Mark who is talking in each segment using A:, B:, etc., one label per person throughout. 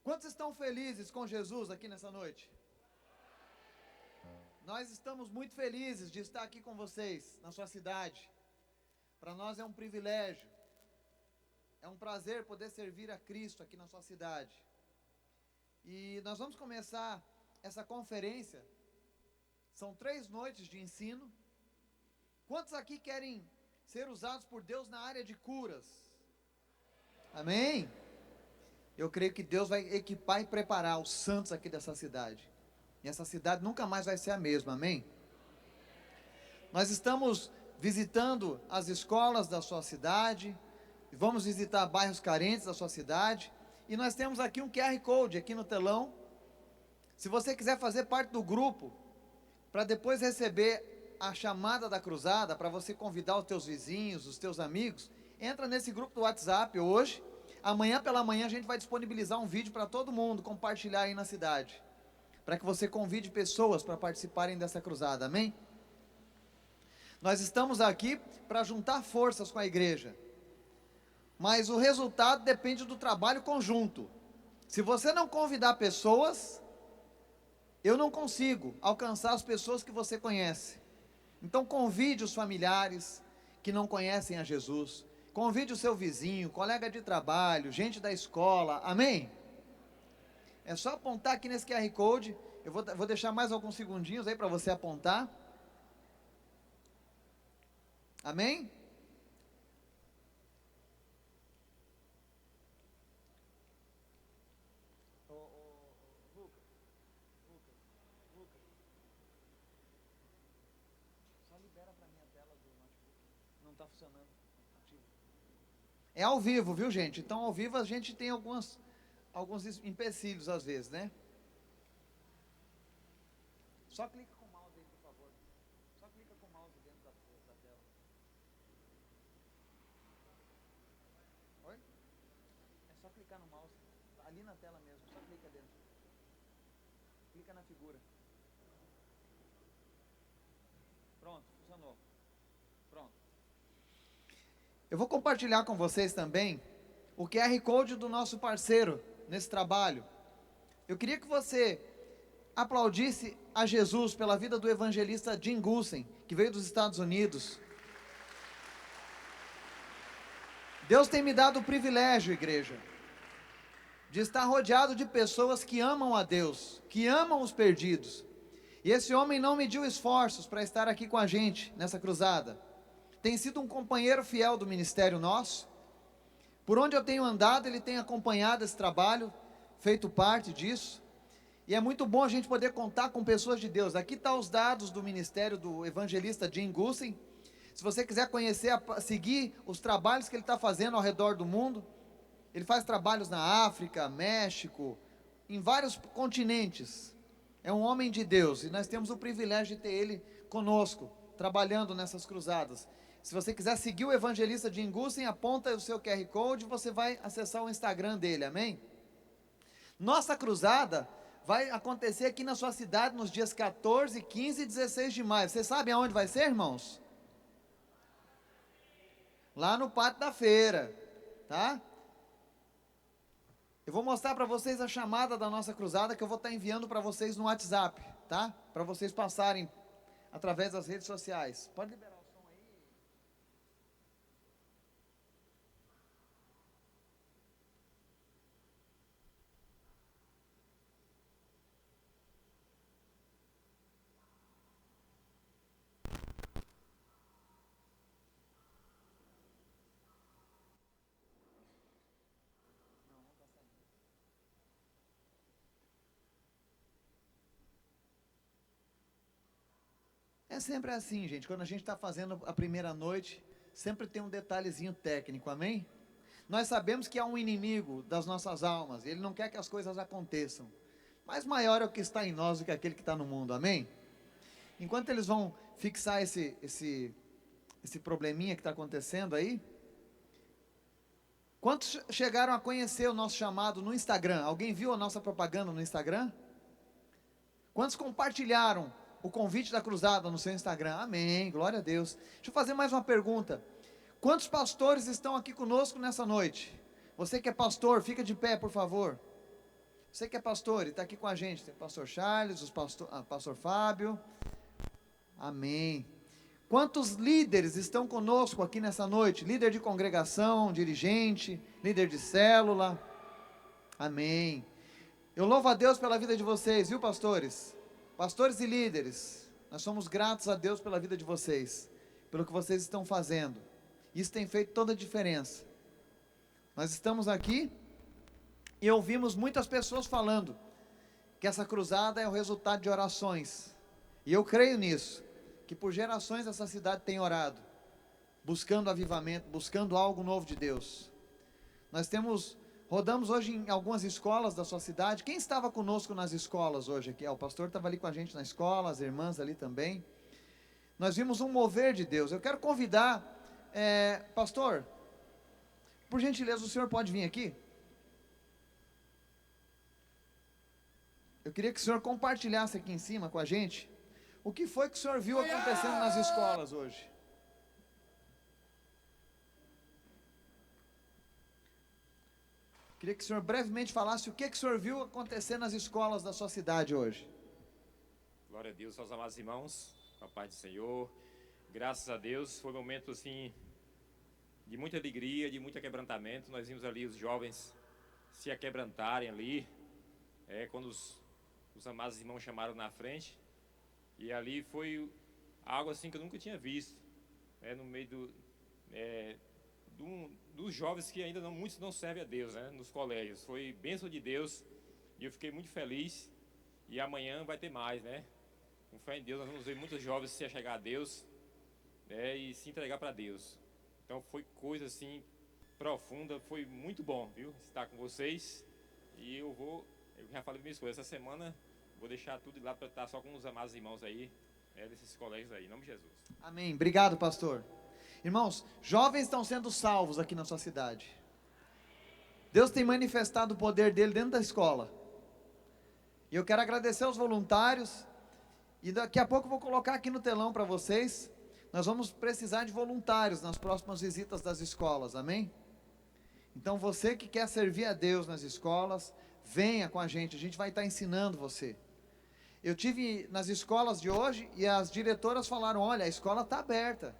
A: Quantos estão felizes com Jesus aqui nessa noite? Nós estamos muito felizes de estar aqui com vocês, na sua cidade. Para nós é um privilégio, é um prazer poder servir a Cristo aqui na sua cidade. E nós vamos começar essa conferência, são 3 noites de ensino. Quantos aqui querem ser usados por Deus na área de curas? Amém? Eu creio que Deus vai equipar e preparar os santos aqui dessa cidade. E essa cidade nunca mais vai ser a mesma, amém? Nós estamos visitando as escolas da sua cidade, vamos visitar bairros carentes da sua cidade, e nós temos aqui um QR Code aqui no telão. Se você quiser fazer parte do grupo, para depois receber a chamada da cruzada, para você convidar os teus vizinhos, os teus amigos, entra nesse grupo do WhatsApp hoje. Amanhã pela manhã a gente vai disponibilizar um vídeo para todo mundo compartilhar aí na cidade, para que você convide pessoas para participarem dessa cruzada, amém? Nós estamos aqui para juntar forças com a igreja, mas o resultado depende do trabalho conjunto. Se você não convidar pessoas, eu não consigo alcançar as pessoas que você conhece. Então convide os familiares que não conhecem a Jesus, convide o seu vizinho, colega de trabalho, gente da escola, amém? É só apontar aqui nesse QR Code, eu vou deixar mais alguns segundinhos aí para você apontar. Amém? Lucas, só libera para mim a tela do notebook. Não está funcionando. É ao vivo, viu, gente? Então, ao vivo a gente tem alguns empecilhos às vezes, né? Só clica com o mouse aí, por favor. Só clica com o mouse dentro da tela. Oi? É só clicar no mouse. Ali na tela mesmo, só clica dentro. Clica na figura. Pronto, funcionou. Pronto. Eu vou compartilhar com vocês também o QR Code do nosso parceiro nesse trabalho. Eu queria que você aplaudisse a Jesus pela vida do evangelista Jim Gussen, que veio dos Estados Unidos. Deus tem me dado o privilégio, igreja, de estar rodeado de pessoas que amam a Deus, que amam os perdidos. E esse homem não mediu esforços para estar aqui com a gente nessa cruzada. Tem sido um companheiro fiel do ministério nosso. Por onde eu tenho andado, ele tem acompanhado esse trabalho, feito parte disso. E é muito bom a gente poder contar com pessoas de Deus. Aqui estão os dados do ministério do evangelista Jim Gussen. Se você quiser conhecer, seguir os trabalhos que ele está fazendo ao redor do mundo, ele faz trabalhos na África, México, em vários continentes. É um homem de Deus e nós temos o privilégio de ter ele conosco, trabalhando nessas cruzadas. Se você quiser seguir o evangelista Jim Gussen, aponta o seu QR Code e você vai acessar o Instagram dele, amém? Nossa cruzada vai acontecer aqui na sua cidade nos dias 14, 15 e 16 de maio. Vocês sabem aonde vai ser, irmãos? Lá no Pátio da Feira, tá? Eu vou mostrar para vocês a chamada da nossa cruzada que eu vou estar enviando para vocês no WhatsApp, tá? Para vocês passarem através das redes sociais. Pode liberar. É sempre assim, gente, quando a gente está fazendo a primeira noite, sempre tem um detalhezinho técnico, amém? Nós sabemos que há um inimigo das nossas almas, ele não quer que as coisas aconteçam, mas maior é o que está em nós do que aquele que está no mundo, amém? Enquanto eles vão fixar esse probleminha que está acontecendo aí, quantos chegaram a conhecer o nosso chamado no Instagram? Alguém viu a nossa propaganda no Instagram? Quantos compartilharam o convite da cruzada no seu Instagram? Amém, glória a Deus. Deixa eu fazer mais uma pergunta. Quantos pastores estão aqui conosco nessa noite? Você que é pastor, fica de pé, por favor. Você que é pastor e está aqui com a gente, tem o pastor Charles, pastor Fábio. Amém. Quantos líderes estão conosco aqui nessa noite? Líder de congregação, dirigente, líder de célula. Amém. Eu louvo a Deus pela vida de vocês, viu, pastores? Pastores e líderes, nós somos gratos a Deus pela vida de vocês, pelo que vocês estão fazendo. Isso tem feito toda a diferença. Nós estamos aqui e ouvimos muitas pessoas falando que essa cruzada é o resultado de orações. E eu creio nisso, que por gerações essa cidade tem orado, buscando avivamento, buscando algo novo de Deus. Rodamos hoje em algumas escolas da sua cidade. Quem estava conosco nas escolas hoje aqui? O pastor estava ali com a gente na escola, as irmãs ali também. Nós vimos um mover de Deus. Eu quero convidar, pastor, por gentileza, o senhor pode vir aqui? Eu queria que o senhor compartilhasse aqui em cima com a gente o que foi que o senhor viu acontecendo nas escolas hoje. Queria que o senhor brevemente falasse o que o senhor viu acontecer nas escolas da sua cidade hoje.
B: Glória a Deus, aos amados irmãos, com a paz do Senhor. Graças a Deus, foi um momento assim, de muita alegria, de muito quebrantamento. Nós vimos ali os jovens se aquebrantarem ali, quando os amados irmãos chamaram na frente. E ali foi algo assim que eu nunca tinha visto, no meio dos jovens que ainda muitos não servem a Deus, nos colégios. Foi bênção de Deus e eu fiquei muito feliz. E amanhã vai ter mais, Com fé em Deus, nós vamos ver muitos jovens se achegar a Deus, e se entregar para Deus. Então foi coisa assim profunda, foi muito bom, viu? Estar com vocês. E eu já falei com minha esposa, essa semana vou deixar tudo lá para estar só com os amados irmãos aí, desses colégios aí, em nome de Jesus.
A: Amém. Obrigado, pastor. Irmãos, jovens estão sendo salvos aqui na sua cidade. Deus tem manifestado o poder dele dentro da escola. E eu quero agradecer aos voluntários. E daqui a pouco eu vou colocar aqui no telão para vocês. Nós vamos precisar de voluntários nas próximas visitas das escolas, amém? Então você que quer servir a Deus nas escolas, venha com a gente vai estar ensinando você. Eu tive nas escolas de hoje e as diretoras falaram, olha, a escola está aberta.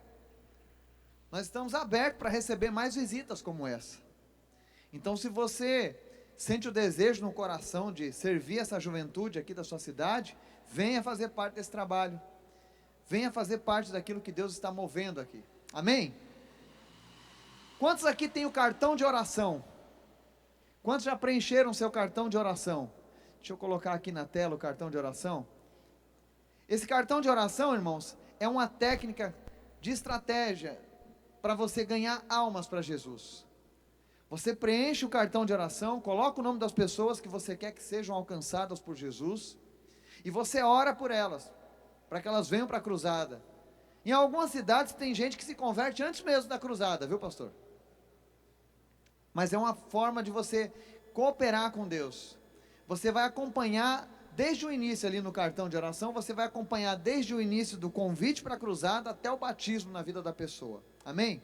A: Nós estamos abertos para receber mais visitas como essa. Então se você sente o desejo no coração de servir essa juventude aqui da sua cidade, venha fazer parte desse trabalho. Venha fazer parte daquilo que Deus está movendo aqui. Amém? Quantos aqui tem o cartão de oração? Quantos já preencheram seu cartão de oração? Deixa eu colocar aqui na tela o cartão de oração. Esse cartão de oração, irmãos, é uma técnica de estratégia para você ganhar almas para Jesus. Você preenche o cartão de oração, coloca o nome das pessoas que você quer que sejam alcançadas por Jesus, e você ora por elas, para que elas venham para a cruzada. Em algumas cidades tem gente que se converte antes mesmo da cruzada, viu, pastor? Mas é uma forma de você cooperar com Deus. Você vai acompanhar desde o início ali no cartão de oração, você vai acompanhar desde o início do convite para a cruzada até o batismo na vida da pessoa. Amém?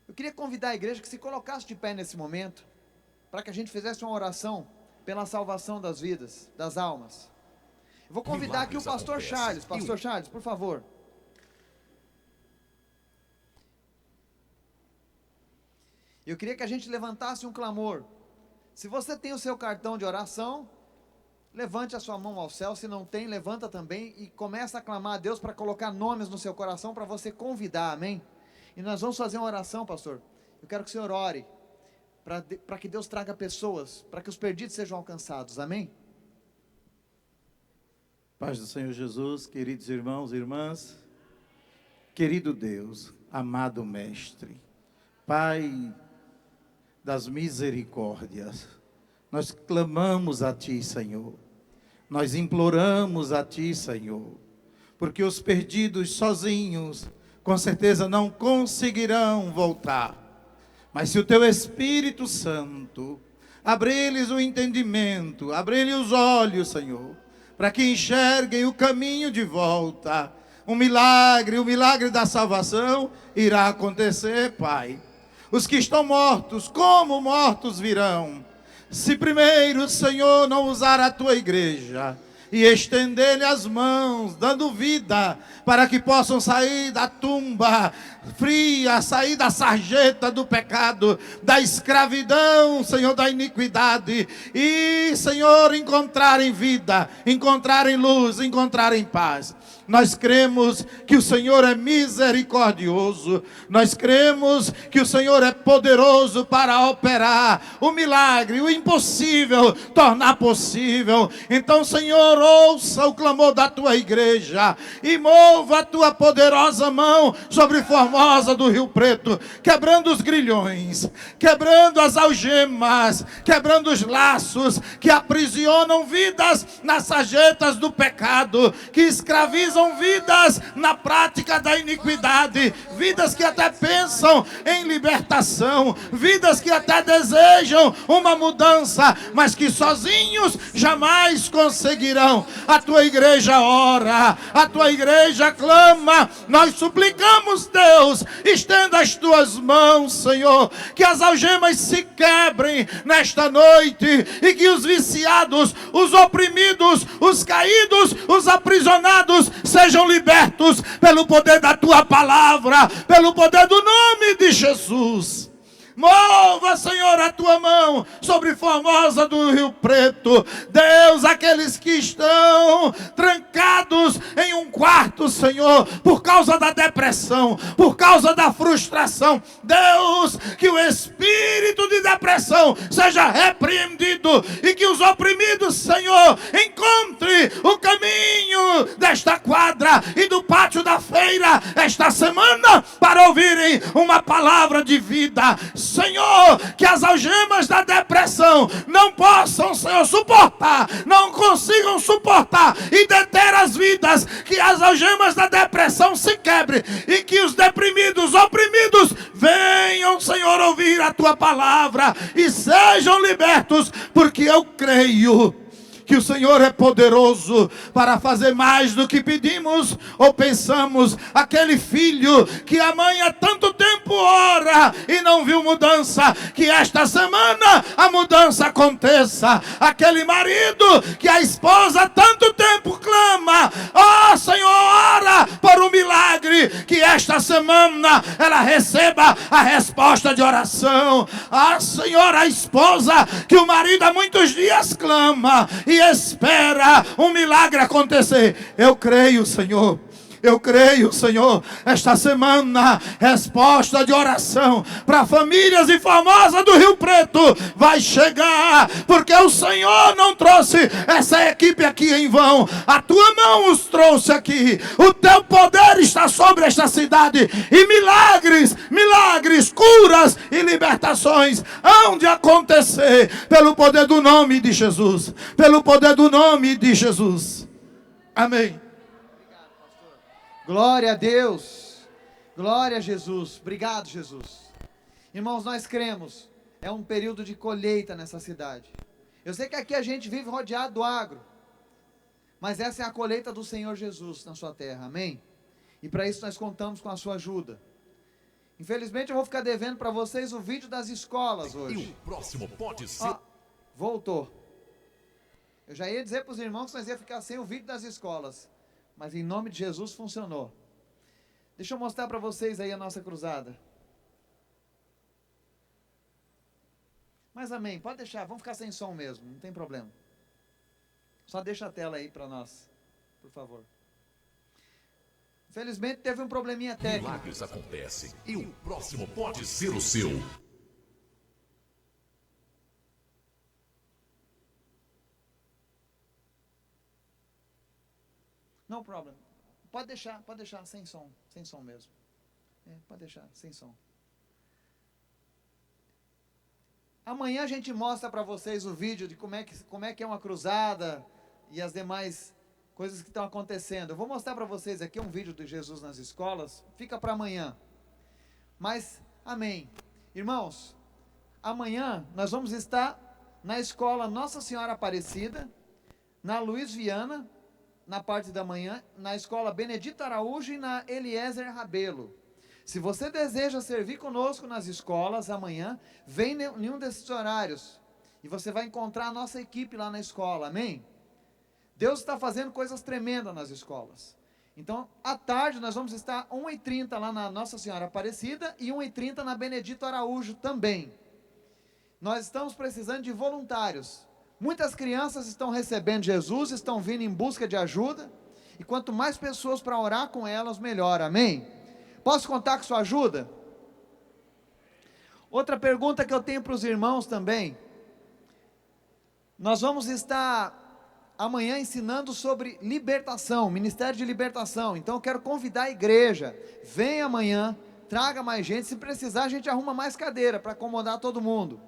A: Eu queria convidar a igreja que se colocasse de pé nesse momento, para que a gente fizesse uma oração pela salvação das vidas, das almas. Eu vou convidar aqui o pastor Charles. Pastor Charles, por favor. Eu queria que a gente levantasse um clamor. Se você tem o seu cartão de oração, levante a sua mão ao céu. Se não tem, levanta também e começa a clamar a Deus para colocar nomes no seu coração para você convidar, amém? E nós vamos fazer uma oração, pastor. Eu quero que o senhor ore para que Deus traga pessoas, para que os perdidos sejam alcançados, amém?
C: Paz do Senhor Jesus, queridos irmãos e irmãs, querido Deus, amado Mestre, Pai das misericórdias, nós clamamos a Ti, Senhor, nós imploramos a Ti, Senhor, porque os perdidos sozinhos, com certeza não conseguirão voltar, mas se o Teu Espírito Santo abrir-lhes o entendimento, abrir-lhes os olhos, Senhor, para que enxerguem o caminho de volta, o milagre da salvação irá acontecer, Pai. Os que estão mortos, como mortos virão, Se primeiro, Senhor, não usar a tua igreja e estender-lhe as mãos, dando vida, para que possam sair da tumba fria, sair da sarjeta do pecado, da escravidão, Senhor, da iniquidade, e, Senhor, encontrarem vida, encontrarem luz, encontrarem paz. Nós cremos que o Senhor é misericordioso. Nós cremos que o Senhor é poderoso para operar o milagre, o impossível, tornar possível. Então, Senhor, ouça o clamor da tua igreja e mova a tua poderosa mão sobre Formosa do Rio Preto, quebrando os grilhões, quebrando as algemas, quebrando os laços que aprisionam vidas nas sarjetas do pecado, que escravizam vidas na prática da iniquidade, vidas que até pensam em libertação, vidas que até desejam uma mudança, mas que sozinhos jamais conseguirão. A tua igreja ora, a tua igreja clama, nós suplicamos, Deus, estenda as tuas mãos, Senhor, que as algemas se quebrem nesta noite e que os viciados, os oprimidos, os caídos, os aprisionados sejam libertos pelo poder da tua palavra, pelo poder do nome de Jesus. Mova, Senhor, a tua mão sobre Formosa do Rio Preto. Deus, aqueles que estão trancados em um quarto, Senhor, por causa da depressão, por causa da frustração. Deus, que o espírito de depressão seja repreendido e que os oprimidos, Senhor, encontre o caminho desta quadra e do pátio da feira esta semana para ouvirem uma palavra de vida. Senhor, que as algemas da depressão não possam, Senhor, suportar, não consigam suportar e deter as vidas, que as algemas da depressão se quebrem e que os deprimidos, oprimidos, venham, Senhor, ouvir a tua palavra e sejam libertos, porque eu creio que o Senhor é poderoso para fazer mais do que pedimos ou pensamos. Aquele filho que a mãe há tanto tempo ora e não viu mudança, que esta semana a mudança aconteça. Aquele marido que a esposa há tanto tempo clama, ó Senhor, ora por um milagre, que esta semana ela receba a resposta de oração. Ah, Senhor, a esposa que o marido há muitos dias clama e espera um milagre acontecer. Eu creio, Senhor. Eu creio, Senhor, esta semana, resposta de oração para famílias em Formosa do Rio Preto vai chegar, porque o Senhor não trouxe essa equipe aqui em vão. A tua mão os trouxe aqui. O teu poder está sobre esta cidade e milagres, curas e libertações hão de acontecer pelo poder do nome de Jesus. Pelo poder do nome de Jesus. Amém.
A: Glória a Deus, glória a Jesus, obrigado Jesus. Irmãos, nós cremos, é um período de colheita nessa cidade. Eu sei que aqui a gente vive rodeado do agro, mas essa é a colheita do Senhor Jesus na sua terra, amém? E para isso nós contamos com a sua ajuda. Infelizmente eu vou ficar devendo para vocês o vídeo das escolas hoje.
D: E o próximo pode ser...
A: Ó, voltou. Eu já ia dizer para os irmãos que nós ia ficar sem o vídeo das escolas. Mas em nome de Jesus funcionou. Deixa eu mostrar para vocês aí a nossa cruzada. Mas amém, pode deixar, vamos ficar sem som mesmo, não tem problema. Só deixa a tela aí para nós, por favor. Infelizmente teve um probleminha técnico.
D: Milagres acontecem e o próximo pode ser o seu.
A: No problem. Pode deixar sem som mesmo. Pode deixar sem som. Amanhã a gente mostra para vocês o vídeo de como é que é uma cruzada e as demais coisas que estão acontecendo. Eu vou mostrar para vocês aqui um vídeo de Jesus nas escolas, fica para amanhã. Mas, amém. Irmãos, amanhã nós vamos estar na escola Nossa Senhora Aparecida, na Luiz Viana, na parte da manhã, na escola Benedito Araújo e na Eliezer Rabelo. Se você deseja servir conosco nas escolas amanhã, vem em um desses horários. E você vai encontrar a nossa equipe lá na escola, amém? Deus está fazendo coisas tremendas nas escolas. Então, à tarde nós vamos estar 1h30 lá na Nossa Senhora Aparecida e 1h30 na Benedito Araújo também. Nós estamos precisando de voluntários. Muitas crianças estão recebendo Jesus, estão vindo em busca de ajuda. E quanto mais pessoas para orar com elas, melhor, amém? Posso contar com sua ajuda? Outra pergunta que eu tenho para os irmãos também. Nós vamos estar amanhã ensinando sobre libertação, Ministério de Libertação. Então eu quero convidar a igreja, venha amanhã, traga mais gente, se precisar a gente arruma mais cadeira para acomodar todo mundo.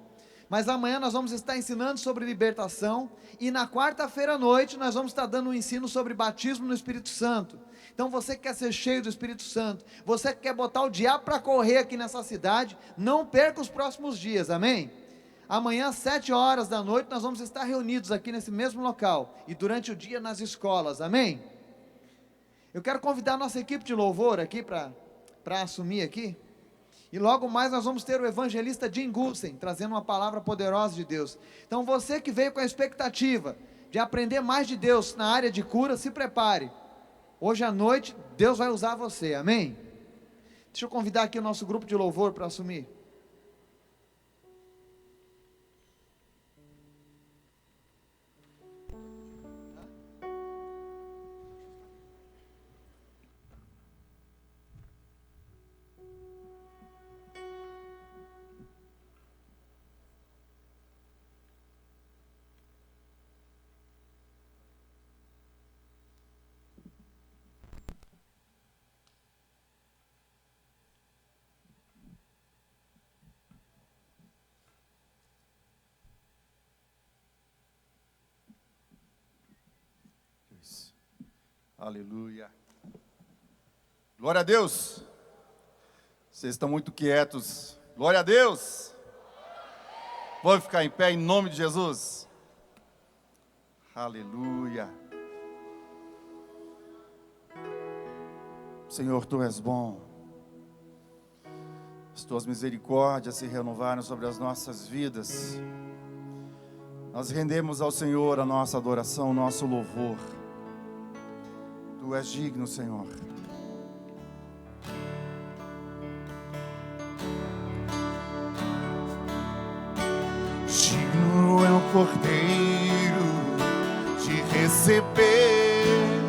A: Mas amanhã nós vamos estar ensinando sobre libertação, e na quarta-feira à noite nós vamos estar dando um ensino sobre batismo no Espírito Santo. Então você que quer ser cheio do Espírito Santo, você que quer botar o diabo para correr aqui nessa cidade, não perca os próximos dias, amém? Amanhã às 7h da noite nós vamos estar reunidos aqui nesse mesmo local, e durante o dia nas escolas, amém? Eu quero convidar a nossa equipe de louvor aqui para assumir aqui, e logo mais nós vamos ter o evangelista Jim Gulsen, trazendo uma palavra poderosa de Deus. Então você que veio com a expectativa de aprender mais de Deus na área de cura, se prepare, hoje à noite Deus vai usar você, amém? Deixa eu convidar aqui o nosso grupo de louvor para assumir.
E: Aleluia. Glória a Deus. Vocês estão muito quietos. Glória a Deus. Vamos ficar em pé em nome de Jesus. Aleluia. Senhor, Tu és bom. As Tuas misericórdias se renovaram sobre as nossas vidas. Nós rendemos ao Senhor a nossa adoração, o nosso louvor. Tu és digno, Senhor. Digno é o Cordeiro de receber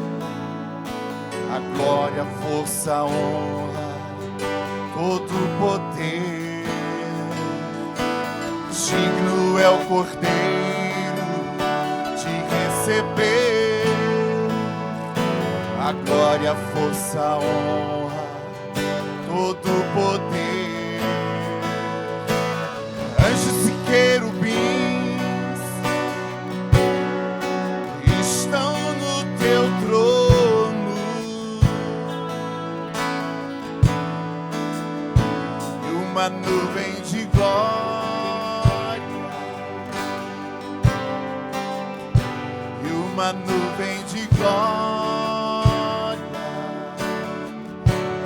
E: a glória, a força, a honra, todo o poder. Digno é o Cordeiro de receber a glória, a força, a honra, todo o poder. Anjos e querubins estão no Teu trono, e uma nuvem de glória, e uma nuvem de glória.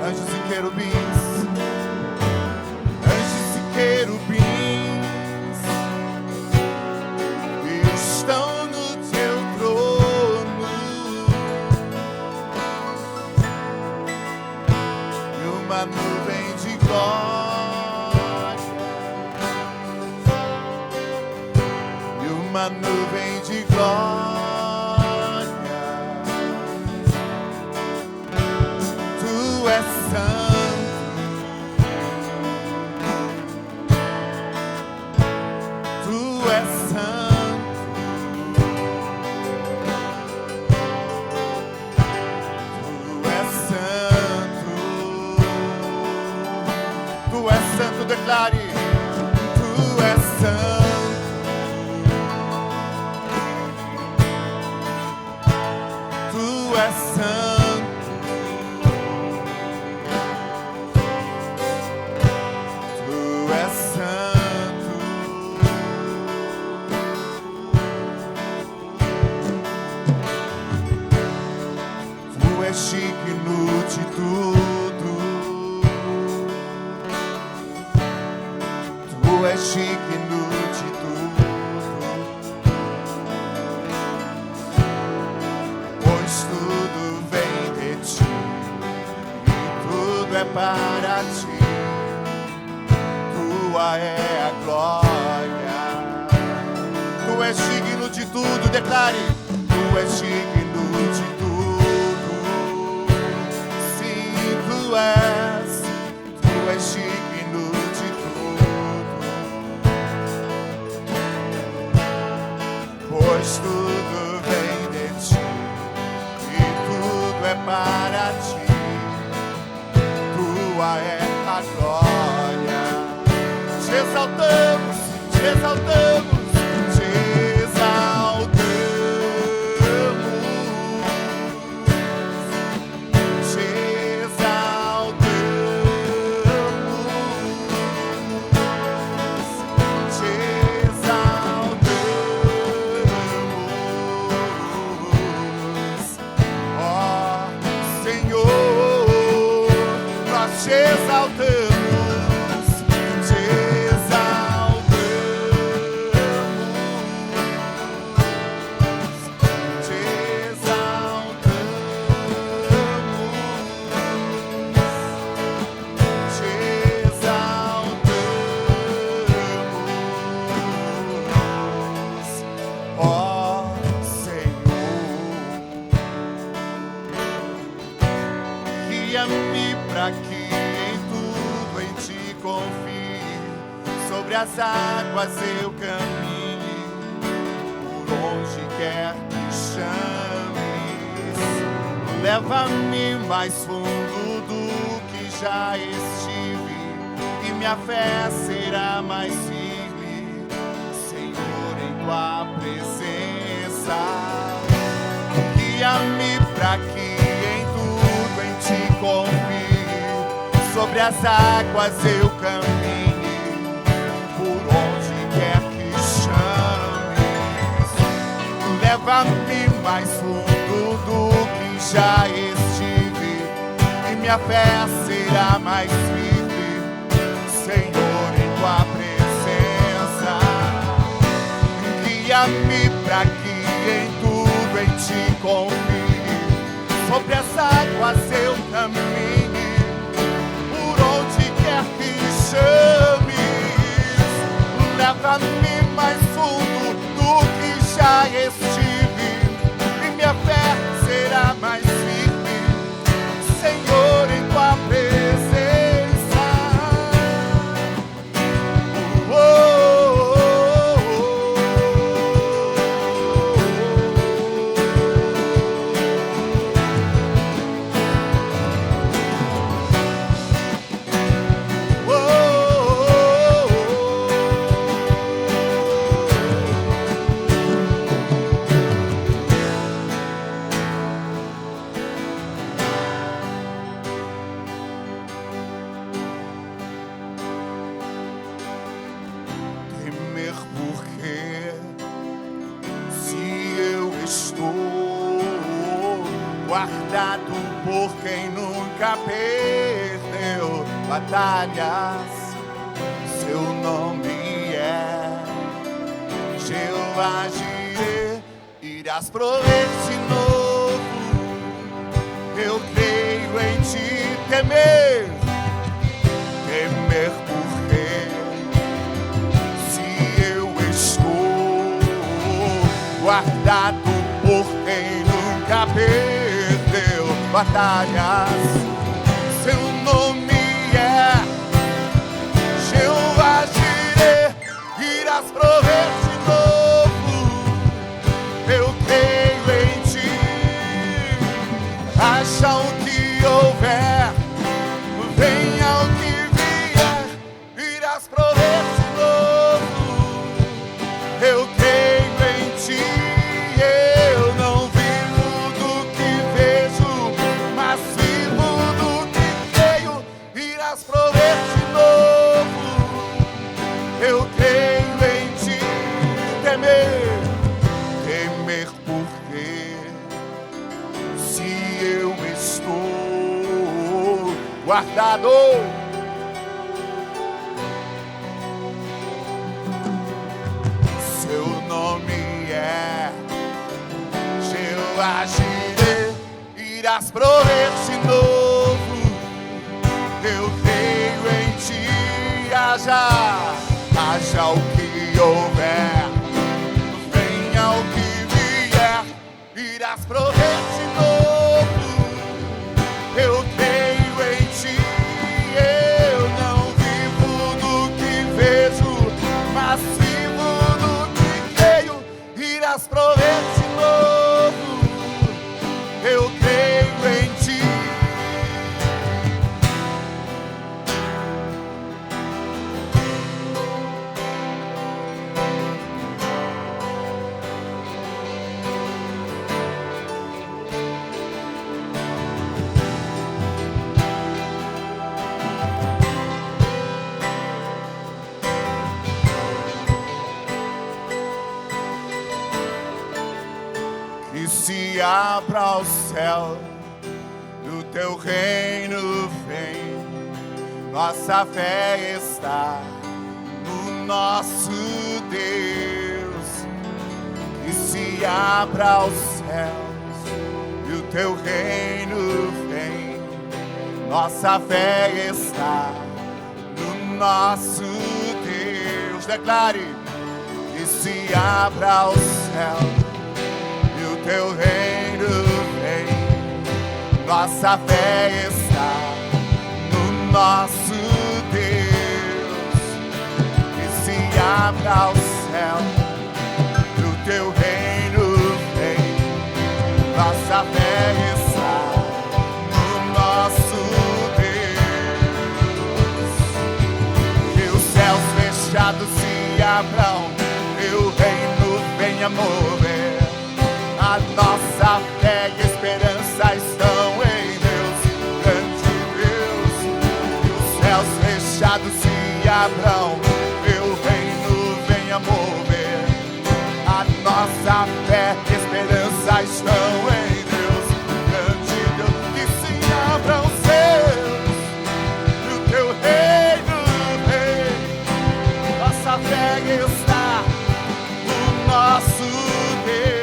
E: Anjos e querubins, anjos e querubins estão no Teu trono, e uma nuvem de glória, e uma nuvem de glória. Tu és santo, Tu és santo, Tu és santo, Tu és santo, declare, Tu és santo, Tu és santo. Digno de tudo, Tu és digno de tudo, para ti, tua é a glória. Tu és digno de tudo, declare, tu és digno de tudo. Sim, tu és digno de tudo, pois tudo vem de ti e tudo é para ti, tua é a glória. Te exaltamos, te exaltamos, te exaltamos, te exaltamos, te exaltamos, ó Senhor, nós te exaltamos. As águas eu caminhe, por onde quer que chames. Leva-me mais fundo do que já estive, e minha fé será mais firme, Senhor, em tua presença. Guia-me pra que em tudo em ti confie, sobre as águas eu caminhe, leva-me mais fundo do que já estive, e minha fé será mais firme, Senhor, em tua presença. Guia-me pra que em tudo em ti confie, sobre as águas eu caminhe, por onde quer que chames. Leva-me mais fundo do que já estive, e minha fé será mais firme, Senhor, em tua presença. Guardado por quem nunca perdeu batalhas, seu nome é Jeová Jireh. Irás prover de novo, eu creio em ti. Temer porque se eu estou guardado por quem nunca perdeu batalhas, seu nome é Jeová Jireh. Irás prover de novo, eu creio em ti. Haja o que houver, venha o que vier, irás prover de novo, eu creio em ti. Eu não vivo do que vejo, mas vivo do que creio. Irás prover de novo, eu creio em ti. Temer porque se eu estou guardado, seu nome é Jeová Jireh. Irás prover de novo, haja o que houver, venha o que vier, irás prover de novo. Eu creio em ti, eu não vivo do que vejo, mas vivo do que creio, irás prover de novo. Eu creio em ti. Que se abra o céu, do teu reino vem, nossa fé está no nosso Deus. Que se abra os céus, e o teu reino vem, nossa fé está no nosso Deus. Declare: que se abra o céu, teu reino vem, nossa fé está no nosso Deus. Que se abra o céu, o teu reino vem, nossa fé está no nosso Deus. Que os céus fechados se abram, teu reino venha mover. A nossa fé e esperança estão em Deus, grande Deus. Que os céus fechados se abram, teu reino venha mover. A nossa fé e esperança estão em Deus, grande Deus. Que se abram os céus, e o teu reino vem. Nossa fé está no nosso Deus.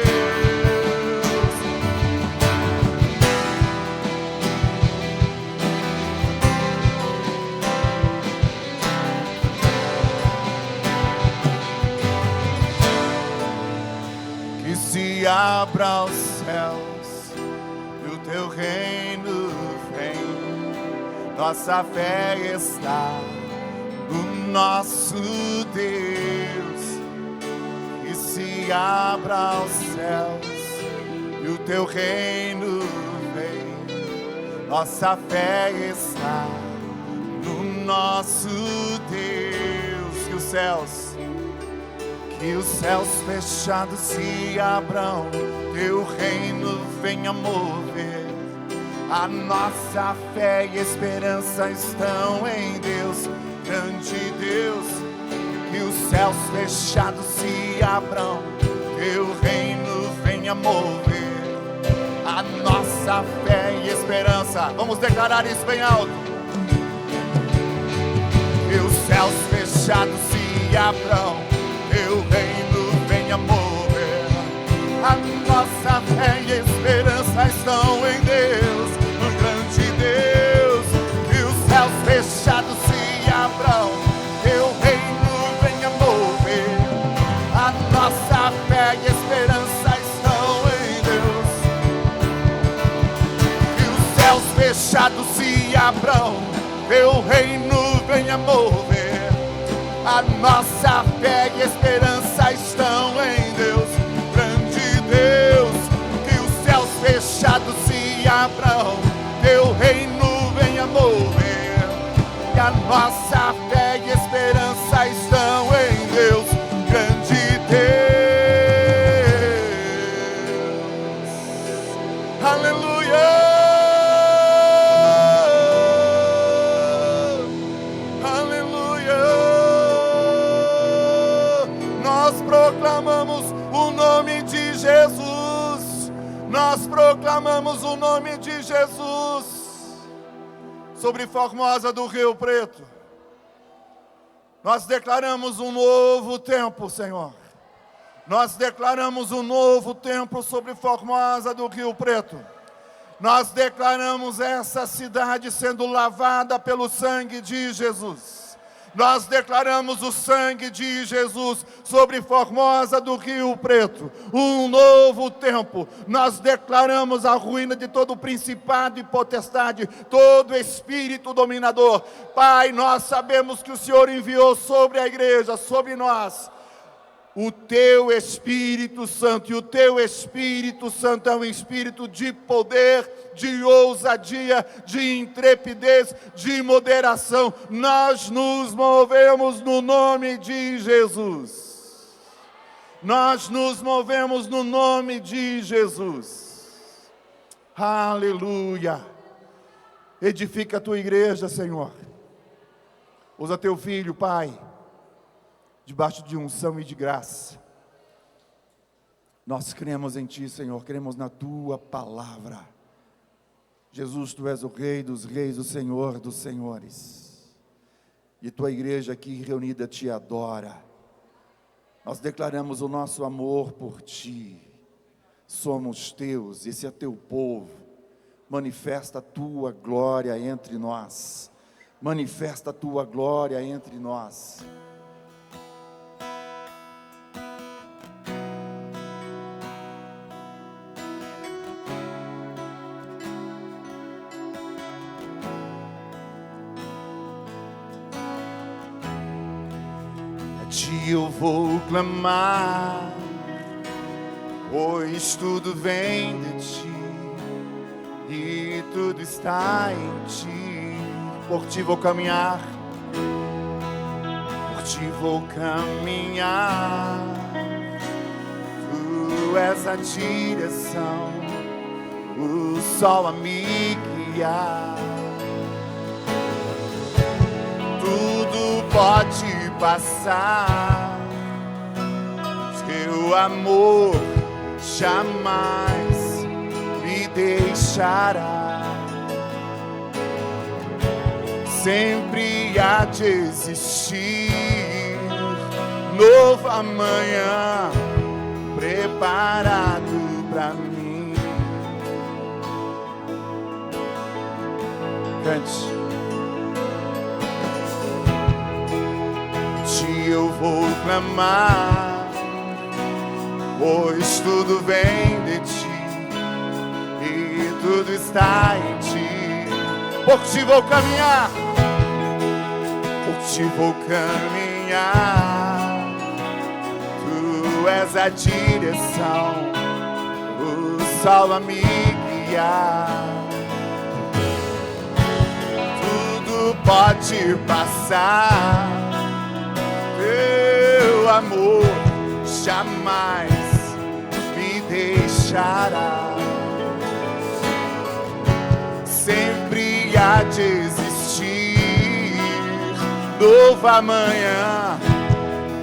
E: Se abra os céus, e o teu reino vem, nossa fé está no nosso Deus. Que se abra os céus, e o teu reino vem, nossa fé está no nosso Deus. Que os céus fechados se abram, teu reino venha mover. A nossa fé e esperança estão em Deus, grande Deus. Que os céus fechados se abram, teu reino venha mover. A nossa fé e esperança, vamos declarar isso bem alto. Que os céus fechados se abram, teu reino venha mover. A nossa fé e esperança estão em Deus, no grande Deus. Que os céus fechados se abram, teu reino venha mover. A nossa fé e esperança estão em Deus. Que os céus fechados se abram, teu reino venha mover. A nossa fé e esperança estão em Deus, grande Deus. Que os céus fechados se abram, teu reino venha mover. E a nossa fé e esperança estão em Deus, grande Deus. Aleluia. Proclamamos o nome de Jesus, nós proclamamos o nome de Jesus sobre Formosa do Rio Preto. Nós declaramos um novo tempo, Senhor. Nós declaramos um novo tempo sobre Formosa do Rio Preto. Nós declaramos essa cidade sendo lavada pelo sangue de Jesus. Nós declaramos o sangue de Jesus sobre Formosa do Rio Preto, um novo tempo. Nós declaramos a ruína de todo principado e potestade, todo espírito dominador. Pai, nós sabemos que o Senhor enviou sobre a igreja, sobre nós, o Teu Espírito Santo, e o Teu Espírito Santo é um espírito de poder, de ousadia, de intrepidez, de moderação. Nós nos movemos no nome de Jesus. Nós nos movemos no nome de Jesus. Aleluia. Edifica a Tua igreja, Senhor. Usa Teu filho, Pai, debaixo de unção e de graça. Nós cremos em Ti, Senhor, cremos na Tua palavra. Jesus, Tu és o Rei dos reis, o Senhor dos senhores. E Tua igreja aqui reunida Te adora. Nós declaramos o nosso amor por Ti. Somos Teus, esse é Teu povo. Manifesta a Tua glória entre nós. Manifesta a Tua glória entre nós. Eu vou clamar, pois tudo vem de Ti, e tudo está em Ti. Por Ti vou caminhar, por Ti vou caminhar. Tu és a direção, o sol a me guiar. Tudo pode passar, Teu amor jamais me deixará. Sempre há de existir novo amanhã preparado pra mim. Cante. Eu vou clamar, pois tudo vem de Ti, e tudo está em Ti. Por Ti vou caminhar, por Ti vou caminhar. Tu és a direção, o sol a me guiar. Tudo pode passar, Teu amor jamais me deixará. Sempre há de existir novo amanhã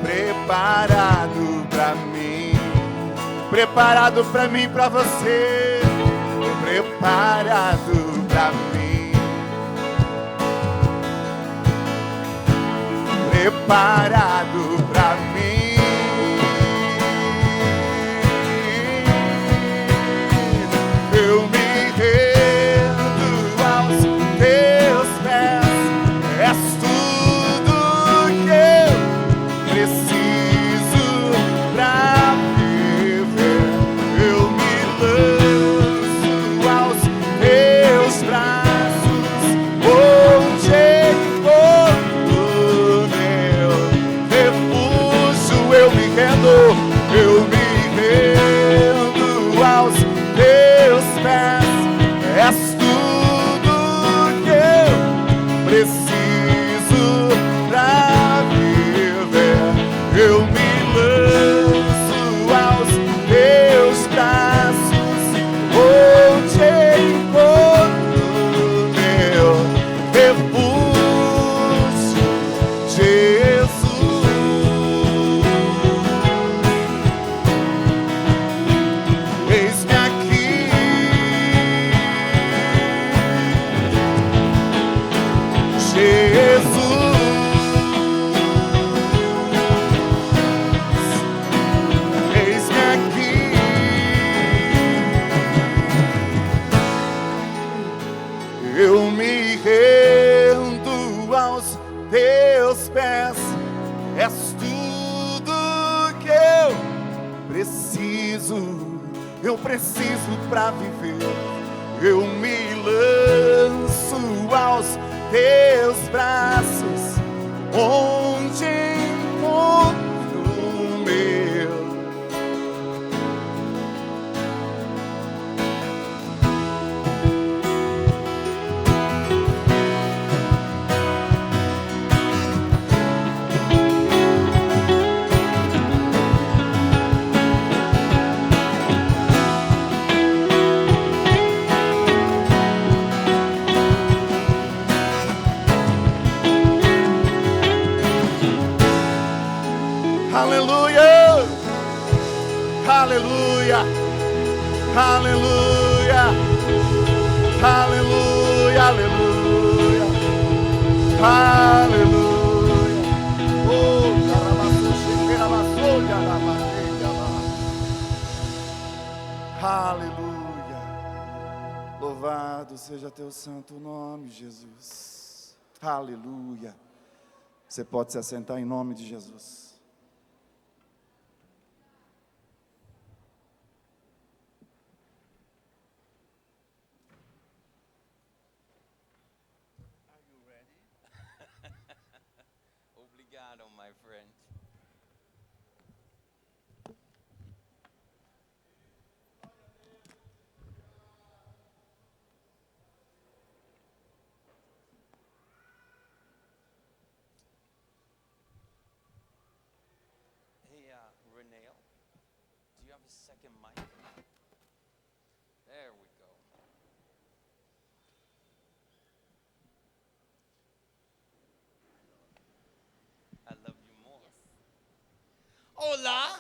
E: preparado pra mim. Preparado pra mim, pra você. Preparado pra mim. Preparado pra mim. Eu me rendo aos Teus pés. És tudo que eu preciso pra viver. Eu me lanço aos Teus braços, onde encontro refúgio. preciso pra viver. Eu me lanço aos teus braços, onde encontro o meu. Aleluia, aleluia, aleluia, aleluia, aleluia, aleluia. Oh, aleluia. Louvado seja teu santo nome, Jesus. Aleluia. Você pode se assentar em nome de Jesus.
F: Obrigado, my friend. Hey, Renee, do you have a second mic? There we go. I love you more. Hola!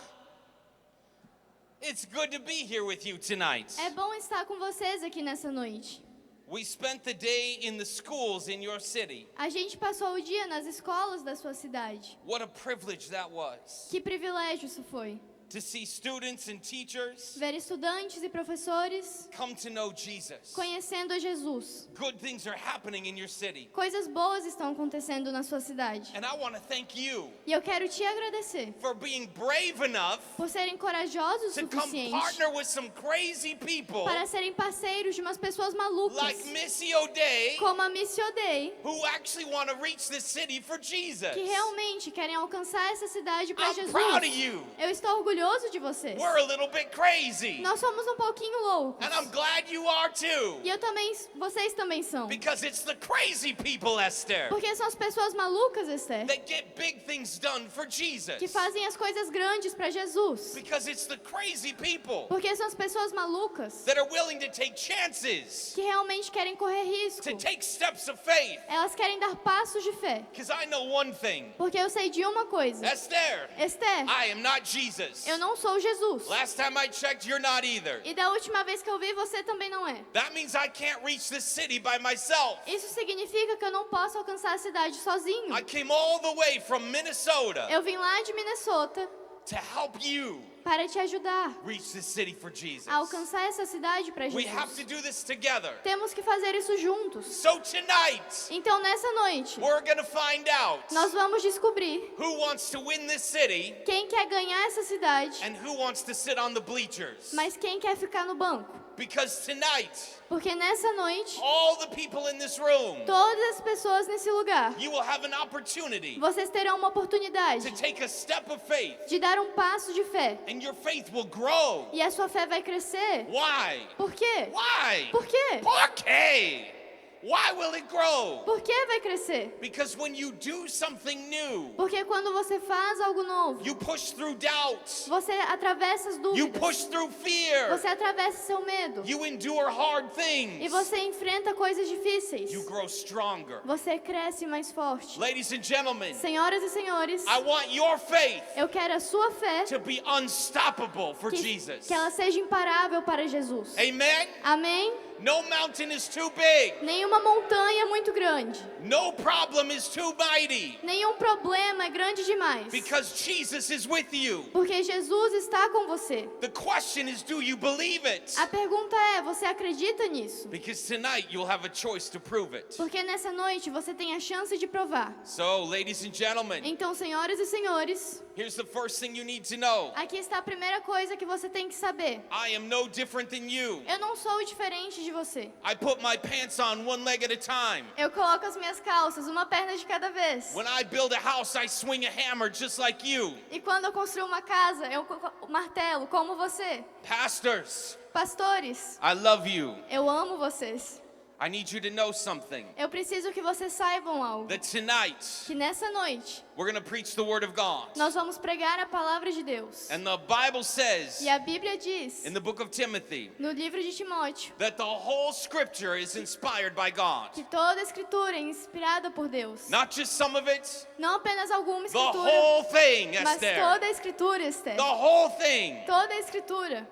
F: It's good to be here with you tonight.
G: É bom estar com vocês aqui nessa noite.
F: We spent the day in the schools in your city.
G: A gente passou o dia nas escolas da sua cidade.
F: What a privilege that was.
G: Que privilégio isso foi.
F: To see students and teachers
G: Ver estudantes e professores
F: come to know Jesus.
G: conhecendo a Jesus.
F: Good things are happening in your city.
G: Coisas boas estão acontecendo na sua cidade.
F: And I want to thank you
G: E eu quero te agradecer
F: for being brave enough
G: por serem corajosos o
F: to come
G: suficiente
F: partner with some crazy people
G: para serem parceiros de umas pessoas malucas,
F: like Missy O'Day
G: como a Missy O'Day,
F: who actually want to reach this city for Jesus.
G: que realmente querem alcançar essa cidade para
F: I'm
G: Jesus.
F: proud of you.
G: Eu estou orgulhoso de vocês.
F: We're a little bit crazy.
G: Nós somos um pouquinho loucos.
F: And I'm glad you are too.
G: E eu também, vocês também são.
F: Because it's the crazy people, Esther,
G: Porque são as pessoas malucas, Esther,
F: that get big things done for Jesus.
G: que fazem as coisas grandes para Jesus.
F: Because it's the crazy people
G: Porque são as pessoas malucas
F: that are willing to take chances,
G: que realmente querem correr risco.
F: to take steps of faith.
G: Elas querem dar passos de fé.
F: Because I know one thing,
G: Porque eu sei de uma coisa.
F: Esther,
G: Esther,
F: I am not Jesus.
G: eu não sou Jesus.
F: Last time I checked, you're not either.
G: E da última vez que eu vi, você também não é.
F: That means I can't reach this city by myself.
G: Isso significa que eu não posso alcançar a cidade sozinho.
F: I came all the way from Minnesota
G: Eu vim lá de Minnesota
F: to help you
G: para te ajudar
F: reach this city for Jesus.
G: a alcançar essa cidade para
F: We have to
G: Jesus.
F: do this together.
G: Temos que fazer isso juntos.
F: So tonight,
G: Então, nessa noite,
F: we're going to find out
G: nós vamos descobrir
F: who wants to win this city
G: quem quer ganhar essa cidade,
F: and who wants to sit on the bleachers.
G: mas quem quer ficar no banco.
F: Because tonight,
G: Porque nessa noite,
F: all the people in this room,
G: todas as pessoas nesse lugar,
F: you will have an opportunity
G: vocês terão uma oportunidade
F: to take a step of faith,
G: de dar um passo de fé.
F: and your faith will grow.
G: E a sua fé vai crescer.
F: Why?
G: Por quê?
F: Why?
G: Por quê?
F: Por quê? Why will it grow?
G: Por que vai crescer?
F: Because when you do something new,
G: Porque quando você faz algo novo,
F: you push through doubts,
G: você atravessa as
F: you
G: dúvidas,
F: push through fear,
G: você atravessa seu medo
F: you endure hard
G: e
F: things,
G: você enfrenta coisas difíceis.
F: you grow stronger.
G: Você cresce mais forte.
F: Ladies and gentlemen,
G: Senhoras e senhores,
F: I want your faith
G: eu quero a sua fé
F: to be unstoppable for
G: que
F: Jesus.
G: ela seja imparável para Jesus.
F: Amen?
G: Amém?
F: No mountain is too big.
G: Nenhuma montanha é muito grande.
F: No problem is too mighty.
G: Nenhum problema é grande demais.
F: Because Jesus is with you.
G: Porque Jesus está com você.
F: The question is, do you believe it?
G: A pergunta é, você acredita nisso?
F: Because tonight you'll have a choice to prove it.
G: Porque nessa noite você tem a chance de provar.
F: So, ladies and gentlemen,
G: Então, senhoras e senhores,
F: here's the first thing you need to know.
G: aqui está a primeira coisa que você tem que saber.
F: I am no different than you.
G: Eu não sou diferente de você.
F: I put my pants on one leg at a time.
G: Eu coloco as minhas calças, uma perna de cada vez.
F: When I build a house, I swing a hammer just like you.
G: E quando eu construo uma casa, eu martelo, como você.
F: Pastors,
G: Pastores,
F: I love you.
G: eu amo vocês.
F: I need you to know something.
G: Eu preciso que vocês saibam algo.
F: That tonight,
G: Que nessa noite,
F: we're going to preach the Word of God.
G: nós vamos pregar a palavra de Deus.
F: And the Bible says
G: E a Bíblia diz,
F: in the book of Timothy
G: no livro de Timóteo,
F: that the whole Scripture is inspired by God.
G: que toda a escritura é inspirada por Deus.
F: Not just some of it,
G: Não apenas alguma
F: the
G: escritura,
F: whole thing,
G: mas
F: Esther.
G: toda a escritura, Esther.
F: The whole thing.
G: Toda a escritura.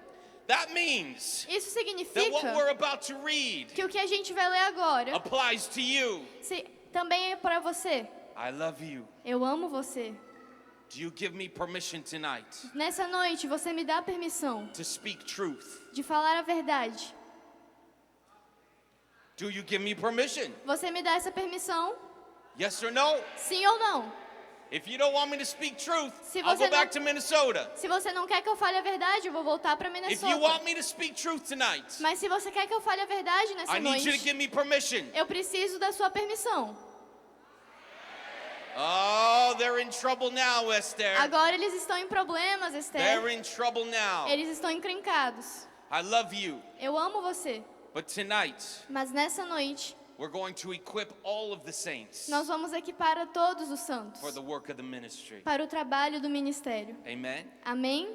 F: That means
G: Isso
F: that what we're
G: significa
F: about to read
G: que o que a gente vai ler agora
F: applies to you.
G: também é para você.
F: I love you.
G: Eu amo você.
F: Do you give me permission tonight
G: Nessa noite, você me dá permissão
F: to speak truth?
G: de falar a verdade.
F: Do you give me permission?
G: Você me dá essa permissão?
F: Yes or no?
G: Sim ou não?
F: If you don't want me to speak truth,
G: Se
F: I'll
G: você
F: go back
G: não-
F: to Minnesota.
G: Se você não quer que eu fale a verdade, eu vou voltar para
F: If you
G: Minnesota.
F: want me to speak truth tonight,
G: Mas se você quer que eu fale a verdade
F: I
G: nessa
F: need you to
G: noite,
F: give me permission.
G: eu preciso da sua permissão.
F: Oh, they're in trouble now, Esther.
G: Agora eles estão em problemas,
F: They're
G: Esther.
F: in trouble now.
G: Eles estão encrencados.
F: I love you.
G: Eu amo você.
F: But tonight,
G: Mas nessa noite,
F: we're going to equip all of the saints
G: nós vamos equipar a todos os santos
F: for the work of the ministry.
G: para o trabalho do ministério.
F: Amen?
G: Amém?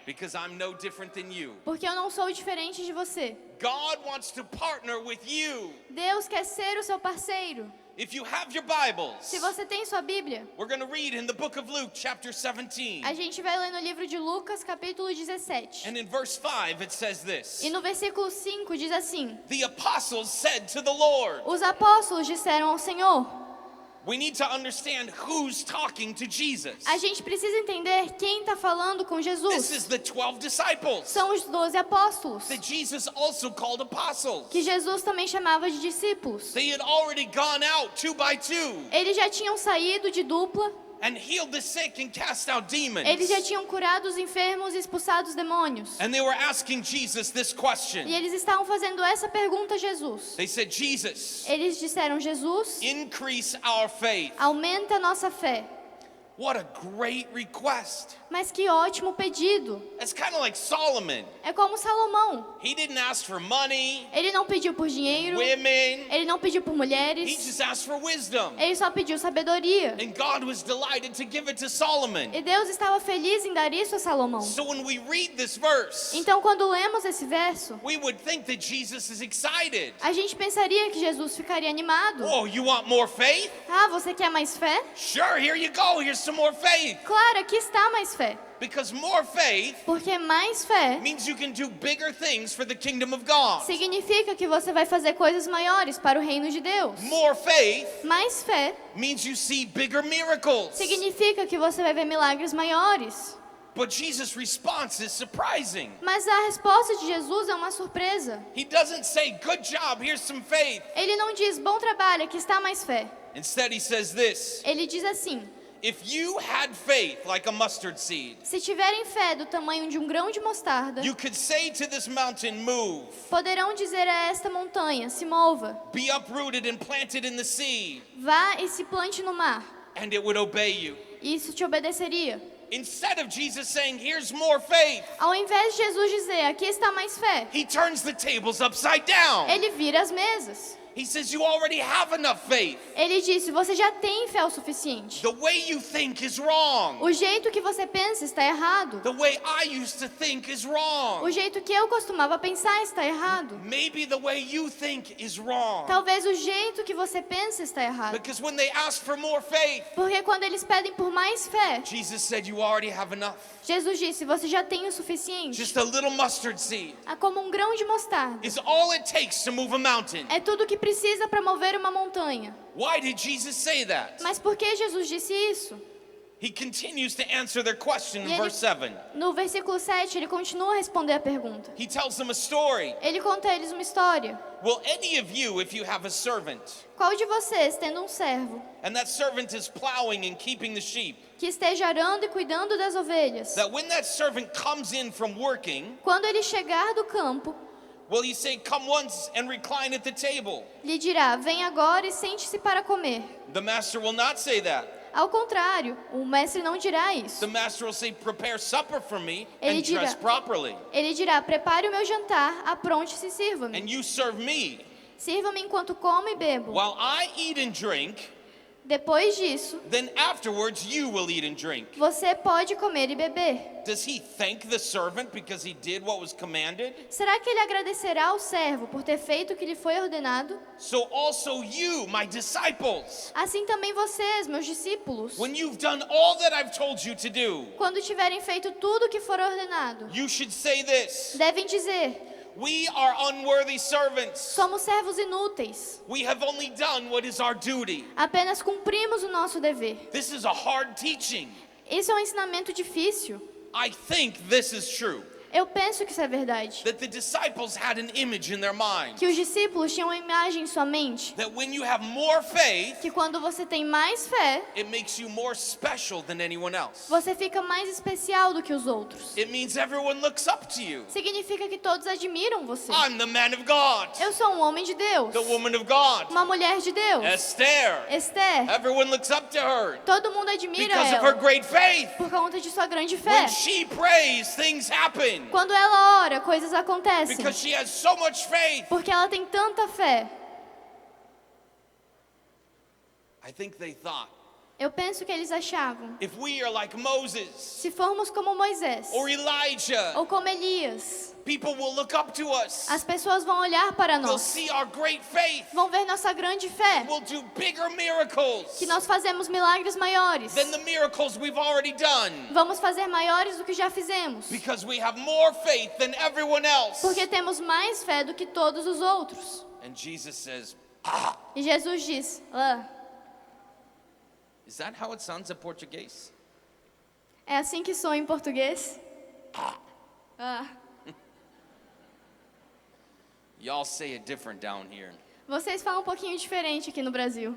F: Because I'm no different than you.
G: Porque eu não sou diferente de você.
F: God wants to partner with you.
G: Deus quer ser o seu parceiro.
F: If you have your Bibles,
G: Se você tem sua Bíblia,
F: we're going to read in the book of Luke, chapter 17.
G: a gente vai ler no livro de Lucas, capítulo 17.
F: And in verse 5, it says this.
G: E no versículo 5 diz assim:
F: The apostles said to the Lord.
G: Os apóstolos disseram ao Senhor.
F: We need to understand who's talking to Jesus.
G: A gente precisa entender quem está falando com
F: This
G: Jesus.
F: is the 12 disciples
G: São os 12 apóstolos,
F: that Jesus also called apostles.
G: que Jesus também chamava de discípulos.
F: They had already gone out 2 by 2
G: Eles já tinham saído de dupla,
F: and healed the sick and cast out demons.
G: eles já tinham curado os enfermos e expulsado os demônios.
F: And they were asking Jesus this question.
G: E eles estavam fazendo essa pergunta a Jesus.
F: They said, Jesus,
G: Eles disseram: Jesus,
F: increase our faith.
G: aumenta a nossa fé.
F: What a great request.
G: Mas que ótimo pedido.
F: It's kind of like Solomon.
G: É como Salomão.
F: He didn't ask for money,
G: Ele não pediu por dinheiro,
F: women.
G: ele não pediu por
F: He
G: mulheres,
F: just asked for wisdom.
G: ele só pediu sabedoria.
F: And God was delighted to give it to Solomon.
G: E Deus estava feliz em dar isso a Salomão.
F: So when we read this verse,
G: Então, quando lemos esse verso,
F: we would think that Jesus is excited.
G: a gente pensaria que Jesus ficaria animado.
F: Oh, you want more faith?
G: Ah, você quer mais fé?
F: Sure, here you go. Here's some more faith.
G: Claro, aqui está mais fé.
F: Because more faith
G: Porque mais fé
F: means you can do bigger things for the kingdom of God.
G: significa que você vai fazer coisas maiores para o reino de Deus.
F: More faith
G: Mais fé
F: means you see bigger miracles.
G: significa que você vai ver milagres maiores.
F: But Jesus' response is surprising.
G: Mas a resposta de Jesus é uma surpresa.
F: He doesn't say, good job, here's some faith.
G: Ele não diz: bom trabalho, aqui está mais fé.
F: Instead, he says this.
G: Ele diz assim:
F: If you had faith like a mustard seed,
G: se tiverem fé do tamanho de um grão de mostarda,
F: you could say to this mountain, move,
G: poderão dizer a esta montanha: se mova,
F: be uprooted and planted in the sea,
G: vá e se plante no mar.
F: and it would obey you.
G: E isso te obedeceria.
F: Instead of Jesus saying, here's more faith,
G: Ao invés de Jesus dizer: aqui está mais fé,
F: he turns the tables upside down.
G: ele vira as mesas.
F: He says you already have enough faith.
G: Ele disse, você já tem fé o suficiente.
F: The way you think is wrong.
G: O jeito que você pensa está errado.
F: The way I used to think is wrong.
G: O jeito que eu costumava pensar está errado.
F: Maybe the way you think is wrong.
G: Talvez o jeito que você pensa está errado.
F: Because when they ask for more faith,
G: Porque quando eles pedem por mais fé,
F: Jesus said you already have enough.
G: Jesus disse, você já tem o suficiente.
F: Just a little mustard seed
G: É como um grão de mostarda.
F: is all it takes to move a mountain.
G: É tudo o que precisa para mover uma montanha.
F: Why did Jesus say that?
G: Mas por que Jesus disse isso?
F: He continues to answer their question
G: E
F: in
G: ele-
F: verse 7.
G: No versículo 7, ele continua a responder a pergunta.
F: He tells them a story.
G: Ele conta a eles uma história.
F: Will any of you, if you have a servant,
G: Qual de vocês, tendo um servo,
F: and that servant is plowing and keeping the sheep,
G: que esteja arando e cuidando das ovelhas,
F: that when that servant comes in from working,
G: quando ele chegar do campo,
F: will he say, "Come once and recline at the table"?
G: lhe dirá, vem agora e sente-se para comer?
F: The master will not say that.
G: Ao contrário, o mestre não dirá isso.
F: The master will say, "Prepare supper for me
G: Ele
F: and dress
G: dirá-
F: properly,
G: Ele dirá, prepare o meu jantar, apronte-se e sirva-me.
F: and you serve me.
G: Sirva-me enquanto como e bebo.
F: While I eat and drink,
G: Depois disso,
F: then afterwards you will eat and drink."
G: você pode comer e beber.
F: Does he thank the servant because he did what was commanded?
G: Será que ele agradecerá ao servo por ter feito o que lhe foi ordenado?
F: So also you, my disciples,
G: Assim também vocês, meus discípulos,
F: when you've done all that I've told you to do,
G: quando tiverem feito tudo o que for ordenado,
F: you should say this:
G: devem dizer,
F: "We are unworthy servants.
G: somos servos inúteis.
F: We have only done what is our duty."
G: Apenas cumprimos o nosso dever.
F: This is a hard teaching.
G: Isso é um ensinamento difícil.
F: I think this is true.
G: Eu penso que isso é verdade.
F: That the disciples had an image in their mind.
G: Que os discípulos tinham uma imagem em sua mente.
F: That when you have more faith,
G: Que quando você tem mais fé,
F: it makes you more special than anyone else.
G: você fica mais especial do que os outros.
F: It means everyone looks up to you.
G: Significa que todos admiram você.
F: I'm the man of God.
G: Eu sou um homem de Deus.
F: The woman of God.
G: Uma mulher de Deus.
F: Esther.
G: Esther.
F: Everyone looks up to her
G: Todo mundo admira
F: because of her
G: ela
F: great faith.
G: por conta de sua grande fé.
F: When she prays, things happen
G: Quando ela ora, coisas acontecem.
F: because she has so much faith.
G: Porque ela tem tanta fé.
F: I think they thought,
G: Eu penso que eles achavam,
F: if we are like Moses
G: se formos como Moisés
F: or Elijah,
G: ou como Elias,
F: people will look up to us.
G: as pessoas vão olhar para
F: They'll
G: nós,
F: see our great faith.
G: vão ver nossa grande fé,
F: We'll do bigger miracles
G: que nós fazemos milagres maiores.
F: than the miracles we've already done
G: Vamos fazer maiores do que já fizemos,
F: because we have more faith than everyone else.
G: porque temos mais fé do que todos os outros.
F: And Jesus says,
G: E Jesus diz,
F: is that how it sounds in Portuguese?
G: é assim que soa em português? Ah.
F: Y'all say it different down here.
G: Vocês falam um pouquinho diferente aqui no Brasil.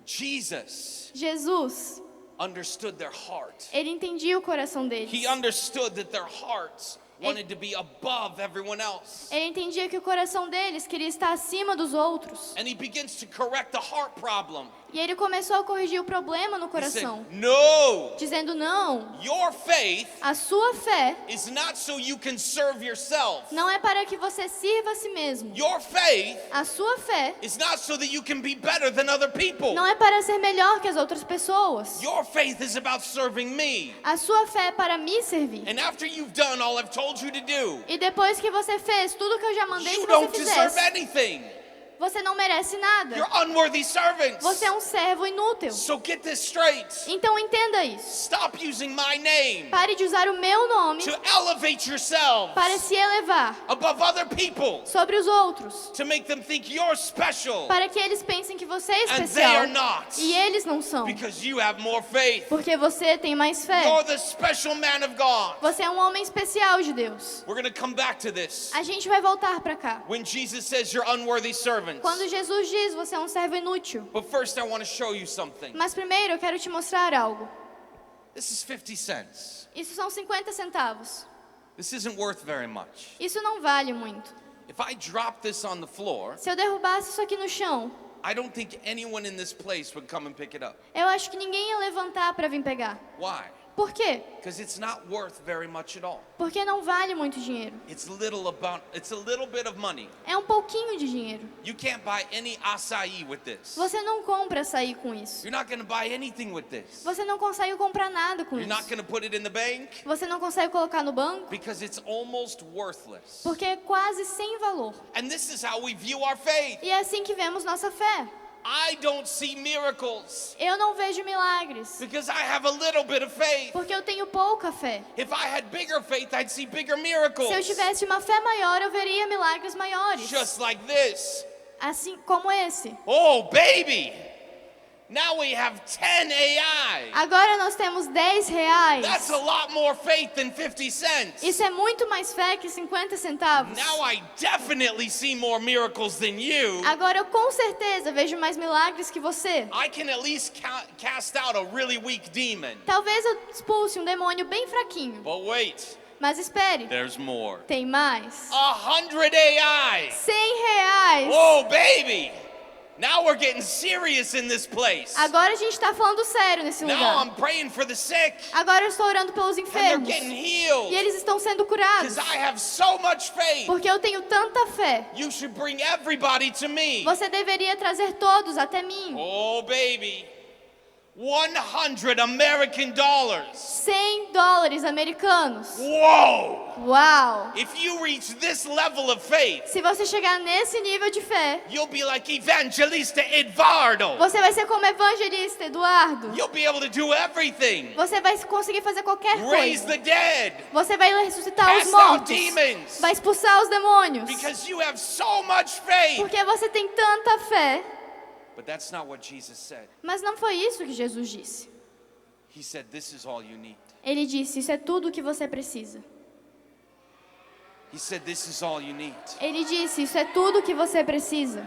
F: Jesus
G: Jesus,
F: understood their heart.
G: ele entendia o coração deles.
F: He understood that their hearts wanted to be above everyone else.
G: Ele entendia que o coração deles queria estar acima dos outros.
F: And he begins to correct the heart problem.
G: E ele começou a corrigir o problema no
F: He said,
G: coração,
F: no,
G: dizendo, não,
F: your faith
G: a sua fé
F: is not so you can serve yourself.
G: não é para que você sirva a si mesmo.
F: Your faith
G: A sua fé
F: is not so that you can be better than other people.
G: não é para ser melhor que as outras pessoas.
F: Your faith is about serving me.
G: A sua fé é para me servir.
F: And after you've done all I've told you to do,
G: E depois que você fez tudo que eu já mandei
F: you
G: que você
F: don't deserve
G: fizesse,
F: anything.
G: você não merece nada.
F: You're unworthy servants.
G: Você é um servo inútil.
F: So get this straight.
G: Então entenda isso.
F: Stop using my name
G: Pare de usar o meu nome
F: to elevate yourselves
G: para se elevar
F: above other people,
G: sobre os outros,
F: to make them think you're special
G: para que eles pensem que você é
F: and they
G: especial
F: are not,
G: e eles não são,
F: because you have more faith.
G: porque você tem mais fé.
F: You're the special man of God.
G: Você é um homem especial de Deus.
F: We're going to come back to this.
G: A gente vai voltar para cá.
F: When Jesus says you're unworthy servants.
G: Quando Jesus diz, você é um servo inútil.
F: But first I want to show you something.
G: Mas primeiro eu quero te mostrar algo.
F: This is 50 cents.
G: Isso são 50 centavos.
F: This isn't worth very much.
G: Isso não vale muito.
F: If I drop this on the floor,
G: Se eu derrubasse isso aqui no chão,
F: I don't think anyone in this place would come and pick it up.
G: eu acho que ninguém ia levantar para vir pegar.
F: Why?
G: Por quê?
F: Because it's not worth very much at all.
G: Porque não vale muito dinheiro.
F: It's a little bit of money.
G: É um pouquinho de dinheiro.
F: You can't buy any açaí with this.
G: Você não compra açaí com isso.
F: You're not going to buy anything with this.
G: Você não consegue comprar nada com
F: You're not
G: isso.
F: going to put it in the bank
G: Você não consegue colocar no banco
F: because it's almost worthless.
G: porque é quase sem valor.
F: And this is how we view our faith.
G: E é assim que vemos nossa fé.
F: I don't see miracles
G: Eu não vejo milagres
F: because I have a little bit of faith.
G: porque eu tenho pouca fé.
F: If I had bigger faith, I'd see bigger miracles.
G: Se eu tivesse uma fé maior, eu veria milagres maiores.
F: Just like this.
G: Assim como esse.
F: Oh, baby! Now we have 10 AI.
G: Agora nós temos 10 reais.
F: That's a lot more faith than 50 cents.
G: Isso é muito mais fé que 50 centavos.
F: Now I definitely see more miracles than you.
G: Agora eu com certeza vejo mais milagres que você.
F: I can at least cast out a really weak demon.
G: Talvez eu expulse um demônio bem fraquinho.
F: But wait,
G: Mas espere,
F: there's more.
G: tem mais.
F: 100 AI.
G: 100 reais.
F: Oh, baby! Now we're getting serious in this place.
G: Agora a gente está falando sério nesse
F: Now
G: lugar.
F: I'm praying for the sick,
G: Agora eu estou orando pelos
F: and they're
G: enfermos.
F: getting
G: E
F: healed.
G: eles estão sendo curados.
F: Because I have so much faith.
G: Porque eu tenho tanta fé.
F: You should bring everybody to me.
G: Você deveria trazer todos até mim.
F: Oh, baby. 100 American dollars.
G: 100 dólares americanos.
F: Whoa!
G: Uau!
F: If you reach this level of faith,
G: Se você chegar nesse nível de fé,
F: you'll be like Evangelista Eduardo.
G: você vai ser como evangelista Eduardo.
F: You'll be able to do everything.
G: Você vai conseguir fazer qualquer
F: Raise
G: coisa.
F: the dead.
G: Você vai ressuscitar os
F: Cast out
G: mortos.
F: demons.
G: Vai expulsar os demônios.
F: Because you have so much faith.
G: Porque você tem tanta fé.
F: But that's not what Jesus said.
G: Mas não foi isso que Jesus disse.
F: He said, this is all you need.
G: Ele disse, isso é tudo o que você precisa.
F: He said, this is all you need.
G: Ele disse, isso é tudo o que você precisa.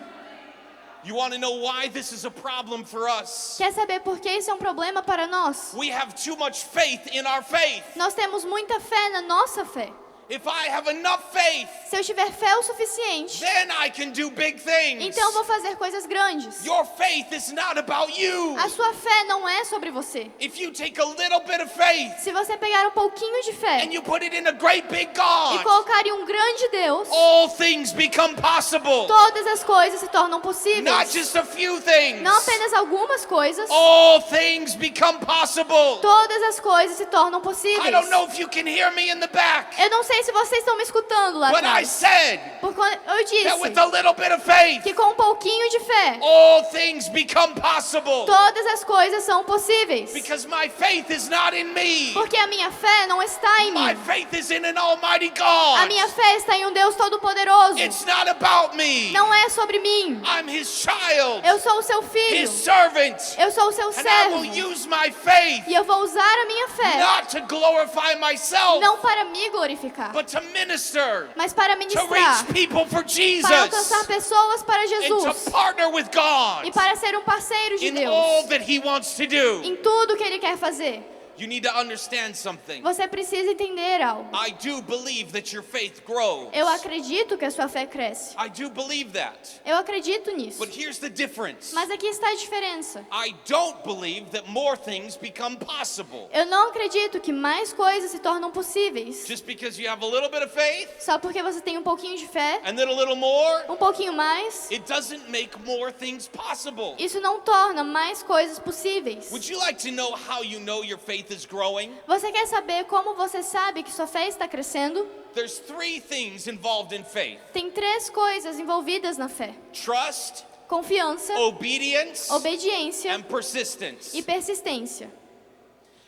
F: You want to know why this is a problem for us?
G: Quer saber por que isso é um problema para nós?
F: We have too much faith in our faith.
G: Nós temos muita fé na nossa fé.
F: If I have enough faith,
G: Se eu tiver fé o suficiente,
F: then I can do big things.
G: então eu vou fazer coisas grandes.
F: Your faith is not about you.
G: A sua fé não é sobre você.
F: If you take a little bit of faith
G: Se você pegar um pouquinho de fé
F: and you put it in a great big
G: e
F: God,
G: colocar em um grande Deus,
F: all things become possible.
G: todas as coisas se tornam
F: Not
G: possíveis.
F: just a few things.
G: Não apenas algumas coisas,
F: All things become possible.
G: todas as coisas se tornam
F: I
G: possíveis.
F: don't know if you can hear me in the back,
G: Eu não sei se vocês estão me escutando lá
F: but I
G: atrás.
F: said
G: Porque eu
F: that with
G: disse
F: a little bit of faith,
G: que com um pouquinho de fé,
F: all things become possible.
G: todas as coisas são possíveis.
F: Because my faith is not in me.
G: Porque a minha fé não está em
F: My
G: mim.
F: faith is in an almighty
G: A
F: God.
G: minha fé está em um Deus Todo-Poderoso.
F: It's not about me.
G: Não é sobre mim.
F: I'm his child,
G: Eu sou o seu filho.
F: his servant,
G: Eu sou o seu
F: and I will
G: servo.
F: use my faith
G: E eu vou usar a minha fé,
F: not to glorify myself,
G: não para me glorificar,
F: but to minister,
G: mas para
F: to
G: ministrar,
F: reach people for
G: para alcançar
F: Jesus,
G: pessoas para
F: and
G: Jesus
F: to partner with
G: e
F: God
G: para ser um parceiro de
F: in all
G: Deus
F: that he wants to do.
G: em tudo que Ele quer fazer.
F: You need to understand something.
G: Você precisa entender algo.
F: I do believe that your faith grows.
G: Eu acredito que a sua fé cresce.
F: I do believe that.
G: Eu acredito nisso.
F: But here's the difference.
G: Mas aqui está a diferença.
F: I don't believe that more things become possible.
G: Eu não acredito que mais coisas se tornam possíveis.
F: Just because you have a little bit of faith
G: Só porque você tem um pouquinho de fé,
F: and then a little more,
G: um pouquinho mais,
F: it doesn't make more things possible.
G: isso não torna mais coisas possíveis.
F: Would you like to know how you know your faith is growing?
G: Você quer saber como você sabe que sua fé está crescendo?
F: There's three things involved in faith:
G: Tem 3 coisas envolvidas na fé:
F: trust,
G: confiança,
F: obedience,
G: obediência
F: and persistence.
G: e persistência.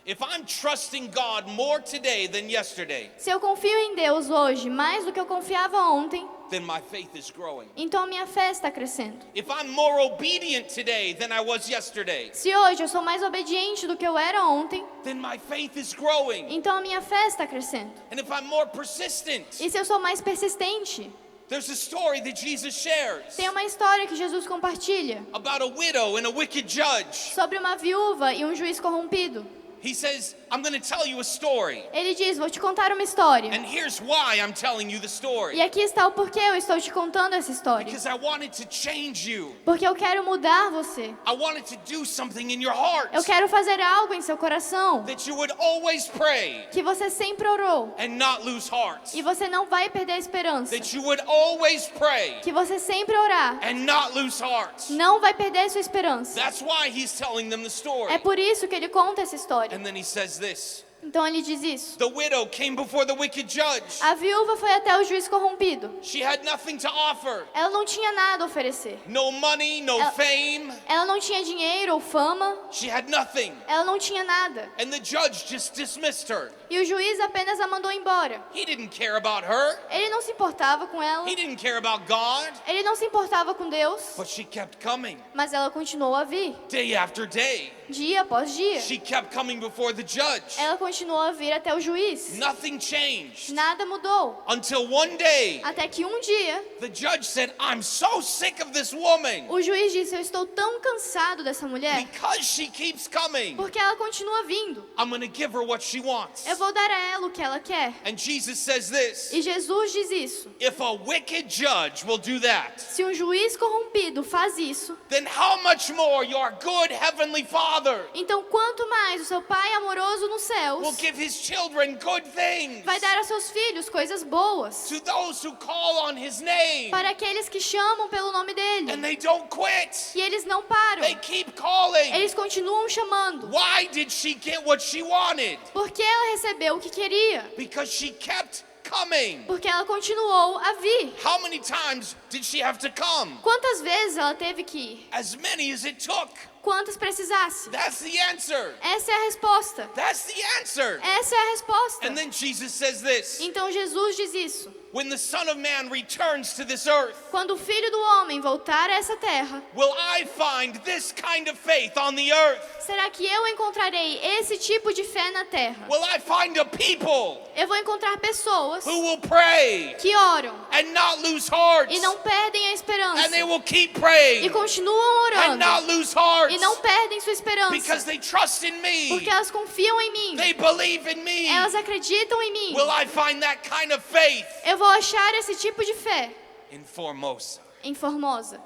F: If I'm trusting God more today than yesterday,
G: Se eu confio em Deus hoje mais do que eu confiava ontem,
F: then my faith is growing.
G: então a minha fé está crescendo.
F: If I'm more obedient today than I was yesterday,
G: Se hoje eu sou mais obediente do que eu era ontem,
F: then my faith is growing.
G: então a minha fé está crescendo.
F: And if I'm more persistent,
G: E se eu sou mais persistente?
F: there's a story that Jesus shares
G: Tem uma história que Jesus compartilha
F: about a widow and a wicked judge.
G: sobre uma viúva e um juiz corrompido.
F: He says, I'm going to tell you a story.
G: Ele diz, vou te contar uma história.
F: And here's why I'm telling you the story.
G: E aqui está o porquê eu estou te contando essa história.
F: Because I wanted to change you.
G: Porque eu quero mudar você.
F: I wanted to do something in your heart.
G: Eu quero fazer algo em seu coração.
F: That you would always pray
G: Que você sempre orou.
F: and not lose heart.
G: E você não vai perder a esperança.
F: That you would always pray
G: Que você sempre orar.
F: and not lose heart.
G: Não vai perder a sua esperança.
F: That's why he's telling them the story.
G: É por isso que ele conta essa história.
F: And then he says this.
G: Então ele diz isso.
F: The widow came before the wicked judge.
G: A viúva foi até o juiz corrompido.
F: She had nothing to offer.
G: Ela não tinha nada a oferecer.
F: No money, no fame.
G: Ela não tinha dinheiro ou fama.
F: She had nothing.
G: Ela não tinha nada.
F: And the judge just dismissed her.
G: E o juiz apenas a mandou embora.
F: He didn't care about her.
G: Ele não se importava com ela.
F: He didn't care about God.
G: Ele não se importava com Deus.
F: But she kept coming.
G: Mas ela continuou a vir.
F: Day after day.
G: Dia após dia.
F: She kept coming before the judge.
G: Ela continuou a vir até o juiz.
F: Nothing changed.
G: Nada mudou.
F: Until one day,
G: Até que um dia,
F: the judge said, I'm so sick of this woman.
G: o juiz disse, eu estou tão cansado dessa mulher.
F: Because she keeps coming,
G: Porque ela continua vindo.
F: I'm going to give her what she wants.
G: Eu vou dar a ela o que ela quer.
F: And Jesus says this.
G: E Jesus diz isso.
F: If a wicked judge will do that,
G: Se um juiz corrompido faz isso,
F: then how much more your good heavenly Father
G: então quanto mais o seu Pai amoroso nos
F: will
G: céus
F: give his children good things
G: vai dar a seus filhos coisas boas
F: to those who call on his name.
G: para aqueles que chamam pelo nome dele.
F: And they don't quit.
G: E eles não param.
F: They keep calling.
G: Eles continuam chamando.
F: Why did she get what she wanted?
G: Porque ela recebeu o que queria.
F: Because she kept coming.
G: Porque ela continuou a vir.
F: How many times did she have to come?
G: Quantas vezes ela teve que ir?
F: As many as it took.
G: Quantas precisasse?
F: That's the answer.
G: Essa é a resposta.
F: That's the answer.
G: Essa é a resposta.
F: And then Jesus says this.
G: Então Jesus diz isso.
F: When the Son of Man returns to this earth,
G: Quando o Filho do Homem voltar a essa terra,
F: will I find this kind of faith on the earth?
G: será que eu encontrarei esse tipo de fé na terra?
F: Will I find a people
G: Eu vou encontrar pessoas
F: who will pray
G: que oram
F: and not lose heart?
G: e não perdem a esperança.
F: And they will keep
G: E
F: praying
G: continuam
F: and
G: orando
F: not lose heart
G: e não perdem sua
F: because
G: esperança.
F: they trust in me.
G: Porque elas confiam em mim.
F: They believe in me.
G: Elas acreditam em mim.
F: Will I find that kind of faith
G: Eu vou achar esse tipo de fé
F: in Formosa?
G: em Formosa.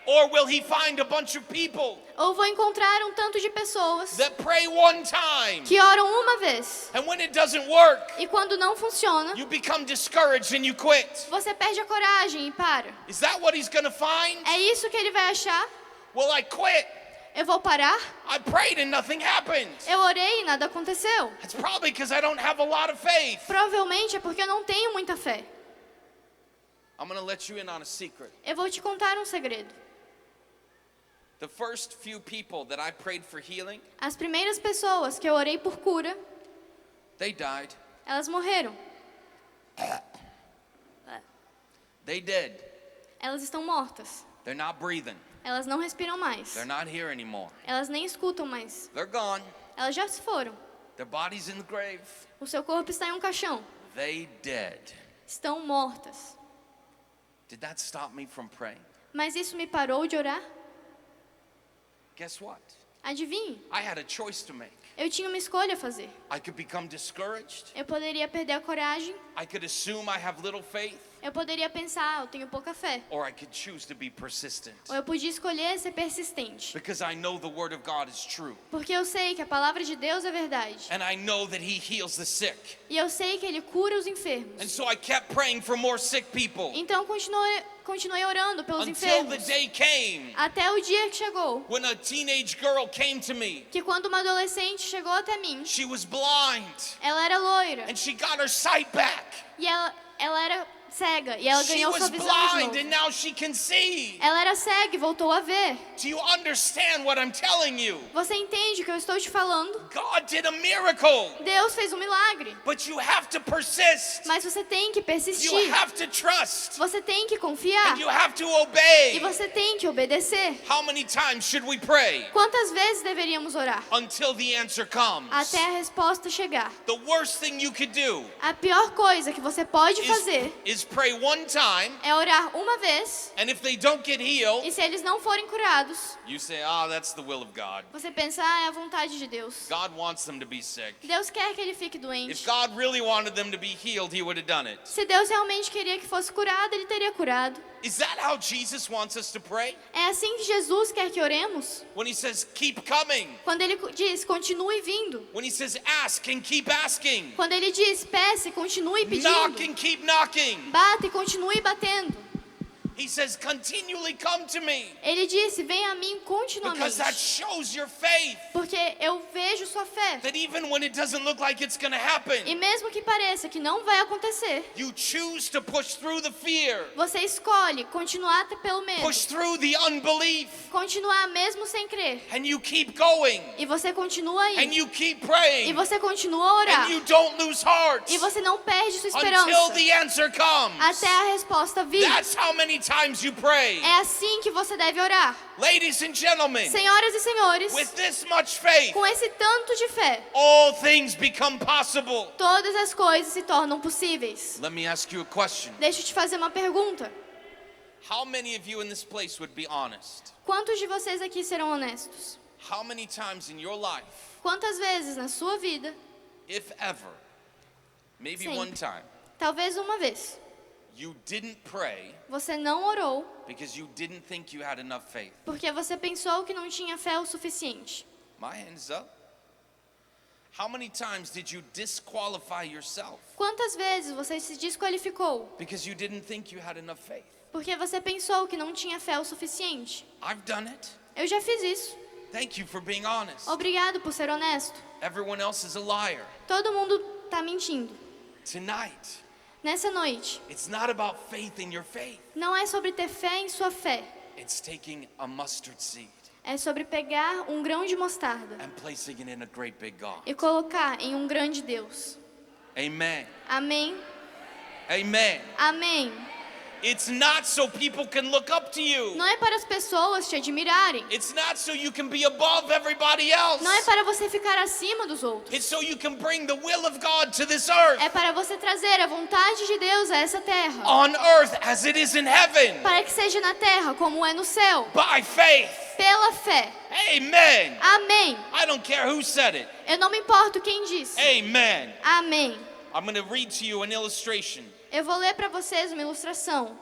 F: Or will he find a bunch of people
G: Ou vou encontrar um tanto de pessoas
F: that pray one time,
G: que oram uma vez
F: and when it doesn't work,
G: e quando não funciona,
F: you become discouraged and you quit?
G: você perde a coragem e para.
F: Is that what he's going to find?
G: É isso que ele vai achar?
F: Will I quit?
G: Eu vou parar?
F: I prayed and nothing happened.
G: Eu orei e nada aconteceu.
F: It's probably because I don't have a lot of faith.
G: Provavelmente é porque eu não tenho muita fé.
F: I'm going to let you in on a secret.
G: Eu vou te contar um segredo.
F: The first few people that I prayed for healing,
G: As primeiras pessoas que eu orei por cura,
F: they died.
G: elas morreram.
F: They dead.
G: Elas estão mortas.
F: They're not breathing.
G: Elas não respiram mais.
F: They're not here anymore.
G: Elas nem escutam mais.
F: They're gone.
G: Elas já se foram.
F: Their body's in the grave.
G: O seu corpo está em um caixão.
F: They dead.
G: Estão mortas.
F: Did that stop me from praying?
G: Mas isso me parou de orar?
F: Guess what?
G: Adivinhe,
F: I had a choice to make.
G: eu tinha uma escolha a fazer.
F: I could become discouraged.
G: Eu poderia perder a coragem.
F: I could assume I have little faith.
G: Eu poderia pensar, eu tenho pouca fé.
F: Or I could choose to be persistent.
G: Ou eu podia escolher ser persistente.
F: Because I know the word of God is true.
G: Porque eu sei que a palavra de Deus é verdade.
F: And I know that he heals the sick.
G: E eu sei que Ele cura os enfermos.
F: And so I kept praying for more sick people.
G: Então continuei orando pelos
F: Until the
G: enfermos.
F: day came
G: Até o dia que chegou.
F: when a teenage girl came to me.
G: Que quando uma adolescente chegou até mim,
F: She was blind.
G: ela era loira.
F: And she got her sight back.
G: E ela era cega. E ela
F: She
G: ganhou
F: was
G: sua visão de
F: blind and
G: novo.
F: now she can see.
G: Ela era cega e voltou a ver.
F: Do you understand what I'm telling you?
G: Você entende o que eu estou te falando?
F: God did a miracle.
G: Deus fez um milagre.
F: But you have to persist.
G: Mas você tem que
F: You
G: persistir.
F: have to trust.
G: Você tem que confiar.
F: And you have to
G: E
F: obey.
G: você tem que obedecer.
F: How many times should we pray
G: Quantas vezes deveríamos orar?
F: until the answer comes?
G: Até a resposta chegar.
F: The worst thing you could do
G: A pior coisa que você pode fazer
F: is is pray one time,
G: é orar uma vez,
F: and if they don't get healed,
G: e se eles não forem curados,
F: you say, oh, that's the will of God.
G: você pensa, ah, é a vontade de Deus.
F: God wants them to be sick.
G: Deus quer que ele fique
F: If
G: doente.
F: God really wanted them to be healed, he would have done it.
G: Se Deus realmente queria que fosse curado, ele teria curado.
F: Is that how Jesus wants us to pray?
G: É assim que Jesus quer que oremos?
F: When he says, keep coming.
G: Quando ele diz, continue vindo.
F: When he says, ask and keep asking.
G: Quando ele diz, peça e continue
F: Knock
G: pedindo.
F: and keep knocking.
G: Bata e continue batendo.
F: He says, continually come to me.
G: Ele disse, venha a mim
F: Because
G: continuamente.
F: that shows your faith.
G: Porque eu vejo sua fé.
F: That even when it doesn't look like it's going to happen,
G: E mesmo que pareça que não vai acontecer,
F: you choose to push through the fear.
G: você escolhe continuar até pelo medo.
F: Push through the unbelief.
G: Continuar mesmo sem crer.
F: And you keep going.
G: E você continua
F: And
G: aí.
F: you keep
G: E
F: praying.
G: você continua a orar.
F: And you don't lose heart.
G: E você não perde sua
F: Until
G: esperança.
F: the answer comes.
G: Até a resposta vir.
F: That's how many times you pray.
G: É assim que você deve orar.
F: Ladies and gentlemen,
G: Senhoras e senhores,
F: with this much faith,
G: com esse tanto de fé,
F: all things become possible.
G: todas as coisas se tornam possíveis.
F: Let me ask you a question.
G: Deixa eu te fazer uma pergunta.
F: How many of you in this place would be honest?
G: Quantos de vocês aqui serão honestos?
F: How many times in your life,
G: Quantas vezes na sua vida,
F: if ever, maybe
G: Sempre.
F: one time,
G: talvez uma vez,
F: you didn't pray
G: você não orou
F: because you didn't think you had enough faith?
G: porque você pensou que não tinha fé o suficiente?
F: My hand's up. How many times did you disqualify yourself
G: Quantas vezes você se desqualificou
F: because you didn't think you had enough faith?
G: porque você pensou que não tinha fé o suficiente?
F: I've done it.
G: Eu já fiz isso.
F: Thank you for being honest.
G: Obrigado por ser honesto.
F: Everyone else is a liar.
G: Todo mundo tá mentindo.
F: Tonight,
G: Nessa noite,
F: it's not about faith in your faith.
G: não é sobre ter fé em sua fé.
F: It's taking a mustard seed
G: É sobre pegar um grão de mostarda
F: and placing it in a great big God.
G: e colocar em um grande Deus.
F: Amen.
G: Amém?
F: Amen.
G: Amém.
F: It's not so people can look up to you.
G: Não é para as pessoas te admirarem.
F: It's not so you can be above everybody else.
G: Não é para você ficar acima dos outros.
F: It's so you can bring the will of God to this earth.
G: É para você trazer a vontade de Deus a essa terra.
F: On earth as it is in heaven.
G: Para que seja na terra como é no céu.
F: By faith.
G: Pela fé.
F: Amen.
G: Amém.
F: I don't care who said it.
G: Eu não me importo quem disse.
F: Amen.
G: Amém.
F: I'm going to read to you an illustration,
G: Eu vou ler para vocês uma ilustração.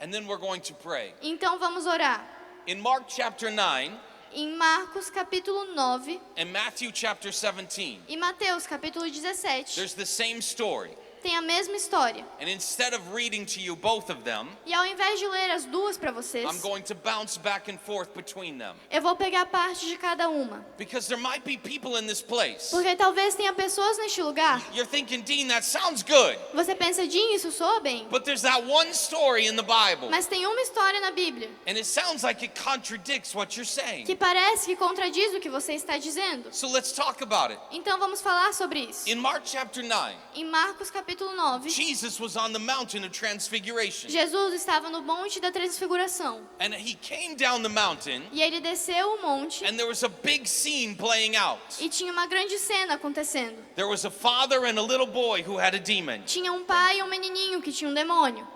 F: and then we're going to pray.
G: Então vamos orar.
F: In Mark chapter 9
G: Em Marcos capítulo 9
F: and Matthew chapter 17,
G: e Mateus capítulo 17
F: there's the same story.
G: tem a mesma história.
F: And instead of reading to you both of them,
G: E ao invés de ler as duas para vocês,
F: I'm going to bounce back and forth between them.
G: eu vou pegar parte de cada uma.
F: Because there might be people in this place.
G: Porque talvez tenha pessoas neste lugar.
F: You're thinking, Dean, that sounds good.
G: Você pensa, Jim, isso soa bem.
F: But there's that one story in the Bible.
G: Mas tem uma história na Bíblia
F: And it sounds like it contradicts what you're saying.
G: que parece que contradiz o que você está dizendo.
F: So let's talk about it.
G: Então vamos falar sobre isso.
F: In Mark chapter 9,
G: Em Marcos capítulo 9,
F: Jesus was on the mountain of transfiguration.
G: Jesus estava no monte da transfiguração.
F: And he came down the mountain,
G: E ele desceu o monte
F: and there was a big scene playing out.
G: e tinha uma grande cena acontecendo.
F: There was a father and a little boy who had a demon.
G: Tinha um pai e um menininho que tinha um demônio.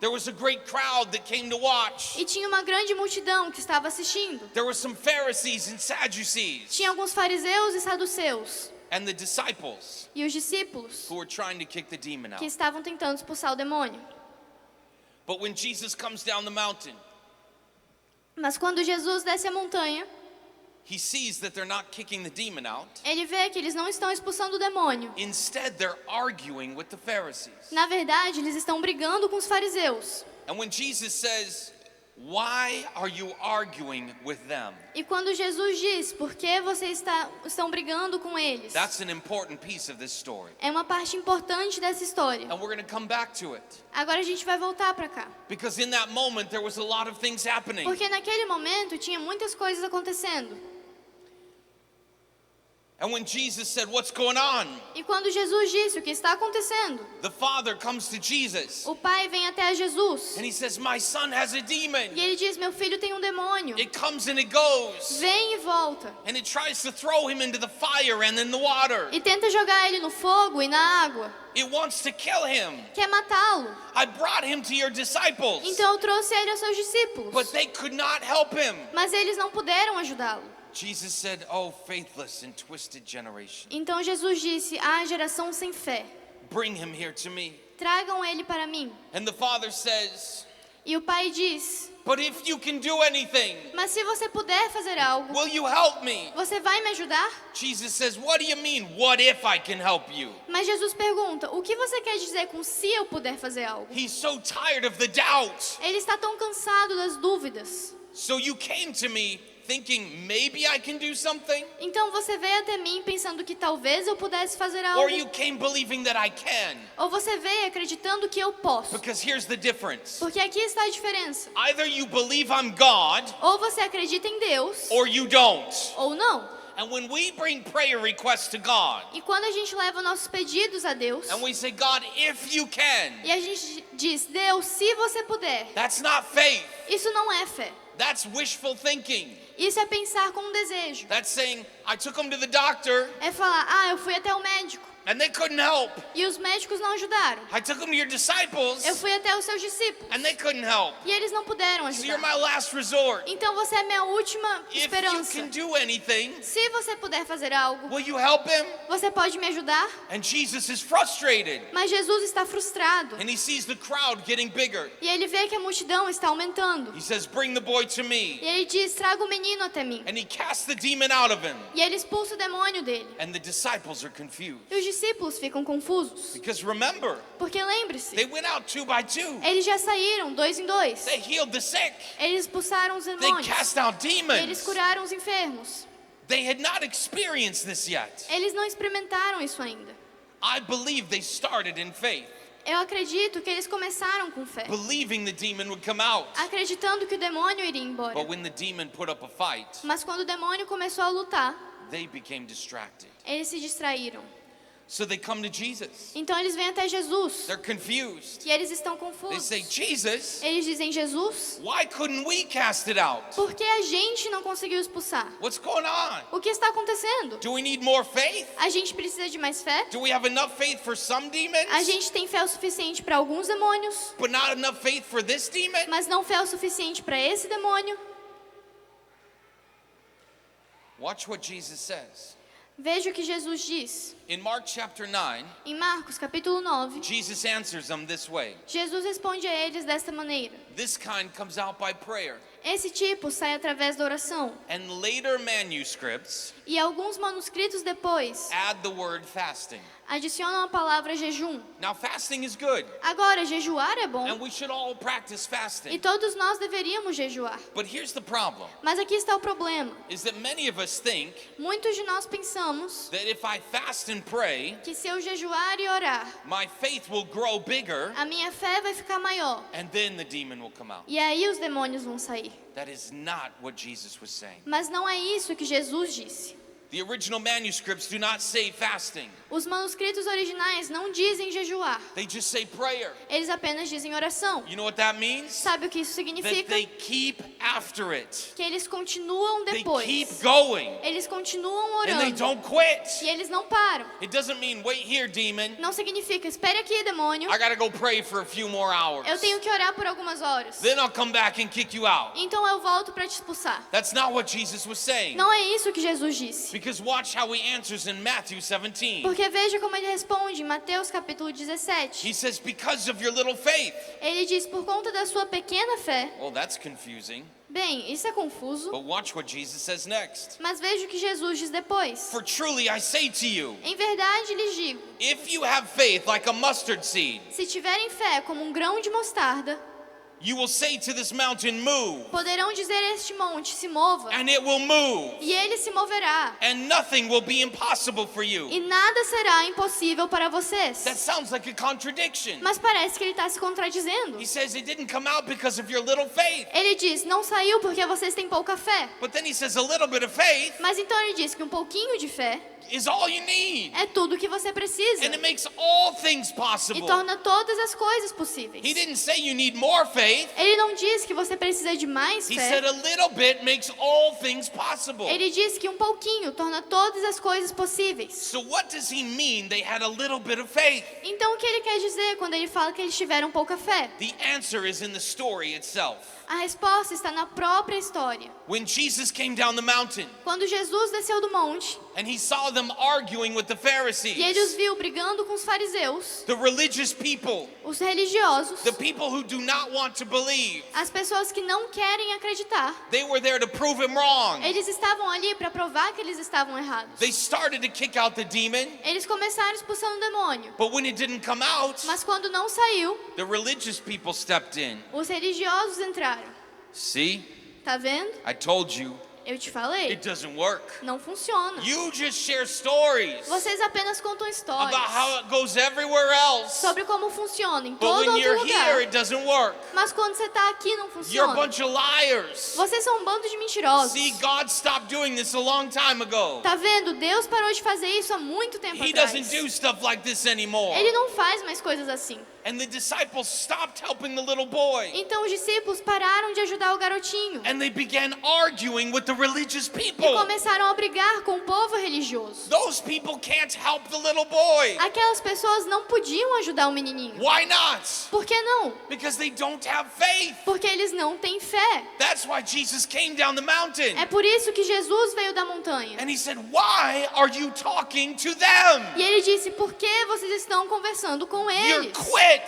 F: There was a great crowd that came to watch.
G: E tinha uma grande multidão que estava assistindo.
F: There were some Pharisees and Sadducees
G: Tinha alguns fariseus e saduceus.
F: and the disciples
G: E os discípulos
F: who were trying to kick the demon
G: que
F: out.
G: estavam tentando expulsar o demônio.
F: But when Jesus comes down the mountain,
G: Mas quando Jesus desce a montanha,
F: he sees that they're not kicking the demon out.
G: ele vê que eles não estão expulsando o demônio.
F: Instead, they're arguing with the Pharisees.
G: Na verdade, eles estão brigando com os fariseus.
F: And when Jesus says, "Why are you arguing with them?"
G: E quando Jesus diz, por que vocês estão brigando com eles?
F: That's an important piece of this story.
G: É uma parte importante dessa história.
F: And we're going to come back to it.
G: Agora a gente vai voltar para cá.
F: Because in that moment, there was a lot of things happening.
G: Porque naquele momento tinha muitas coisas acontecendo.
F: And when Jesus said, "What's going on?"
G: E quando Jesus disse o que está acontecendo,
F: the father comes to Jesus
G: o pai vem até Jesus.
F: and he says, "My son has a demon.
G: E ele diz, meu filho tem um demônio.
F: It comes and it goes.
G: Vem e volta.
F: And it tries to throw him into the fire and in the water.
G: E tenta jogar ele no fogo e na água.
F: It wants to kill him.
G: Quer matá-lo.
F: I brought him to your disciples,
G: Então eu trouxe ele aos seus discípulos.
F: but they could not help him."
G: Mas eles não puderam ajudá-lo.
F: Jesus said, "Oh, faithless and twisted generation.
G: Então Jesus disse, geração sem fé.
F: Bring him here to me."
G: Tragam ele para mim.
F: And the father says,
G: E o pai diz,
F: "But if you can do anything,
G: mas se você puder fazer algo,
F: will you help me?"
G: você vai me ajudar?
F: Jesus says, "What do you mean? What if I can help you?"
G: Mas Jesus pergunta, o que você quer dizer com se eu puder fazer algo?
F: He's so tired of the doubt.
G: Ele está tão cansado das dúvidas.
F: So you came to me thinking maybe I can do something?
G: Então você veio até mim pensando que talvez eu pudesse fazer algo?
F: Or you came believing that I can?
G: Ou você veio acreditando que eu posso?
F: Because here's the difference.
G: Porque aqui está a diferença.
F: Either you believe I'm God
G: Ou você acredita em Deus,
F: or you don't.
G: ou não.
F: And when we bring prayer requests to God
G: E quando a gente leva nossos pedidos a Deus,
F: and we say, "God, if you can,"
G: e a gente diz, Deus, se você puder,
F: that's not faith.
G: isso não é fé.
F: That's wishful thinking.
G: Isso é pensar com um desejo.
F: That's saying, "I took him to the doctor
G: É falar, eu fui até o médico
F: and they couldn't help.
G: e os médicos não ajudaram.
F: I took him to your disciples
G: Eu fui até os seus discípulos
F: and they couldn't help.
G: e eles não puderam
F: So you're
G: ajudar.
F: my last resort.
G: Então você é minha última
F: If you
G: esperança.
F: can do anything,
G: Se você puder fazer algo,
F: will you help him?"
G: você pode me ajudar?
F: And Jesus is frustrated
G: Mas Jesus está frustrado.
F: and he sees the crowd getting bigger.
G: E ele vê que a multidão está aumentando.
F: He says, "Bring the boy to me."
G: E ele diz, traga o menino até mim.
F: And he casts the demon out of him.
G: E ele expulsa o demônio dele.
F: And the disciples are confused.
G: E os discípulos ficam confusos.
F: Because remember,
G: Porque lembre-se,
F: they went out 2 by 2.
G: eles já saíram 2 em 2.
F: They healed the sick.
G: Eles expulsaram os
F: They
G: demônios.
F: cast out
G: Eles
F: demons.
G: curaram os enfermos.
F: They had not experienced this yet.
G: Eles não experimentaram isso ainda.
F: I believe they started in faith,
G: Eu acredito que eles começaram com fé,
F: believing the demon would come out.
G: acreditando que o demônio iria embora.
F: But when the demon put up a fight,
G: Mas quando o demônio começou a lutar,
F: they became distracted.
G: eles se distraíram.
F: So they come to Jesus.
G: Então eles vêm até Jesus.
F: They're confused.
G: E eles estão
F: They
G: confusos.
F: say, "Jesus,
G: Eles dizem, Jesus,
F: why couldn't we cast it out?
G: por que a gente não conseguiu expulsar?
F: What's going on?
G: O que está acontecendo?
F: Do we need more faith?
G: A gente precisa de mais fé?
F: Do we have enough faith for some
G: A
F: demons,
G: gente tem fé o suficiente para alguns demônios,
F: but not enough faith for this demon?"
G: mas não fé o suficiente para esse demônio?
F: Watch what Jesus says.
G: Veja o que Jesus diz.
F: In Mark chapter 9,
G: Em Marcos, capítulo 9,
F: Jesus answers them this way.
G: Jesus responde a eles desta maneira.
F: This kind comes out by prayer.
G: Esse tipo sai através da oração.
F: And later manuscripts
G: E alguns manuscritos depois
F: add the word fasting.
G: adicionam a palavra jejum.
F: Now, fasting is good,
G: Agora, jejuar é
F: and
G: bom.
F: we should all practice
G: E
F: fasting.
G: todos nós deveríamos jejuar.
F: But here's the problem,
G: Mas aqui está o problema.
F: is that many of us think
G: Muitos de nós pensamos
F: that if I fast and pray,
G: que se eu jejuar e orar,
F: my faith will grow bigger,
G: a minha fé vai ficar maior.
F: and then the demon will come out.
G: E aí os demônios vão sair.
F: That is not what Jesus was saying.
G: Mas não é isso que Jesus disse.
F: The original manuscripts do not say fasting.
G: Os manuscritos originais não dizem jejuar.
F: They just say prayer.
G: Eles apenas dizem oração.
F: You know what that means?
G: Sabe o que isso
F: That
G: significa?
F: they keep after it.
G: Que eles continuam
F: They
G: depois.
F: keep going.
G: Eles continuam
F: And they
G: orando.
F: don't quit.
G: E eles não param.
F: It doesn't mean, "Wait here, demon.
G: Não significa, espere aqui, demônio.
F: I gotta go pray for a few more hours.
G: Eu tenho que orar por algumas horas.
F: Then I'll come back and kick you out."
G: Então eu volto para te expulsar.
F: That's not what Jesus was saying.
G: Não é isso que Jesus disse.
F: Because watch how he answers in Matthew 17.
G: Porque veja como ele responde em Mateus capítulo 17.
F: He says, "Because of your little faith."
G: Ele diz, por conta da sua pequena fé.
F: Well, that's confusing.
G: Bem, isso é confuso.
F: But watch what Jesus says next.
G: Mas veja o que Jesus diz depois.
F: "For truly I say to you,
G: Em verdade lhes digo,
F: if you have faith like a mustard seed,
G: se tiverem fé como um grão de mostarda,
F: you will say to this mountain, 'Move,'
G: poderão dizer a este monte, se mova,
F: and it will move.
G: e ele se moverá.
F: And nothing will be impossible for you."
G: E nada será impossível para vocês.
F: That sounds like a contradiction.
G: Mas parece que ele está se contradizendo.
F: He says it didn't come out because of your little faith.
G: Ele diz, não saiu porque vocês têm pouca fé.
F: But then he says a little bit of faith
G: Mas então ele diz que um pouquinho de fé
F: is all you need.
G: é tudo que você precisa.
F: And it makes all things
G: E
F: possible.
G: torna todas as coisas possíveis.
F: He didn't say you need more faith.
G: Ele não diz que você precisa de mais
F: He
G: fé.
F: said a little bit makes all things possible.
G: Ele diz que um pouquinho torna todas as coisas possíveis.
F: So what does he mean they had a little bit of faith?
G: Então o que ele quer dizer quando ele fala que eles tiveram pouca fé?
F: The answer is in the story itself.
G: A resposta está na própria história.
F: When Jesus came down the mountain
G: Quando Jesus desceu do monte
F: and he saw them arguing with the
G: e ele os
F: Pharisees,
G: viu brigando com os fariseus,
F: the religious people,
G: os religiosos,
F: the people who do not want to believe,
G: as pessoas que não querem acreditar,
F: they were there to prove him wrong.
G: eles estavam ali para provar que eles estavam errados.
F: They started to kick out the demon,
G: Eles começaram expulsando o demônio,
F: but when it didn't come out,
G: mas quando não saiu,
F: the religious people stepped in.
G: os religiosos entraram.
F: See,
G: Tá vendo?
F: I told you,
G: Eu te falei,
F: it doesn't work.
G: não funciona.
F: You just share stories
G: Vocês apenas contam histórias
F: about how it goes everywhere else,
G: sobre como funciona em
F: but
G: todo
F: when
G: outro
F: you're
G: lugar.
F: here, it doesn't work.
G: Mas quando você está aqui, não
F: You're a
G: funciona.
F: bunch of liars.
G: Vocês são um bando de mentirosos.
F: See, God stopped doing this a long time ago.
G: Tá vendo? Deus parou de fazer isso há muito tempo
F: He
G: atrás.
F: doesn't do stuff like this anymore.
G: Ele não faz mais coisas assim.
F: And the disciples stopped helping the little boy.
G: Então os discípulos pararam de ajudar o garotinho
F: And they began arguing with the religious
G: e
F: people.
G: começaram a brigar com o povo religioso.
F: Those people can't help the little boy.
G: Aquelas pessoas não podiam ajudar o menininho.
F: Why not?
G: Por que não?
F: Because they don't have faith.
G: Porque eles não têm fé.
F: That's why Jesus came down the mountain.
G: É por isso que Jesus veio da montanha.
F: And he said, "Why are you talking to them?
G: E ele disse, por que vocês estão conversando com
F: You
G: eles?
F: quit.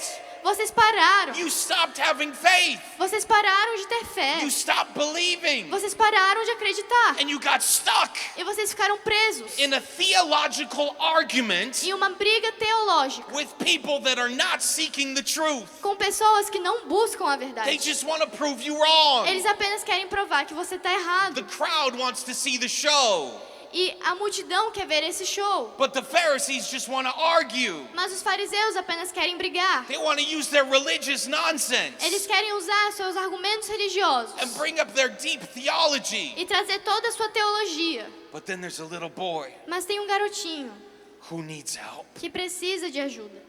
G: Vocês pararam.
F: You stopped having faith.
G: Vocês pararam de ter fé.
F: You stopped believing.
G: Vocês pararam de acreditar.
F: And you got stuck
G: E vocês ficaram presos
F: in a theological argument
G: em uma briga teológica
F: with people that are not seeking the truth.
G: com pessoas que não buscam a
F: They
G: verdade.
F: just want to prove you wrong.
G: Eles apenas querem provar que você está errado.
F: The crowd wants to see the show,
G: E a multidão quer ver esse show.
F: but the Pharisees just want to argue.
G: Mas os fariseus apenas querem brigar.
F: They want to use their religious nonsense
G: Eles querem usar seus argumentos religiosos
F: and bring up their deep theology.
G: e trazer toda a sua teologia.
F: But then there's a little boy
G: Mas tem um garotinho
F: who needs help.
G: que precisa de ajuda.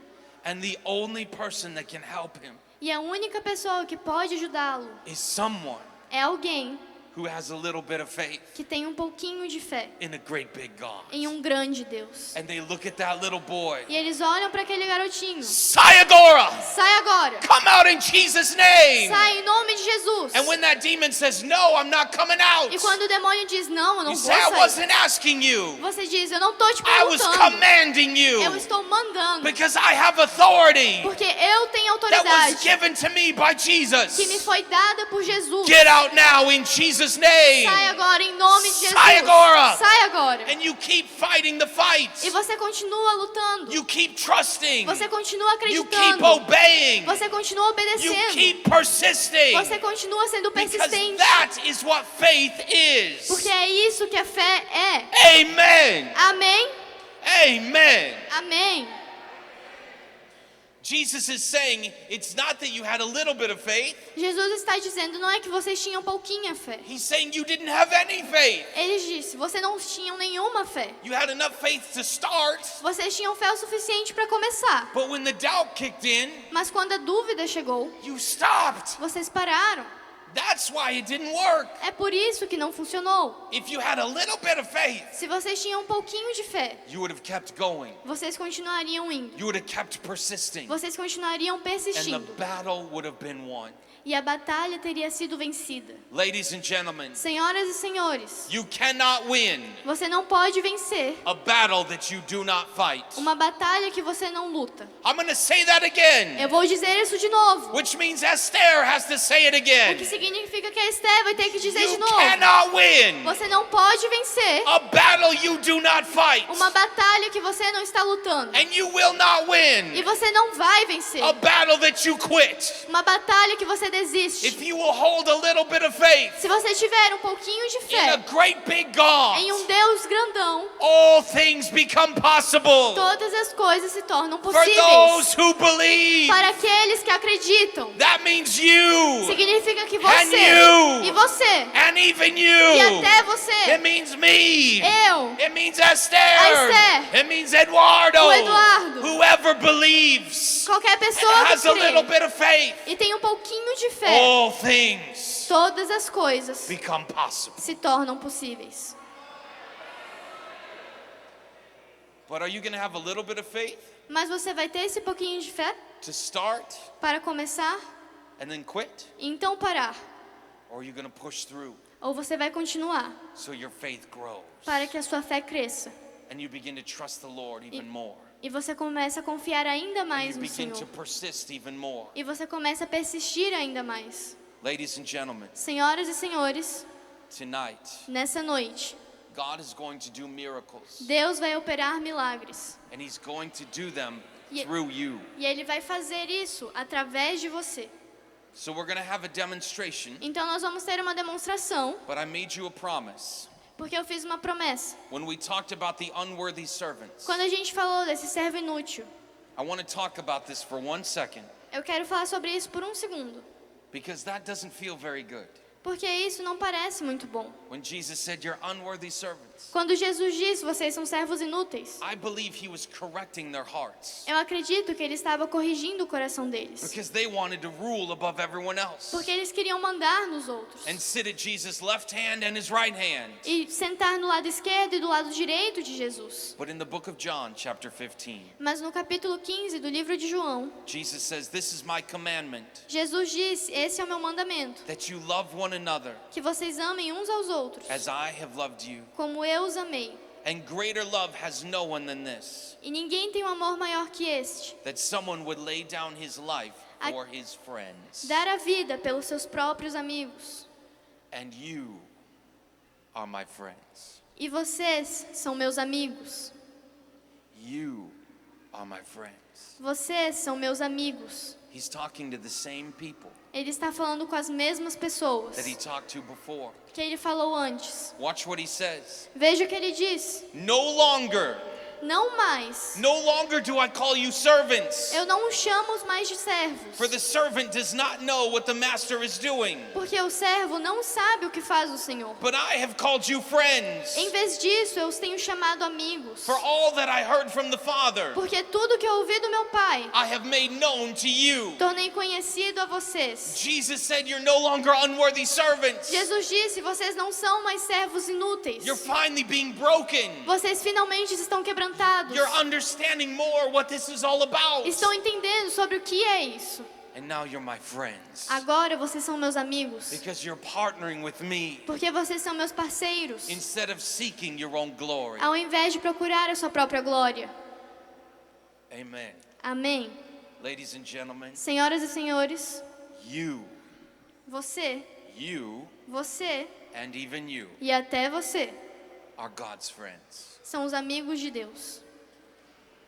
F: And the only person that can help him
G: E a única pessoa que pode ajudá-lo
F: is someone
G: é alguém
F: who has a little bit of faith
G: que tem um pouquinho de fé
F: in a great big God.
G: em um grande Deus.
F: And they look at that little boy.
G: E eles olham para aquele garotinho.
F: Sai agora!
G: Sai agora!
F: Come out in Jesus' name!
G: Sai em nome de Jesus!
F: And when that demon says, "No, I'm not coming out,"
G: E quando o demônio diz não, eu não
F: you
G: vou
F: say, "I
G: sair.
F: wasn't asking you.
G: Você diz, eu não tô te
F: I was
G: perguntando.
F: commanding
G: Eu
F: you
G: estou mandando.
F: because I have authority
G: Porque eu tenho
F: that was
G: autoridade
F: given to me by
G: que me
F: Jesus.
G: foi dada por Jesus.
F: Get out now in Jesus' name."
G: Sai agora em nome de Jesus.
F: Sai agora.
G: Sai agora.
F: And you keep fighting the fight.
G: E você continua lutando.
F: You keep trusting.
G: Você continua
F: You keep
G: acreditando.
F: obeying.
G: Você continua
F: You
G: obedecendo.
F: keep persisting.
G: Você continua sendo
F: Because
G: persistente.
F: that is what faith is.
G: Porque é isso que a fé é.
F: Amen.
G: Amém?
F: Amen.
G: Amém.
F: Jesus is saying it's not that you had a little bit of faith.
G: Jesus está dizendo, não é que vocês tinham pouquinha fé.
F: He's saying you didn't have any faith.
G: Ele disse, vocês não tinham nenhuma fé.
F: You had enough faith to start,
G: Vocês tinham fé o suficiente para começar.
F: but when the doubt kicked in,
G: Mas quando a dúvida chegou,
F: you stopped.
G: vocês pararam.
F: That's why it didn't work.
G: É por isso que não funcionou.
F: If you had a little bit of faith,
G: Se vocês tinham um pouquinho de fé,
F: you would have kept going.
G: vocês continuariam indo.
F: You would have kept persisting.
G: Vocês continuariam
F: And the
G: persistindo.
F: battle would have been won.
G: E a batalha teria sido vencida.
F: Ladies and gentlemen,
G: Senhoras e senhores,
F: you cannot win
G: você não pode vencer
F: a battle that you do not fight.
G: uma batalha que você não luta.
F: I'm going to say that again,
G: Eu vou dizer isso de novo.
F: which means Esther has to say it
G: O que
F: again.
G: significa que a Esther vai ter que dizer de
F: You
G: novo.
F: cannot win
G: Você não pode vencer
F: a battle you do not fight.
G: uma batalha que você não está lutando.
F: And you will not
G: E
F: win
G: você não vai vencer
F: a battle that you quit.
G: uma batalha que você desiste.
F: If you will hold a little bit of faith
G: Se você tiver um pouquinho de
F: in a
G: fé
F: great big
G: em um
F: God,
G: Deus grandão,
F: all things become possible
G: todas as coisas se tornam
F: for
G: possíveis
F: those who believe.
G: para aqueles que acreditam.
F: That means you
G: Significa que
F: have
G: Você.
F: you.
G: E você.
F: And even
G: E
F: you.
G: até você.
F: It means me.
G: Eu.
F: It means Esther.
G: Esther.
F: It means Eduardo.
G: O Eduardo.
F: Whoever believes
G: Qualquer
F: and
G: pessoa que
F: has a little
G: crê
F: bit of faith,
G: e tem um pouquinho de fé,
F: all things
G: todas as coisas
F: become possible.
G: se tornam possíveis.
F: But are you going to have a little bit of faith
G: Mas você vai ter esse pouquinho de fé
F: to start
G: para começar
F: and then quit?
G: e então parar?
F: Or are you going to push through
G: Ou você vai continuar
F: so your faith grows
G: para que a sua fé cresça
F: and you begin to trust the Lord even more?
G: e você começa a confiar ainda
F: And
G: mais
F: you
G: no
F: begin to
G: Senhor
F: persist even more.
G: e você começa a persistir ainda mais.
F: Ladies and gentlemen,
G: Senhoras e senhores,
F: tonight,
G: nessa noite,
F: God is going to do miracles,
G: Deus vai operar milagres
F: and He's going to do them
G: Ye-
F: through you.
G: e Ele vai fazer isso através de você.
F: So we're going to have a demonstration,
G: Então nós vamos ter uma demonstração,
F: but I made you a promise.
G: porque eu fiz uma promessa.
F: When we talked about the unworthy servants,
G: Quando a gente falou desse servo inútil,
F: I want to talk about this for 1 second
G: eu quero falar sobre isso por um segundo,
F: because that doesn't feel very good.
G: porque isso não parece muito bom.
F: When Jesus said, "You're unworthy servants,"
G: Quando Jesus disse, vocês são servos inúteis,
F: I believe He was correcting their hearts
G: eu acredito que Ele estava corrigindo o coração deles,
F: because they wanted to rule above everyone else
G: porque eles queriam mandar nos outros
F: and sit at Jesus' left hand and His right hand.
G: e sentar no lado esquerdo e do lado direito de Jesus.
F: But in the book of John, chapter 15,
G: Mas no capítulo 15 do livro de João,
F: Jesus says, "This is my commandment,
G: Jesus disse, esse é o meu mandamento,
F: that you love one another
G: que vocês amem uns aos outros,
F: as I have loved you.
G: como eu os amei.
F: And greater love has no one than this,
G: E ninguém tem um amor maior que este,
F: that someone would lay down his life
G: I-
F: for his friends.
G: dar a vida pelos seus próprios amigos.
F: And you are my friends.
G: E vocês são meus amigos.
F: You are my friends."
G: Vocês são meus amigos.
F: He's talking to the same people
G: Ele está falando com as mesmas pessoas
F: that he talked to before.
G: que ele falou antes.
F: Watch what he says.
G: Veja o que ele diz.
F: "No longer,
G: Não mais.
F: no longer do I call you servants,
G: Eu não os chamo mais de servos.
F: for the servant does not know what the master is doing.
G: Porque o servo não sabe o que faz o Senhor.
F: But I have called you friends,
G: Em vez disso, eu os tenho chamado amigos.
F: for all that I heard from the Father,
G: Porque tudo que eu ouvi do meu Pai,
F: I have made known to you."
G: tornei conhecido a vocês.
F: Jesus said, "You're no longer unworthy servants.
G: Jesus disse, vocês não são mais servos inúteis.
F: You're finally being broken.
G: Vocês finalmente estão quebrantados.
F: You're understanding more what this is all about.
G: Estão entendendo sobre o que é isso.
F: And now you're my friends,
G: Agora vocês são meus amigos.
F: because you're partnering with me
G: Porque vocês são meus parceiros.
F: instead of seeking your own glory."
G: Ao invés de procurar a sua própria glória.
F: Amen.
G: Amém.
F: Ladies and gentlemen,
G: Senhoras e senhores,
F: you,
G: você,
F: and even you
G: e até você
F: are God's friends.
G: são os amigos de Deus.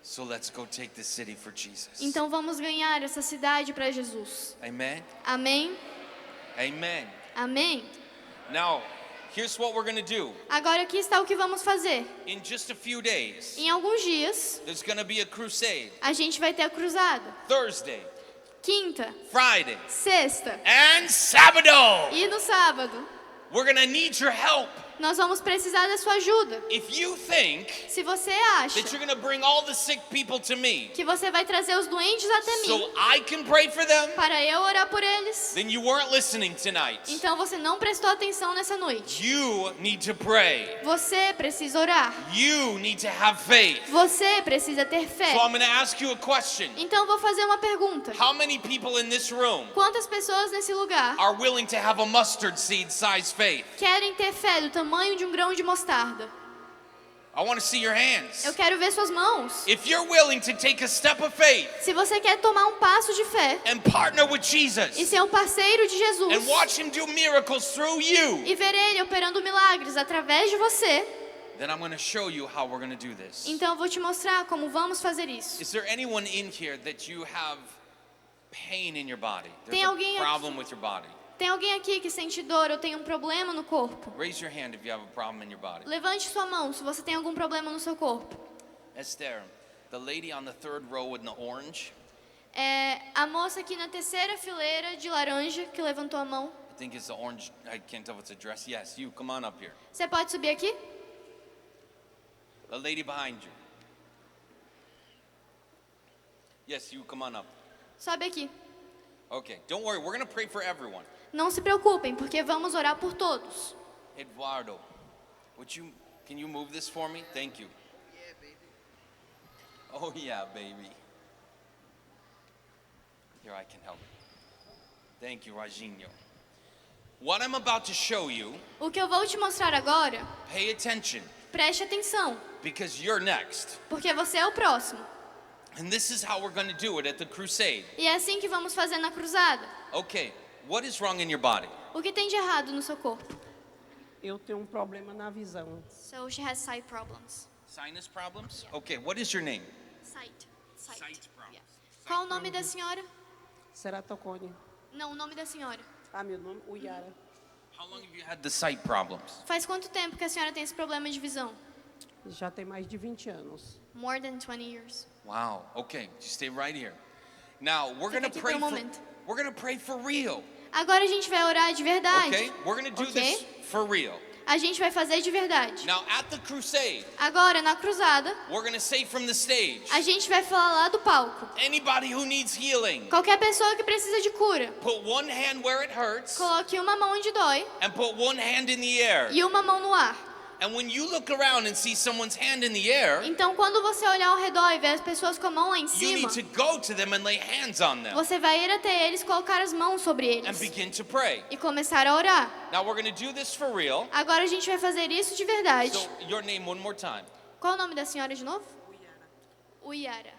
F: So let's go take this city for Jesus.
G: Então vamos ganhar essa cidade para Jesus.
F: Amen.
G: Amém?
F: Amen.
G: Amém?
F: Now, here's what we're going to do.
G: Agora aqui está o que vamos fazer.
F: In just a few days,
G: Em alguns dias,
F: there's going to be a crusade.
G: a gente vai ter a cruzada.
F: Thursday,
G: Quinta,
F: Friday,
G: sexta
F: and Sabado.
G: e no sábado.
F: We're going to need your help.
G: Nós vamos precisar da sua ajuda.
F: If you think
G: Se você acha
F: that you're going to bring all the sick people to me
G: que você vai trazer os doentes até mim
F: so I can pray for them,
G: para eu orar por eles,
F: then you weren't listening tonight.
G: então você não prestou atenção nessa noite.
F: You need to pray.
G: Você precisa orar.
F: You need to have faith.
G: Você precisa ter fé.
F: So I'm going to ask you a question.
G: Então eu vou fazer uma pergunta.
F: How many people in this room
G: Quantas pessoas nesse lugar
F: are willing to have a mustard seed size faith?
G: querem ter fé do tamanho de um grão de mostarda?
F: I want to see your hands.
G: Eu quero ver suas mãos.
F: If you're willing to take a step of faith
G: Se você quer tomar um passo de fé
F: and partner with
G: e
F: Jesus
G: ser um parceiro de Jesus
F: and watch him do miracles through you,
G: e ver Ele operando milagres através de você,
F: then I'm going to show you how we're going to do this.
G: então eu vou te mostrar como vamos fazer isso.
F: Is there anyone in here that you have pain in your body?
G: Tem
F: There's
G: alguém
F: a
G: aqui-
F: problem with your body.
G: Tem alguém aqui que sente dor ou tem um problema no corpo?
F: Raise your hand if you have a problem in your body.
G: Levante sua mão se você tem algum problema no seu corpo.
F: Esther, the lady on the third row in the orange,
G: A moça aqui na terceira fileira de laranja que levantou a mão.
F: I think it's the orange. I can't tell if it's a dress. Yes, you. Come on up here.
G: Você pode subir aqui?
F: The lady behind you. Yes, you. Come on up.
G: Sobe aqui.
F: Okay. Don't worry. We're gonna pray for everyone.
G: Não se preocupem, porque vamos orar por todos.
F: Eduardo, can you move this for me? Thank you.
A: Yeah, baby.
F: Oh yeah, baby. Here, I can help. Thank you, Rajinho. What I'm about to show you,
G: O que eu vou te mostrar agora,
F: pay attention,
G: preste atenção,
F: because you're next.
G: porque você é o próximo.
F: And this is how we're going to do it at the crusade.
G: E é assim que vamos fazer na cruzada.
F: Okay, what is wrong in your body?
G: O que tem de errado no seu corpo?
H: Eu tenho um problema na visão.
G: So she has sight problems.
F: Sinus problems? Okay, what is your name?
G: Sight.
F: Sight problems.
G: Qual o nome da senhora?
H: Ceratocone.
G: Não, o nome da senhora.
H: Ah, meu nome? Uyara.
F: How long have you had the sight problems?
G: Faz quanto tempo que a senhora tem esse problema de visão?
H: Já tem mais de 20 anos.
G: More than 20 years.
F: Wow. Okay, just stay right here. Now, we're
G: Fica
F: going to
G: aqui
F: pray
G: por um
F: for
G: momento.
F: we're going to pray for real.
G: Agora a gente vai orar de verdade.
F: Okay? We're going to do
G: Ok?
F: this for real.
G: A gente vai fazer de verdade.
F: Now, at the crusade,
G: Agora, na cruzada,
F: we're going to say from the stage,
G: a gente vai falar lá do palco.
F: anybody who needs healing,
G: Qualquer pessoa que precisa de cura,
F: put one hand where it hurts
G: coloque uma mão onde dói
F: and put one hand in the air.
G: e uma mão no ar.
F: And when you look around and see someone's hand in the air,
G: Então, quando você olhar ao redor e ver as pessoas com a mão lá em
F: you
G: cima,
F: need to go to them and lay hands on them
G: você vai ir até eles, colocar as mãos sobre
F: and
G: eles
F: begin to pray.
G: e começar a orar.
F: Now we're going to do this for real.
G: Agora a gente vai fazer isso de verdade.
F: So your name one more time.
G: Qual o nome da senhora de novo? Uyara.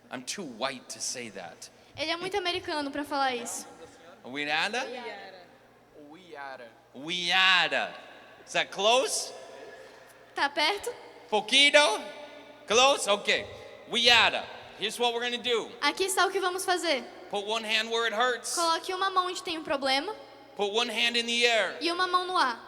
F: I'm too white to say that.
G: Ele é muito americano para falar isso.
F: Uyara? Uyara. Is that close?
G: Tá perto?
F: Poquito? Close? Okay. Uyara. Here's what we're going to do.
G: Aqui está o que vamos fazer.
F: Put one hand where it hurts.
G: Coloque uma mão onde tem um problema
F: Put one hand in the air.
G: e uma mão no ar.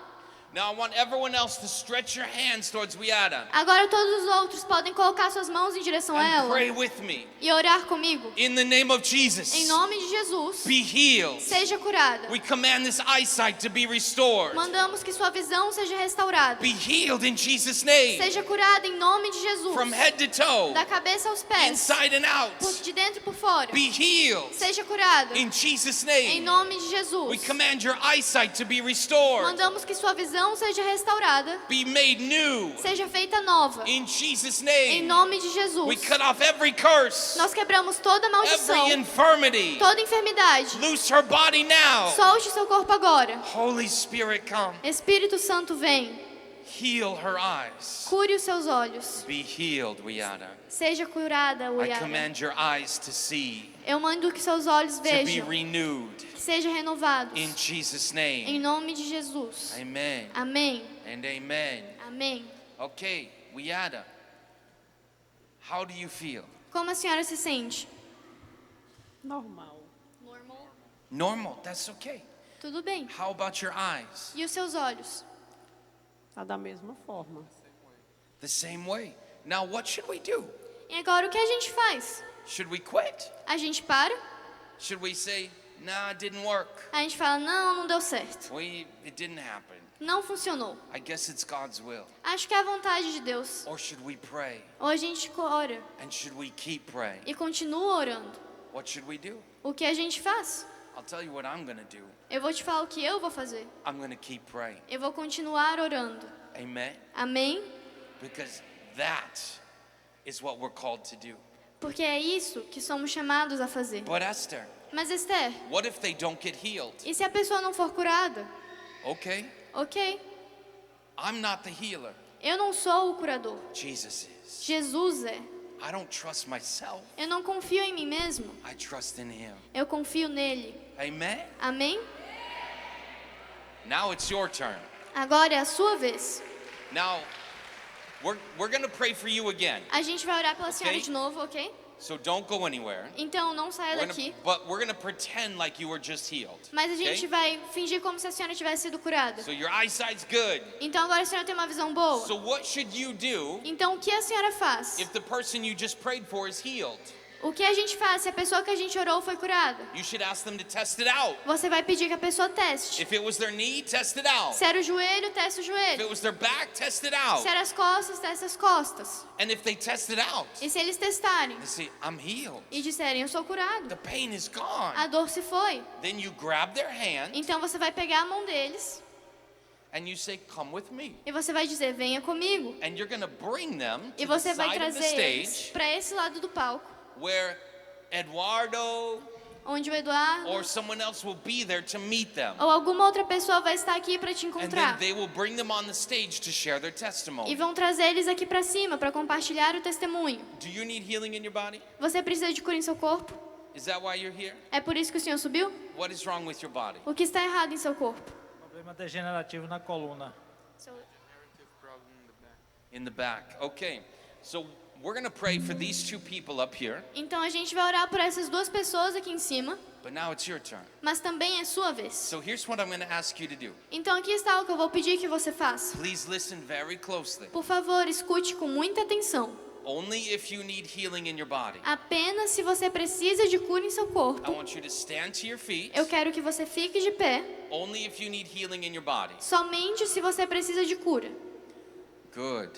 F: Now I want everyone else to stretch your hands towards Uyara
G: Agora todos os outros podem colocar suas mãos em direção a
F: and
G: ela
F: pray with me.
G: e orar comigo.
F: In the name of Jesus,
G: Em nome de Jesus,
F: be healed.
G: seja curada.
F: We command this eyesight to be restored.
G: Mandamos que sua visão seja restaurada.
F: Be healed in Jesus' name.
G: Seja curada em nome de Jesus.
F: From head to toe,
G: Da cabeça aos pés.
F: inside and out.
G: De dentro por fora.
F: Be healed
G: Seja curada.
F: in Jesus'
G: Em
F: name.
G: nome de
F: We
G: Jesus.
F: command your eyesight to be restored.
G: Mandamos que sua visão seja restaurada.
F: Be made new
G: Seja feita nova.
F: in Jesus'
G: Em
F: name.
G: nome de
F: We
G: Jesus.
F: cut off every curse,
G: Nós quebramos toda maldição.
F: every infirmity.
G: Toda enfermidade.
F: Loose her body now.
G: Solte seu corpo agora.
F: Holy Spirit, come.
G: Espírito Santo vem.
F: Heal her eyes.
G: Cure os seus olhos.
F: Be healed, Uyada.
G: Seja curada,
F: I
G: Uyara.
F: command your eyes to see,
G: Eu mando que seus olhos
F: to be
G: vejam.
F: renewed
G: Que sejam renovados.
F: in Jesus'
G: Em
F: name.
G: nome de Jesus.
F: Amen
G: Amém.
F: and amen.
G: Amém.
F: Okay, Uyada, how do you feel?
G: Como a senhora se sente?
H: Normal.
G: Normal.
F: Normal, that's okay.
G: Tudo bem.
F: How about your eyes?
G: E os seus olhos?
H: Tá da mesma forma.
F: The same way. Now, what should we do?
G: E agora o que a gente faz?
F: Should we quit?
G: A gente para?
F: Should we say, nah, it didn't work?
G: A gente fala, não, não deu certo.
F: It didn't happen.
G: Não funcionou.
F: I guess it's God's will.
G: Acho que é a vontade de Deus.
F: Or should we pray?
G: Ou a gente ora
F: And should we keep praying?
G: e continua orando.
F: What should we do?
G: O que a gente faz?
F: I'll tell you what I'm going to do.
G: Eu vou te falar o que eu vou fazer.
F: I'm going to keep praying.
G: Eu vou continuar orando.
F: Amen?
G: Amém?
F: Because that is what we're called to do.
G: Porque é isso que somos chamados a fazer.
F: But Esther,
G: Mas Esther,
F: what if they don't get healed?
G: e se a pessoa não for curada?
F: Okay,
G: Ok,
F: I'm not the healer.
G: eu não sou o curador.
F: Jesus is.
G: Jesus é.
F: I don't trust myself.
G: Eu não confio em mim mesmo.
F: I trust in him.
G: Eu confio nele.
F: Amen?
G: Amém?
F: Now it's your turn.
G: Agora é a sua vez.
F: Now, we're going to pray for you again.
G: A gente vai orar pela senhora
F: Ok.
G: de novo, ok?
F: So don't go anywhere.
G: Então não saia daqui.
F: But we're going to pretend like you were just healed.
G: Mas a gente
F: Okay?
G: vai fingir como se a senhora tivesse sido curada.
F: So your eyesight's good.
G: Então agora a senhora tem uma visão boa.
F: So what should you do
G: Então o que a senhora faz?
F: if the person you just prayed for is healed?
G: O que a gente faz se a pessoa que a gente orou foi curada?
F: You should ask them to test it out.
G: Você vai pedir que a pessoa teste.
F: If it was their knee, test it out.
G: Se era o joelho, testa o
F: If it
G: joelho.
F: was their back, test it out.
G: Se era as costas, testa as costas.
F: And if they test it out,
G: E se eles testarem
F: they say, I'm healed.
G: e disserem, eu sou curado,
F: The pain is gone.
G: a dor se foi,
F: Then you grab their hand
G: então você vai pegar a mão deles
F: and you say, come with me.
G: e você vai dizer, venha comigo.
F: And you're going to bring them
G: E
F: to the
G: você vai
F: side of the
G: trazer eles
F: stage
G: para esse lado do palco,
F: where Eduardo
G: onde o Eduardo
F: or someone else will be there to meet them.
G: ou alguma outra pessoa vai estar aqui para te
F: And then
G: encontrar.
F: they will bring them on the stage to share their
G: E
F: testimony.
G: vão trazer eles aqui para cima para compartilhar o testemunho.
F: Do you need healing in your body?
G: Você precisa de cura em seu corpo?
F: Is that why you're here?
G: É por isso que o Senhor subiu?
F: What is wrong with your body?
G: O que está errado em seu corpo?
I: Problema degenerativo na coluna.
F: In the back. Okay. So we're going to pray for these two people up here,
G: Então a gente vai orar por essas duas pessoas aqui em cima,
F: but now it's your turn.
G: mas também é sua vez.
F: So here's what I'm going to ask you to do.
G: Então aqui está o que eu vou pedir que você faça.
F: Please listen very closely.
G: Por favor, escute com muita atenção.
F: Only if you need healing in your body.
G: Apenas se você precisa de cura em seu
F: I
G: corpo.
F: want you to stand to your feet.
G: Eu quero que você fique de pé.
F: Only if you need healing in your body.
G: Somente se você precisa de cura.
F: Good.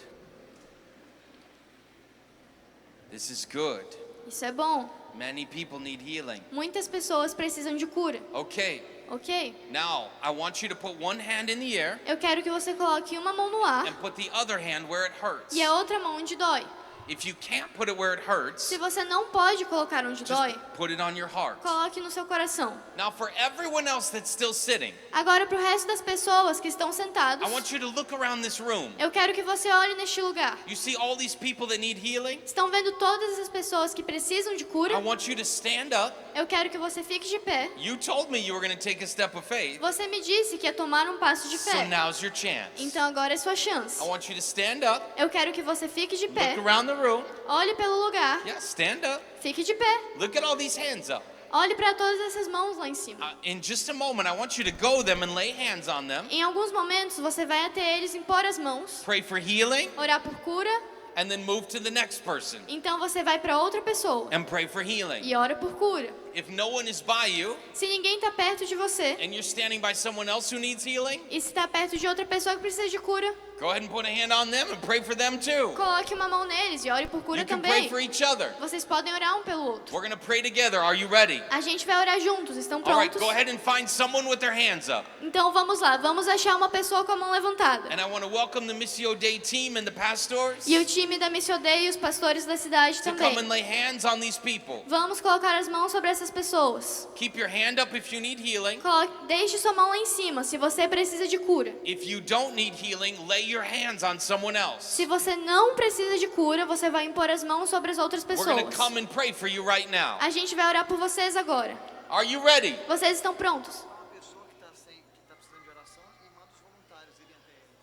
F: This is good.
G: Isso é bom.
F: Many people need healing.
G: Muitas pessoas precisam de cura.
F: Okay.
G: Ok?
F: Now, I want you to put one hand in the air
G: Eu quero que você coloque uma mão no ar
F: and put the other hand where it hurts.
G: e a outra mão onde dói.
F: If you can't put it where it hurts,
G: Se você não pode colocar onde dói,
F: just put it on your heart.
G: coloque no seu coração.
F: Now, for everyone else that's still sitting,
G: Agora, para o resto das pessoas que estão sentados,
F: I want you to look around this room.
G: eu quero que você olhe neste lugar.
F: You see all these people that need healing?
G: Estão vendo todas essas pessoas que precisam de cura?
F: I want you to stand up.
G: Eu quero que você fique de pé.
F: You told me you were going to take a step of faith.
G: Você me disse que ia tomar um passo de
F: So
G: fé.
F: now's your chance.
G: Então agora é sua chance.
F: I want you to stand up,
G: Eu quero que você fique de pé.
F: look around the room.
G: Olhe pelo lugar.
F: Yeah, stand up.
G: Fique de pé.
F: Look at all these hands up.
G: Olhe para todas essas mãos lá em cima.
F: In just a moment, I want you to go them and lay hands on them.
G: Em alguns momentos você vai até eles, impor as mãos,
F: Pray for healing,
G: orar por cura.
F: and then move to the next person
G: Então você vai para outra pessoa
F: and pray for healing.
G: e ora por cura.
F: If no one is by you
G: Se ninguém está perto de você
F: and you're standing by someone else who needs healing,
G: e se está perto de outra pessoa que precisa de cura,
F: go ahead and put a hand on them and pray for them too.
G: coloque uma mão neles e ore por cura
F: You can pray
G: também.
F: for each other.
G: Vocês podem orar um pelo outro.
F: We're going to pray together. Are you ready?
G: A gente vai orar juntos. Estão
F: All right,
G: prontos?
F: go ahead and find someone with their hands up.
G: Então vamos lá. Vamos achar uma pessoa com a mão levantada.
F: And I want to welcome the Missio Dei team and the pastors
G: E o time da Missio Dei e os pastores da cidade
F: to come
G: também.
F: and lay hands on these people.
G: Vamos colocar as mãos sobre essas pessoas.
F: Keep your hand up if you need healing.
G: Deixe sua mão lá em cima se você precisa de cura.
F: If you don't need healing, lay your hands on someone else.
G: Se você não precisa de cura, você vai impor as mãos sobre as outras
F: We're going to
G: pessoas.
F: come and pray for you right now.
G: A gente vai orar por vocês agora.
F: Are you ready?
G: Vocês estão prontos?
A: Uma pessoa que está precisando de oração e manda os voluntários irem até eles.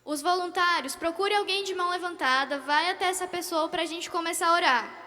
G: Os voluntários, procure alguém de mão levantada, vai até essa pessoa para a gente começar a orar.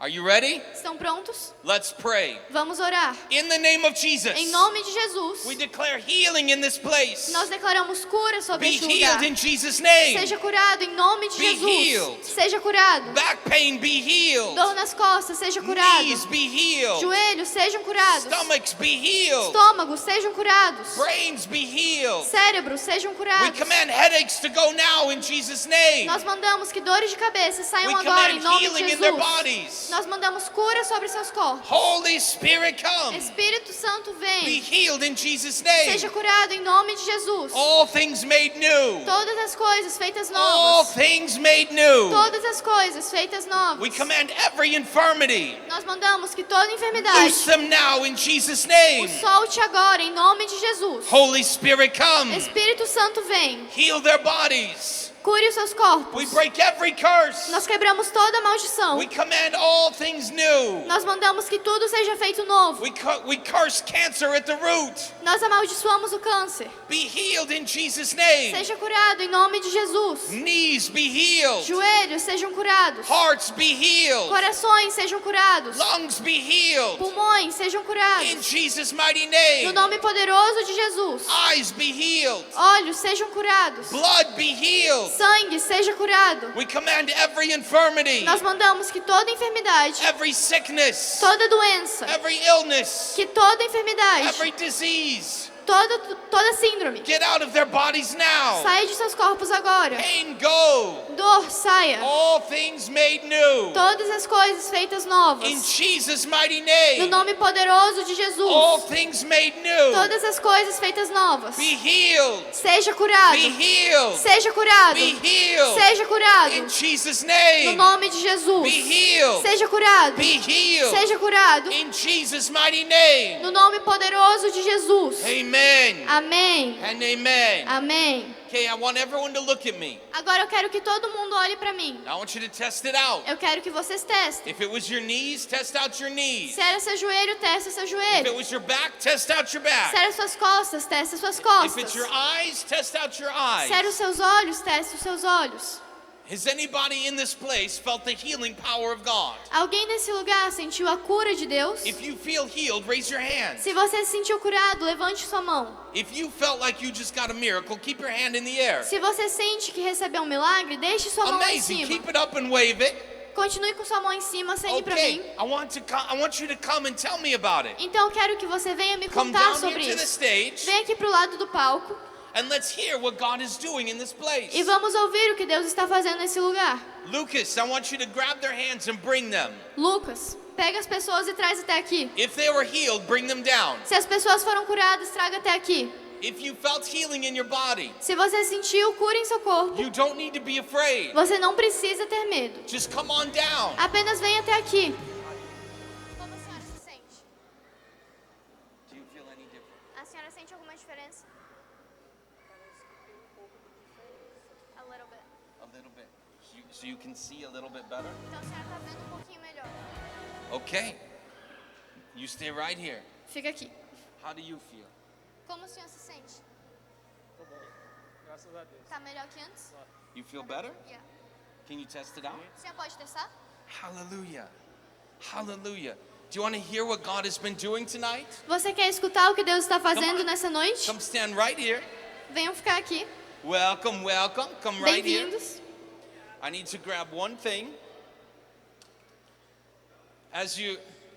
F: Are you ready?
G: Estão prontos?
F: Let's pray.
G: Vamos orar.
F: In the name of Jesus,
G: Em nome de Jesus,
F: we declare healing in this place.
G: nós declaramos cura sobre
F: Be
G: este lugar.
F: healed in Jesus' name.
G: Seja curado em nome de
F: Be
G: Jesus.
F: healed.
G: Seja curado.
F: Back pain, be healed.
G: Dor nas costas, seja curado.
F: Knees, be healed.
G: Joelhos, sejam curados.
F: Stomachs, be healed.
G: Estômagos, sejam curados.
F: Brains, be healed.
G: Cérebros, sejam
F: We
G: curados.
F: command headaches to go now in Jesus' name.
G: Nós mandamos que dores de cabeça saiam
F: We
G: agora em
F: command
G: nome de
F: healing in their
G: Jesus.
F: bodies.
G: Nós mandamos cura sobre seus corpos.
F: Holy Spirit, come.
G: Espírito Santo,
F: Be
G: vem.
F: healed in Jesus' name.
G: Seja curado em nome de Jesus.
F: All things made new.
G: Todas as coisas feitas
F: All
G: novas.
F: things made new.
G: Todas as coisas feitas novas.
F: We command every infirmity.
G: Nós mandamos que toda enfermidade
F: Loose them now in Jesus'
G: o
F: name.
G: solte agora em nome de Jesus.
F: Holy Spirit, come.
G: Espírito Santo, vem.
F: Heal their bodies.
G: Cure os seus
F: We
G: corpos.
F: break every curse.
G: Nós quebramos toda maldição.
F: We command all things new.
G: Nós mandamos que tudo seja feito novo.
F: We curse cancer at the root.
G: Nós amaldiçoamos o câncer.
F: Be healed in Jesus' name.
G: Seja curado em nome de Jesus.
F: Knees be healed.
G: Joelhos sejam curados.
F: Hearts be healed.
G: Corações sejam curados.
F: Lungs be healed.
G: Pulmões sejam
F: In
G: curados.
F: Jesus' mighty
G: No
F: name.
G: nome poderoso de Jesus.
F: Eyes be healed.
G: Olhos sejam curados.
F: Blood be healed.
G: Sangue, seja curado.
F: We command every infirmity,
G: Nós mandamos que toda enfermidade,
F: every sickness,
G: toda doença,
F: every illness,
G: que toda enfermidade,
F: every disease,
G: toda síndrome,
F: get out of their bodies now.
G: saia de seus corpos agora.
F: Pain, go.
G: Dor, saia.
F: All things made new.
G: Todas as coisas feitas novas.
F: In Jesus' mighty
G: No
F: name.
G: nome poderoso de
F: All
G: Jesus.
F: things made new.
G: Todas as coisas feitas novas.
F: Be healed.
G: Seja curado.
F: Be healed.
G: Seja curado.
F: Be healed.
G: Seja curado.
F: In Jesus'
G: No
F: name.
G: nome de Jesus.
F: Be healed.
G: Seja curado.
F: Be healed.
G: Seja curado.
F: In Jesus' mighty name.
G: No nome poderoso de Jesus.
F: Amen.
G: Amém.
F: And amen.
G: Amém.
F: Okay, I want everyone to look at me.
G: Agora eu quero que todo mundo olhe para mim.
F: I want you to test it out.
G: Eu quero que vocês testem.
F: If it was your knees, test out your knees.
G: Se era seu joelho, teste seu
F: If it
G: joelho.
F: was your back, test out your back.
G: Se era suas costas, teste suas
F: If
G: costas.
F: it's your eyes, test out your eyes.
G: Se era os seus olhos, teste os seus olhos.
F: Has anybody in this place felt the healing power of God?
G: Alguém nesse lugar sentiu a cura de Deus?
F: If you feel healed, raise your hand.
G: Se você se sentiu curado, levante sua mão.
F: If you felt like you just got a miracle, keep your hand in the air.
G: Se você sente que recebeu um milagre, deixe sua mão lá em
F: Amazing.
G: cima.
F: Keep it up and wave it.
G: Continue com sua mão em cima, sem ir pra mim.
F: Okay, I want you to come and tell me about it.
G: Então eu quero que você venha me
F: Come
G: contar
F: down
G: sobre
F: here to the
G: isso.
F: stage
G: Vem aqui pro lado do palco
F: and let's hear what God is doing in this place.
G: e vamos ouvir o que Deus está fazendo nesse lugar.
F: Lucas, I want you to grab their hands and bring them.
G: Lucas, pega as pessoas e traz até aqui.
F: If they were healed, bring them down.
G: Se as pessoas foram curadas, traga até aqui.
F: If you felt healing in your body,
G: Se você sentiu cura em seu corpo,
F: you don't need to be afraid.
G: você não precisa ter medo.
F: Just come on down.
G: Apenas venha até aqui. Como a senhora se sente?
F: Do you feel any different?
G: A senhora sente alguma diferença? A little bit.
F: A little bit. So you can see a little bit better?
G: Então a senhora está vendo um pouquinho melhor.
F: Okay. You stay right here.
G: Fica aqui.
F: How do you feel?
G: Como o senhor se sente?
I: Graças a Deus.
G: Tá melhor que antes?
F: You feel better?
G: Yeah.
F: Can you test it out?
G: O senhor pode testar?
F: Hallelujah. Hallelujah. Do you want to hear what God has been doing tonight?
G: Você quer escutar o que Deus está fazendo nessa noite?
F: Come stand right here.
G: Venham ficar aqui.
F: Welcome, welcome. Come right here.
G: Bem-vindos.
F: I need to grab one thing.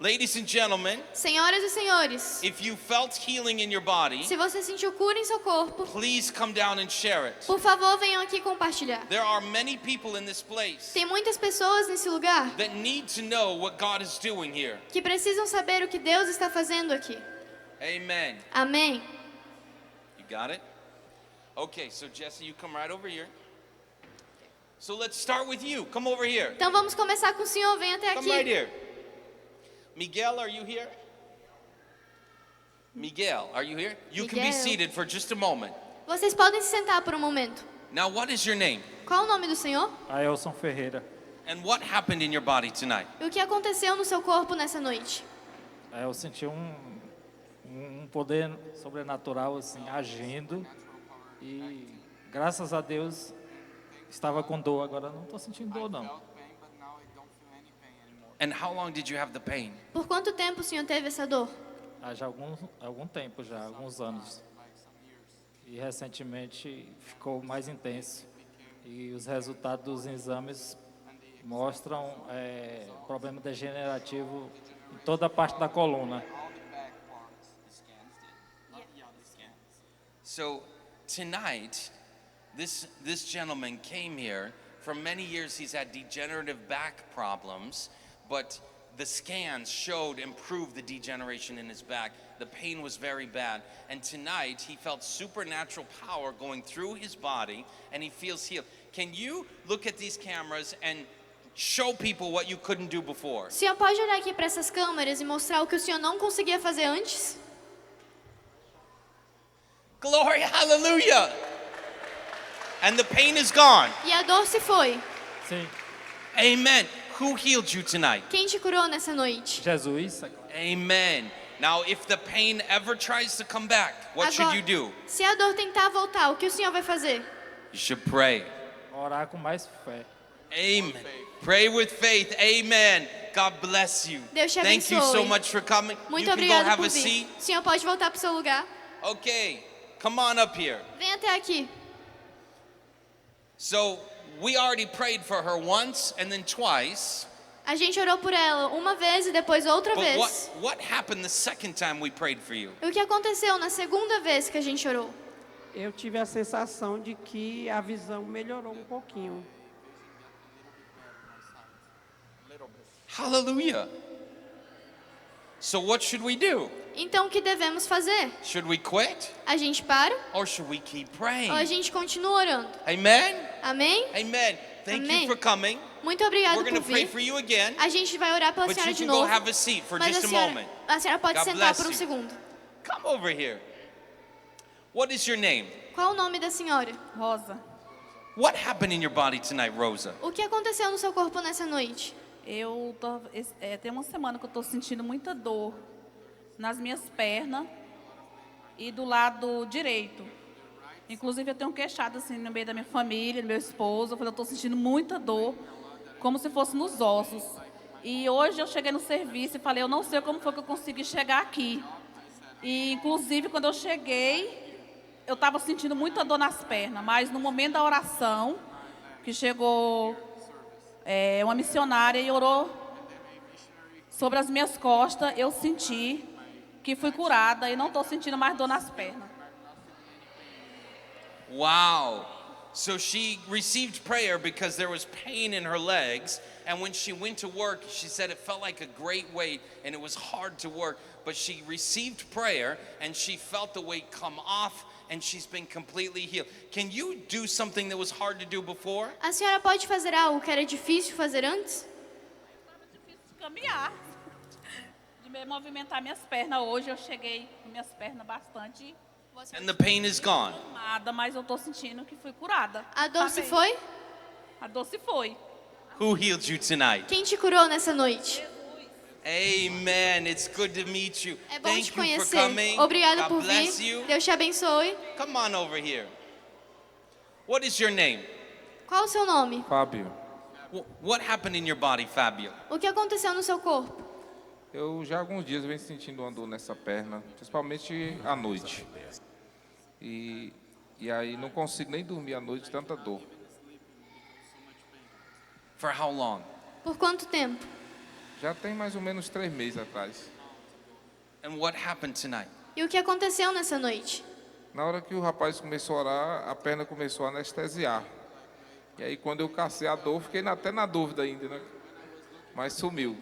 F: Ladies and gentlemen,
G: Senhoras e senhores,
F: if you felt healing in your body,
G: se você sentiu cura em seu corpo,
F: please come down and share it.
G: por favor, venham aqui compartilhar.
F: There are many people in this place
G: Tem muitas pessoas nesse lugar
F: that need to know what God is doing here.
G: que precisam saber o que Deus está fazendo aqui.
F: Amen.
G: Amém.
F: You got it? Okay, so Jesse, you come right over here. So let's start with you. Come over here.
G: Então vamos começar com o senhor. Venha até
F: Come right
G: aqui.
F: here. Miguel, are you here? Miguel, are you here? You can be
G: Miguel.
F: seated for just a moment.
G: Vocês podem se sentar por um momento.
F: Now, what is your name?
G: Qual o nome do senhor?
I: Aelson Ferreira.
F: And what happened in your body tonight?
G: E o que aconteceu no seu corpo nessa noite?
I: Eu senti um poder sobrenatural assim agindo e graças a Deus estava com dor, agora não estou sentindo dor não.
F: And how long did you have the pain?
G: Por quanto tempo o senhor teve essa dor?
I: Já há algum tempo já, alguns anos. E recentemente ficou mais intenso. E os resultados dos exames mostram problema degenerativo em toda a parte da coluna.
F: So tonight, this gentleman came here. For many years, he's had degenerative back problems, but the scans showed improved the degeneration in his back. The pain was very bad. And tonight, he felt supernatural power going through his body, and he feels healed. Can you look at these cameras and show people what you couldn't do before?
G: O senhor pode olhar aqui para essas câmeras e mostrar o que o senhor não conseguia fazer antes?
F: Glory, hallelujah! And the pain is gone.
G: E a dor se foi.
I: Sim,
F: Amen. Who healed you tonight?
G: Quem te curou nessa noite?
I: Jesus.
F: Amen. Now, if the pain ever tries to come back, what should
G: Agora,
F: you do?
G: se a dor tentar voltar, o que o senhor vai fazer?
F: You should pray.
I: Orar com mais fé.
F: Amen. Pray with faith. Amen. God bless you.
G: Deus te
F: Thank you so
G: abençoe.
F: much for coming.
G: Muito
F: You can go
G: obrigado
F: have
G: por
F: a
G: vir.
F: seat.
G: O senhor pode voltar para o seu lugar.
F: Okay, come on up here.
G: Vem até aqui.
F: So we already prayed for her once and then twice.
G: A gente orou por ela uma vez e depois outra
F: But
G: vez.
F: what happened the second time we prayed for you?
G: E o que aconteceu na segunda vez que a gente orou?
H: Eu tive a sensação de que a visão melhorou um pouquinho.
F: Hallelujah. So what should we do?
G: Então o que devemos fazer?
F: Should we quit?
G: A gente para
F: Or should we keep
G: ou a
F: praying?
G: gente continua orando?
F: Amen?
G: Amém?
F: Amen. Thank
G: Amém.
F: you for coming.
G: Muito obrigado
F: We're going
G: por
F: to pray
G: vir.
F: for you again.
G: A gente vai orar pela
F: But
G: senhora
F: you
G: de
F: can go
G: novo.
F: have a seat for
G: Mas
F: just a moment.
G: a senhora pode
F: God
G: sentar
F: bless
G: por um
F: you.
G: segundo.
F: Come over here. What is your name?
G: Qual o nome da senhora?
J: Rosa,
F: What happened in your body tonight, Rosa?
G: O que aconteceu no seu corpo nessa noite?
J: tem uma semana que eu estou sentindo muita dor nas minhas pernas e do lado direito. Inclusive eu tenho um queixado assim no meio da minha família, do meu esposo. Eu estou sentindo muita dor, como se fosse nos ossos. E hoje eu cheguei no serviço e falei, eu não sei como foi que eu consegui chegar aqui. E inclusive quando eu cheguei, eu estava sentindo muita dor nas pernas, mas no momento da oração, que chegou uma missionária e orou sobre as minhas costas, eu senti que fui curada e não estou sentindo mais dor nas pernas.
F: Wow. So she received prayer because there was pain in her legs. And when she went to work, she said it felt like a great weight and it was hard to work. But she received prayer and she felt the weight come off and she's been completely healed. Can you do something that was hard to do before?
G: A senhora pode fazer algo que era difícil fazer antes?
J: Estava difícil de caminhar, de movimentar minhas pernas. Hoje eu cheguei com minhas pernas bastante
F: And the pain is gone.
J: tomada, mas eu estou sentindo que fui curada.
G: A dor se
J: Amém.
G: foi?
J: A dor se foi.
F: Who healed you tonight?
G: Quem te curou nessa noite?
F: Amen. It's good to meet you.
G: É bom
F: Thank
G: te
F: you for
G: conhecer.
F: coming.
G: Obrigada
F: God
G: por
F: bless
G: vir.
F: you.
G: Deus te abençoe.
F: Come on over here. What is your name?
G: Qual o seu nome?
K: Fábio,
F: What happened in your body, Fabio?
G: O que aconteceu no seu corpo?
K: eu já há alguns dias venho sentindo uma dor nessa perna, principalmente à noite. E aí não consigo nem dormir à noite, tanta dor.
F: For how long?
G: Por quanto tempo?
K: Já tem mais ou menos 3 meses atrás.
F: And what happened tonight?
G: E o que aconteceu nessa noite?
K: Na hora que o rapaz começou a orar, a perna começou a anestesiar. E aí quando eu cacei a dor, fiquei até na dúvida ainda, né? Mas sumiu.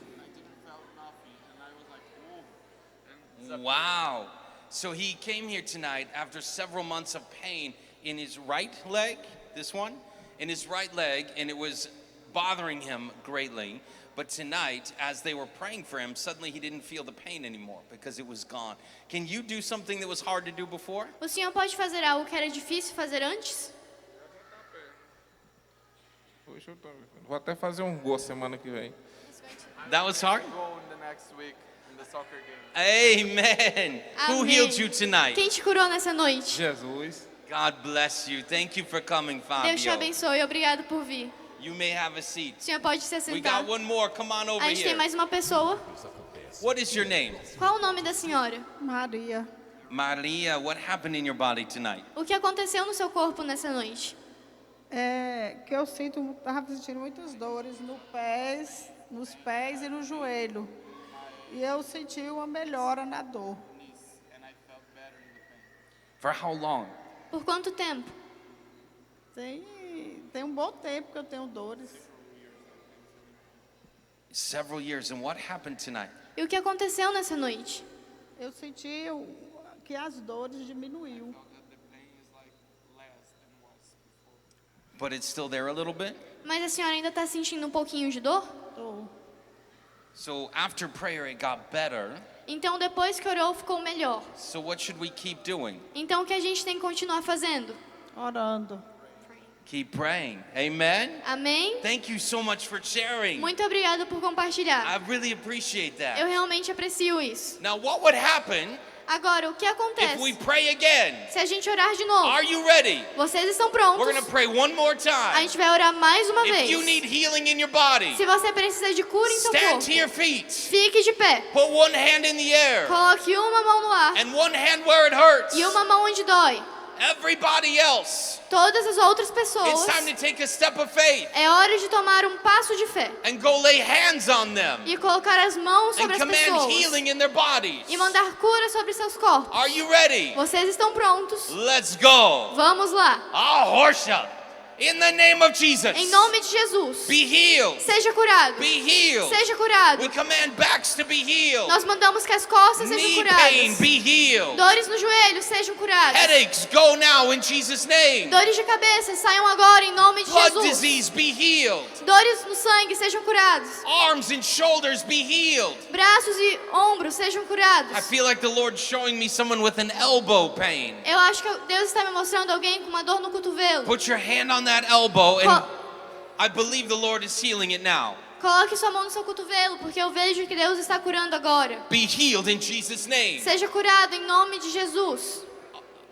F: Wow. So he came here tonight after several months of pain in his right leg, this one, in his right leg, and it was bothering him greatly. But tonight, as they were praying for him, suddenly he didn't feel the pain anymore because it was gone. Can you do something that was hard to do before?
G: O senhor pode fazer algo que era difícil fazer antes?
K: Poxa, vou até fazer um gol semana que vem.
F: That was hard? Amen. Who
G: Amém.
F: healed you tonight?
G: Quem te curou nessa noite?
K: Jesus.
F: God bless you. Thank you for coming,
G: Deus te
F: Fabio.
G: abençoe. Obrigado por vir.
F: You may have a seat.
G: O senhor pode se
F: We
G: assentar.
F: got one more. Come on over
G: A gente tem
F: here.
G: mais uma pessoa.
F: What is your name?
G: Qual o nome da senhora?
H: Maria,
F: Maria, what happened in your body tonight?
G: O que aconteceu no seu corpo nessa noite?
L: que eu estava sentindo muitas dores nos pés e no joelho. E eu senti uma melhora na dor.
F: For how long?
G: Por quanto tempo?
L: Tem um bom tempo que eu tenho dores.
F: Several years. And what happened tonight?
G: E o que aconteceu nessa noite?
L: Eu senti que as dores diminuíram.
F: But it's still there a little bit?
G: Mas a senhora ainda está sentindo um pouquinho de dor?
L: Tô.
F: So after prayer it got better.
G: Então depois que orou ficou melhor.
F: So what should we keep doing?
G: Então o que a gente tem que continuar fazendo?
L: Orando.
F: Keep praying. Amen?
G: Amém?
F: Thank you so much for sharing.
G: Muito obrigada por compartilhar.
F: I really appreciate
G: Eu
F: that.
G: realmente aprecio isso.
F: Now what would happen
G: Agora, o que
F: if
G: acontece
F: we pray again?
G: se a gente orar de novo?
F: Are you ready?
G: Vocês estão
F: We're
G: prontos?
F: going to pray one more
G: A
F: time.
G: gente vai orar mais uma
F: If you
G: vez.
F: need healing in your body,
G: Se você precisa de cura em seu
F: stand
G: corpo,
F: to your feet.
G: fique de pé.
F: Put one hand in the air
G: Coloque uma mão no ar
F: and one hand where it hurts.
G: e uma mão onde dói.
F: everybody else,
G: todas as outras
F: it's
G: pessoas,
F: time to take a step of faith
G: é hora de tomar um passo de fé
F: and go lay hands on them
G: e colocar as mãos
F: and
G: sobre as
F: command
G: pessoas
F: healing in their bodies.
G: e mandar cura sobre seus corpos.
F: Are you ready?
G: Vocês estão prontos?
F: Let's go.
G: Vamos lá.
F: Horsea. In the name of Jesus.
G: Em nome de Jesus.
F: Be healed.
G: Seja curado.
F: Be healed.
G: Seja curado.
F: We command backs to be healed.
G: Nós mandamos que as costas sejam
F: Knee
G: curadas.
F: pain, be healed.
G: Dores no joelho sejam curadas.
F: Headaches, go now in Jesus' name.
G: Dores de cabeça saiam agora em nome de
F: Blood
G: Jesus.
F: disease, be healed.
G: Dores no sangue sejam curados.
F: Arms and shoulders, be healed.
G: Braços e ombros sejam curados.
F: I feel like the Lord's showing me someone with an elbow pain.
G: Eu acho que Deus está me mostrando alguém com uma dor no cotovelo.
F: Put your hand on that elbow and I believe the Lord is healing it now.
G: Coloque sua mão no seu cotovelo, porque eu vejo que Deus está curando agora.
F: Be healed in Jesus' name.
G: Seja curado em nome de Jesus.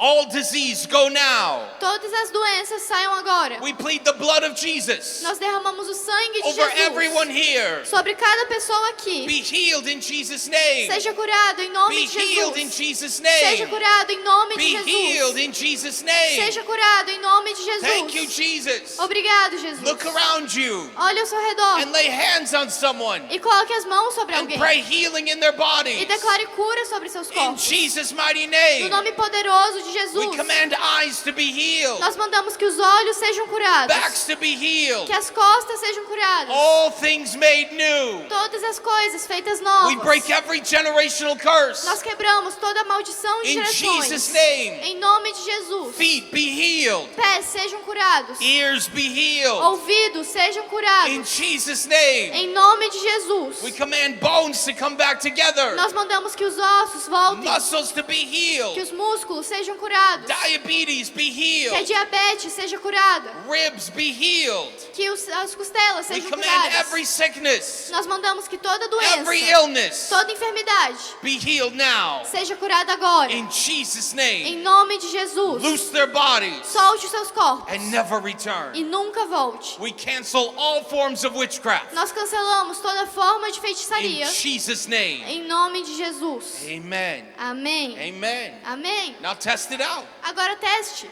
F: All disease, go now.
G: Todas as doenças saiam agora.
F: We plead the blood of Jesus
G: Nós derramamos o sangue de
F: over
G: Jesus
F: everyone here.
G: sobre cada pessoa aqui.
F: Be healed in Jesus' name.
G: Seja curado em nome
F: Be
G: de
F: healed in
G: Jesus.
F: Jesus' name.
G: Seja curado em nome de
F: Be healed
G: Jesus.
F: in Jesus' name.
G: Seja curado em nome de
F: Thank you,
G: Jesus.
F: Jesus.
G: Obrigado, Jesus.
F: Look around you
G: Olhe ao seu redor
F: and lay hands on someone
G: e coloque as mãos sobre
F: and
G: alguém
F: pray healing in their
G: e
F: bodies.
G: declare cura sobre seus
F: In
G: corpos.
F: Jesus' mighty
G: No
F: name,
G: nome poderoso de
F: we
G: Jesus.
F: command eyes to be healed,
G: Nós mandamos que os olhos sejam curados,
F: backs to be healed,
G: que as costas sejam curadas,
F: all things made new.
G: todas as coisas feitas
F: We
G: novas.
F: break every generational curse.
G: Nós quebramos toda a maldição de
F: In
G: gerações.
F: Jesus' name.
G: Em nome de Jesus.
F: Feet be healed,
G: Pés sejam curados.
F: ears be healed.
G: Ouvidos sejam
F: In
G: curados.
F: Jesus' name,
G: Em nome de Jesus.
F: we command bones to come back together,
G: Nós mandamos que os ossos voltem,
F: muscles to be
G: que
F: healed,
G: os músculos sejam curados,
F: diabetes be
G: que a
F: healed,
G: diabetes seja curada,
F: ribs be healed.
G: que as costelas
F: We
G: sejam
F: command
G: curadas.
F: every sickness,
G: Nós mandamos que toda
F: every
G: doença,
F: illness
G: toda enfermidade
F: be healed now.
G: seja curada agora.
F: In Jesus'
G: Em
F: name,
G: nome de Jesus.
F: loose their bodies
G: Solte os seus corpos
F: and never return.
G: e nunca volte.
F: We cancel all forms of witchcraft.
G: Nós cancelamos toda forma de
F: In
G: feitiçaria
F: Jesus' name,
G: em nome de Jesus.
F: amen.
G: Amém.
F: Amen.
G: Amém.
F: Now test it out.
G: Agora teste.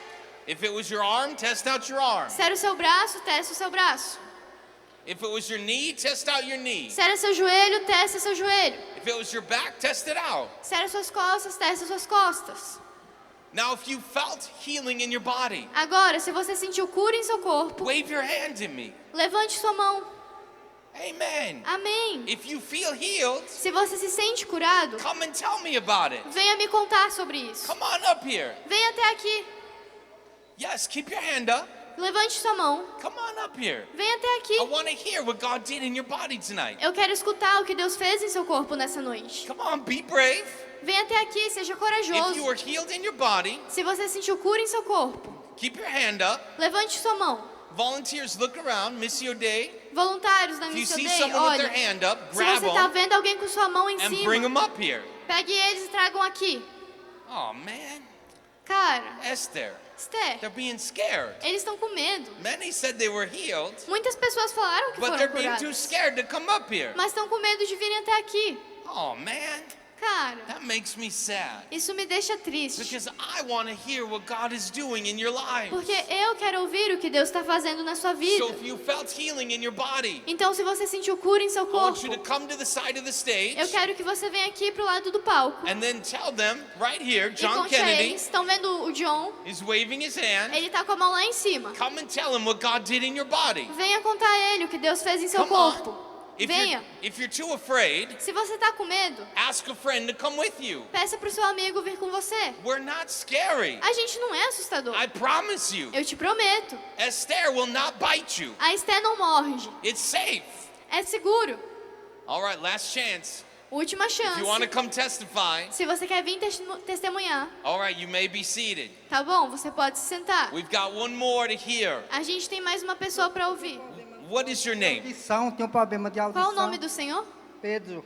F: If it was your arm, test out your arm.
G: Se era o seu braço, teste o seu braço.
F: If it was your knee, test out your knee.
G: Se era seu joelho, teste seu joelho.
F: If it was your back, test it out.
G: Se era suas costas, teste suas costas.
F: Now, if you felt healing in your body,
G: Agora, se você sentiu cura em seu corpo,
F: wave your hand at me.
G: levante sua mão.
F: Amen.
G: Amém.
F: If you feel healed,
G: Se você se sente curado,
F: come and tell me about it.
G: venha me contar sobre isso.
F: Come on up here.
G: Venha até aqui.
F: Yes, keep your hand up.
G: Levante sua mão.
F: Come on up here.
G: Venha até aqui.
F: I want to hear what God did in your body tonight.
G: Eu quero escutar o que Deus fez em seu corpo nessa noite.
F: Come on, be brave.
G: Venha até aqui, seja
F: If you
G: corajoso.
F: were healed in your body,
G: Se você sentiu cura em seu corpo,
F: keep your hand up.
G: levante sua mão.
F: Volunteers, look around. Missio Day.
G: Voluntários da
F: If you
G: Missão
F: see
G: Day,
F: someone with
G: olha,
F: their hand up,
G: se
F: grab
G: você está
F: them
G: vendo alguém com sua mão em
F: and bring them
G: cima,
F: up here.
G: pegue eles e tragam aqui.
F: Oh, man.
G: Cara,
F: Esther,
G: Esther,
F: they're being scared.
G: eles estão com medo.
F: Many said they were healed,
G: Muitas pessoas falaram que
F: but
G: foram
F: they're being too
G: curadas,
F: scared to come up here.
G: mas estão com medo de virem até aqui.
F: Oh, man.
G: Cara,
F: That makes me sad.
G: isso me deixa triste,
F: Because I want to hear what God is doing in your lives.
G: porque eu quero ouvir o que Deus está fazendo na sua vida.
F: So if you felt healing in your body,
G: Então, se você sentiu cura em seu
F: I want you
G: corpo,
F: to come to the side of the stage
G: eu quero que você venha aqui pro lado do palco
F: and then tell them right here,
G: e
F: John
G: conte a
F: Kennedy
G: eles. Estão vendo o John?
F: is waving his hand.
G: Ele tá com a mão lá em cima.
F: Come and tell him what God did in your body.
G: Venha contar a ele o que Deus fez em seu
F: Come on.
G: corpo.
F: If
G: Venha.
F: you're too afraid,
G: Se você tá com medo,
F: ask a friend to come with you.
G: peça pro seu amigo vir com você.
F: We're not scary.
G: A gente não é assustador.
F: I promise you.
G: Eu te prometo.
F: Esther will not bite you.
G: A Esté não morde.
F: It's safe.
G: É seguro.
F: All right, last chance.
G: Última
F: If you want to
G: chance.
F: come testify,
G: Se você quer vir testemunhar,
F: all right, you may be seated.
G: tá bom? Você pode se sentar.
F: We've got one more to hear.
G: A gente tem mais uma pessoa para ouvir.
F: What is your name?
M: Audição, tenho um problema de audição.
G: Qual o nome do senhor?
M: Pedro.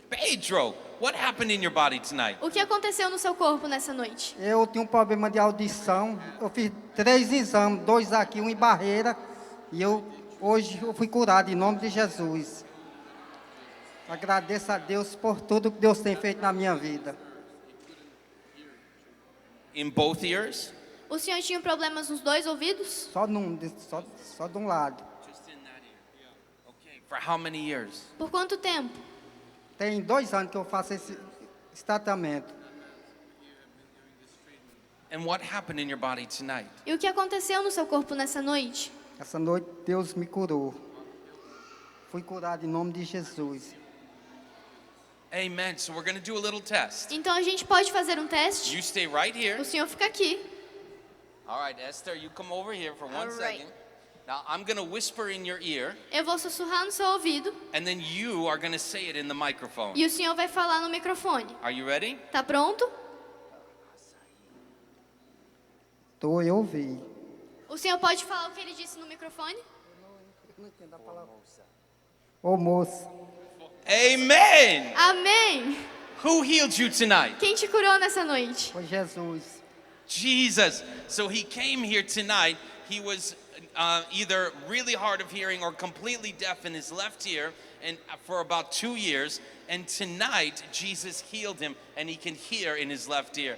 F: Pedro. What happened in your body tonight?
G: O que aconteceu no seu corpo nessa noite?
M: Eu tenho um problema de audição. Eu fiz 3 exames, 2 aqui, 1 em Barreira. E hoje eu fui curado em nome de Jesus. Agradeço a Deus por tudo que Deus tem feito na minha vida.
F: In both ears?
G: O senhor tinha problemas nos 2 ouvidos?
M: Só de um lado.
F: For how many years?
G: Por quanto tempo?
M: Tem 2 anos que eu faço esse tratamento.
F: And what happened in your body tonight?
G: E o que aconteceu no seu corpo nessa noite?
M: Essa noite Deus me curou. Fui curado em nome de Jesus.
F: Amen. So we're going to do a little test.
G: Então a gente pode fazer um teste?
F: You stay right here.
G: O senhor fica aqui.
F: All right, Esther, you come over here for one
G: All right.
F: second. Now I'm going to whisper in your ear,
G: Eu vou sussurrar no seu ouvido
F: and then you are going to say it in the microphone.
G: e o senhor vai falar no microfone.
F: Are you ready?
G: Tá pronto?
M: Eu ouvi.
G: O senhor pode falar o que ele disse no microfone?
M: Ô moço,
F: Amen.
G: Amém!
F: Who healed you tonight?
G: Quem te curou nessa noite?
M: foi Jesus.
F: Jesus. So he came here tonight. He was either really hard of hearing or completely deaf in his left ear, and for about 2 years. And tonight, Jesus healed him, and he can hear in his left ear.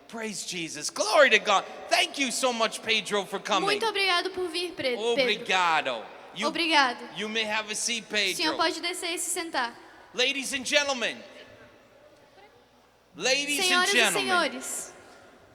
F: Praise Jesus. Glory to God. Thank you so much, Pedro, for coming.
G: Muito obrigado por vir, Pedro.
F: Obrigado.
G: Obrigado.
F: You may have a seat,
G: O senhor
F: Pedro.
G: pode descer e se sentar.
F: Ladies and gentlemen. Ladies and
G: Senhoras e
F: gentlemen.
G: senhores,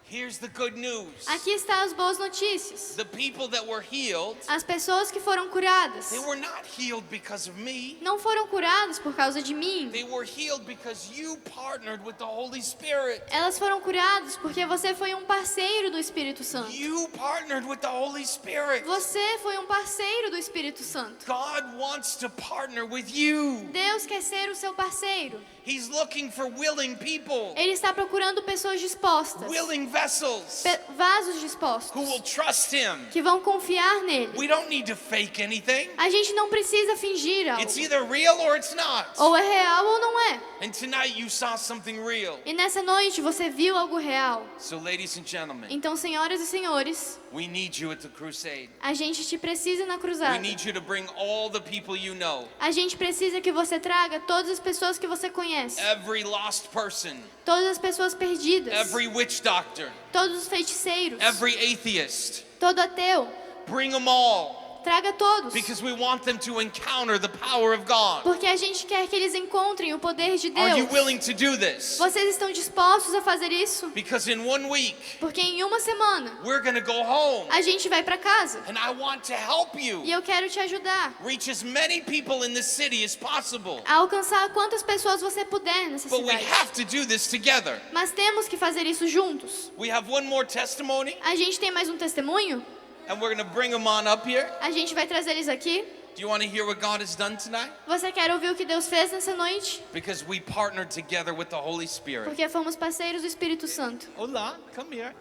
F: Here's the good news.
G: aqui estão as boas notícias.
F: The people that were healed,
G: As pessoas que foram curadas
F: they were not healed because of me.
G: não foram curadas por causa de mim.
F: They were healed because you partnered with the Holy Spirit.
G: Elas foram curadas porque você foi um parceiro do Espírito Santo.
F: You partnered with the Holy Spirit.
G: Você foi um parceiro do Espírito Santo.
F: God wants to partner with you.
G: Deus quer ser o seu parceiro.
F: He's looking for willing people,
G: Ele está procurando pessoas dispostas,
F: willing vessels
G: vasos dispostos,
F: who will trust Him.
G: que vão confiar nele.
F: We don't need to fake anything.
G: A gente não precisa fingir algo.
F: It's either real or it's not.
G: Ou é real ou não é.
F: And tonight you saw something real.
G: E nessa noite você viu algo real.
F: So ladies and gentlemen,
G: Então, senhoras e senhores,
F: we need you at the crusade.
G: a gente te precisa na
F: We
G: cruzada.
F: need you to bring all the people you know.
G: A gente precisa que você traga todas as pessoas que você conhece.
F: Every lost person,
G: Todas as pessoas perdidas.
F: every witch doctor,
G: Todos os feiticeiros.
F: every atheist.
G: Todo ateu.
F: Bring them all,
G: Traga todos.
F: because we want them to encounter the power of God.
G: Porque a gente quer que eles encontrem o poder de
F: Are you
G: Deus.
F: willing to do this?
G: Vocês estão dispostos a fazer isso?
F: Because in 1 week,
G: Porque em uma semana
F: we're going to go home.
G: a gente vai para casa.
F: And I want to help you
G: E eu quero te ajudar
F: reach as many people in this city as possible.
G: a alcançar quantas pessoas você puder nessa
F: But we
G: cidade.
F: have to do this together.
G: Mas temos que fazer isso juntos.
F: We have one more testimony,
G: A gente tem mais um testemunho?
F: and we're going to bring them on up here.
G: A gente vai trazer eles aqui.
F: Do you want to hear what God has done tonight?
G: Você quer ouvir o que Deus fez nessa noite?
F: Because we partnered together with the Holy Spirit.
G: Porque fomos parceiros do Espírito Santo.
F: Olá, come here.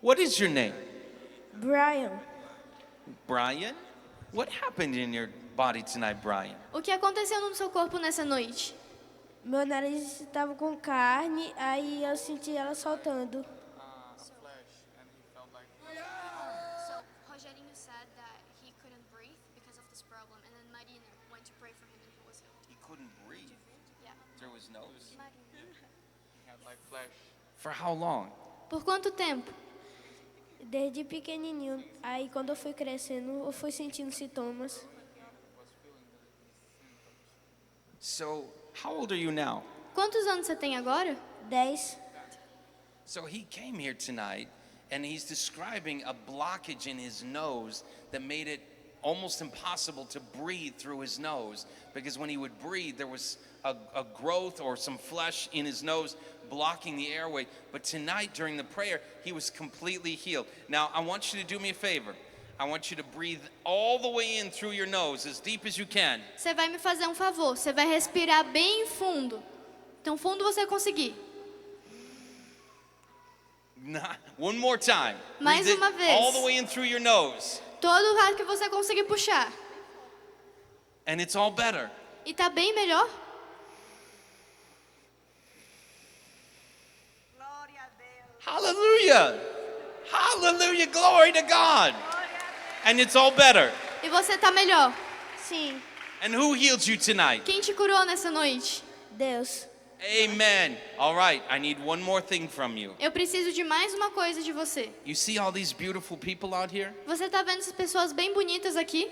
F: What is your name?
N: Brian,
F: Brian? What happened in your body tonight, Brian?
G: O que aconteceu no seu corpo nessa noite?
N: meu nariz estava com carne, aí eu senti ela soltando.
G: Rogerinho said that he couldn't breathe because of this problem, and then Marina went to pray for him and he was healed.
F: He couldn't breathe
G: Yeah.
F: through his nose.
K: He had like flesh.
F: For how long?
G: Por quanto tempo?
N: Desde pequenininho, aí quando eu fui crescendo, eu fui sentindo sintomas.
F: So, how old are you now?
G: Quantos anos você tem agora?
N: 10.
F: So he came here tonight and he's describing a blockage in his nose that made it almost impossible to breathe through his nose, because when he would breathe there was a growth or some flesh in his nose blocking the airway. But tonight during the prayer he was completely healed. Now I want you to do me a favor. I want you to breathe all the way in through your nose as deep as you can.
G: Você vai me fazer um favor, você vai respirar bem fundo. Tão fundo você conseguir.
F: One more time.
G: Mais
F: Breathe it
G: uma vez.
F: all the way in through your nose.
G: Todo o ar que você conseguir puxar.
F: And it's all better.
G: E tá bem melhor?
F: Hallelujah. Hallelujah. Glory to God. And it's all better.
G: E você tá melhor?
N: Sim,
F: And who healed you tonight?
G: Quem te curou nessa noite?
N: Deus.
F: Amen. All right, I need one more thing from you.
G: Eu preciso de mais uma coisa de você.
F: You see all these beautiful people out here?
G: Você tá vendo essas pessoas bem bonitas aqui?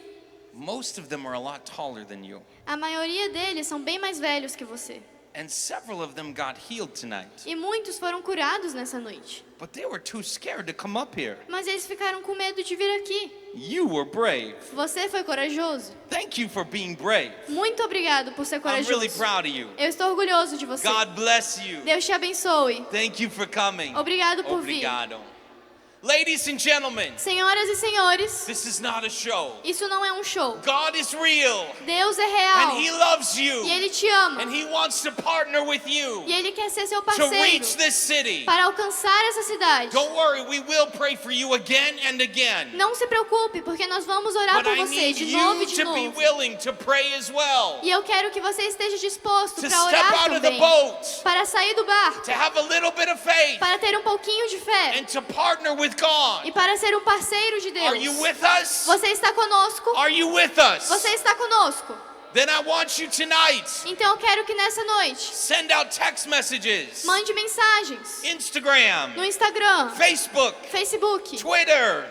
F: Most of them are a lot taller than you.
G: A maioria deles são bem mais velhos que você.
F: And several of them got healed tonight.
G: E muitos foram curados nessa noite.
F: But they were too scared to come up here.
G: Mas eles ficaram com medo de vir aqui.
F: You were brave.
G: Você foi corajoso.
F: Thank you for being brave.
G: Muito obrigado por ser
F: I'm
G: corajoso.
F: really proud of you.
G: Eu estou orgulhoso de você.
F: God bless you.
G: Deus te abençoe.
F: Thank you for coming.
G: Obrigado por vir.
F: Obrigado. Ladies and gentlemen,
G: Senhoras e senhores,
F: this is not a show.
G: isso não é um show.
F: God is real.
G: Deus é real.
F: And He loves you.
G: E Ele te ama.
F: And He wants to partner with you
G: E Ele quer ser seu
F: to
G: parceiro
F: reach this city.
G: para alcançar essa cidade.
F: Don't worry, we will pray for you again and again.
G: Não se preocupe, porque nós vamos orar
F: But
G: por
F: I
G: você
F: need
G: de novo e
F: you
G: de
F: to be
G: novo.
F: willing to pray as well.
G: E eu quero que você esteja disposto
F: To
G: para
F: step
G: orar
F: out of the
G: também.
F: boat.
G: Para sair do barco.
F: To have a little bit of faith.
G: Para ter um pouquinho de fé.
F: And to partner with God.
G: E para ser um parceiro de Deus.
F: Are you with us?
G: Você está conosco?
F: Are you with us?
G: Você está conosco?
F: Then I want you tonight.
G: Então eu quero que nessa noite
F: Send out text messages.
G: mande mensagens
F: Instagram.
G: no Instagram,
F: Facebook. Twitter.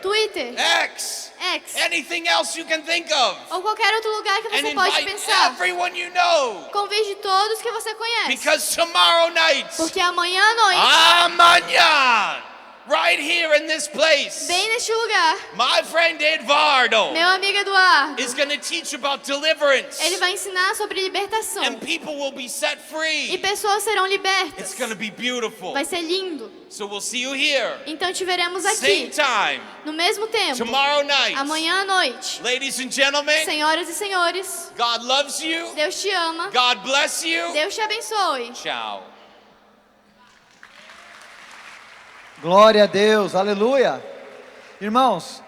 G: X.
F: Anything else you can think of.
G: Ou qualquer outro lugar que você
F: And
G: pode
F: invite
G: pensar.
F: everyone you know.
G: Convide todos que você conhece.
F: Because tomorrow night.
G: Porque amanhã à noite.
F: Amanhã. Right here in this place.
G: Bem neste lugar.
F: My friend Eduardo.
G: Meu amigo Eduardo.
F: Is going to teach about deliverance.
G: Ele vai ensinar sobre libertação.
F: And people will be set free.
G: E pessoas serão libertas.
F: It's going to be beautiful.
G: Vai ser lindo.
F: So we'll see you here.
G: Então te veremos aqui.
F: Same time.
G: No mesmo tempo.
F: Tomorrow night.
G: Amanhã à noite.
F: Ladies and gentlemen.
G: Senhoras e senhores.
F: God loves you.
G: Deus te ama.
F: God bless you.
G: Deus te abençoe.
F: Tchau.
A: Glória a Deus, aleluia. Irmãos,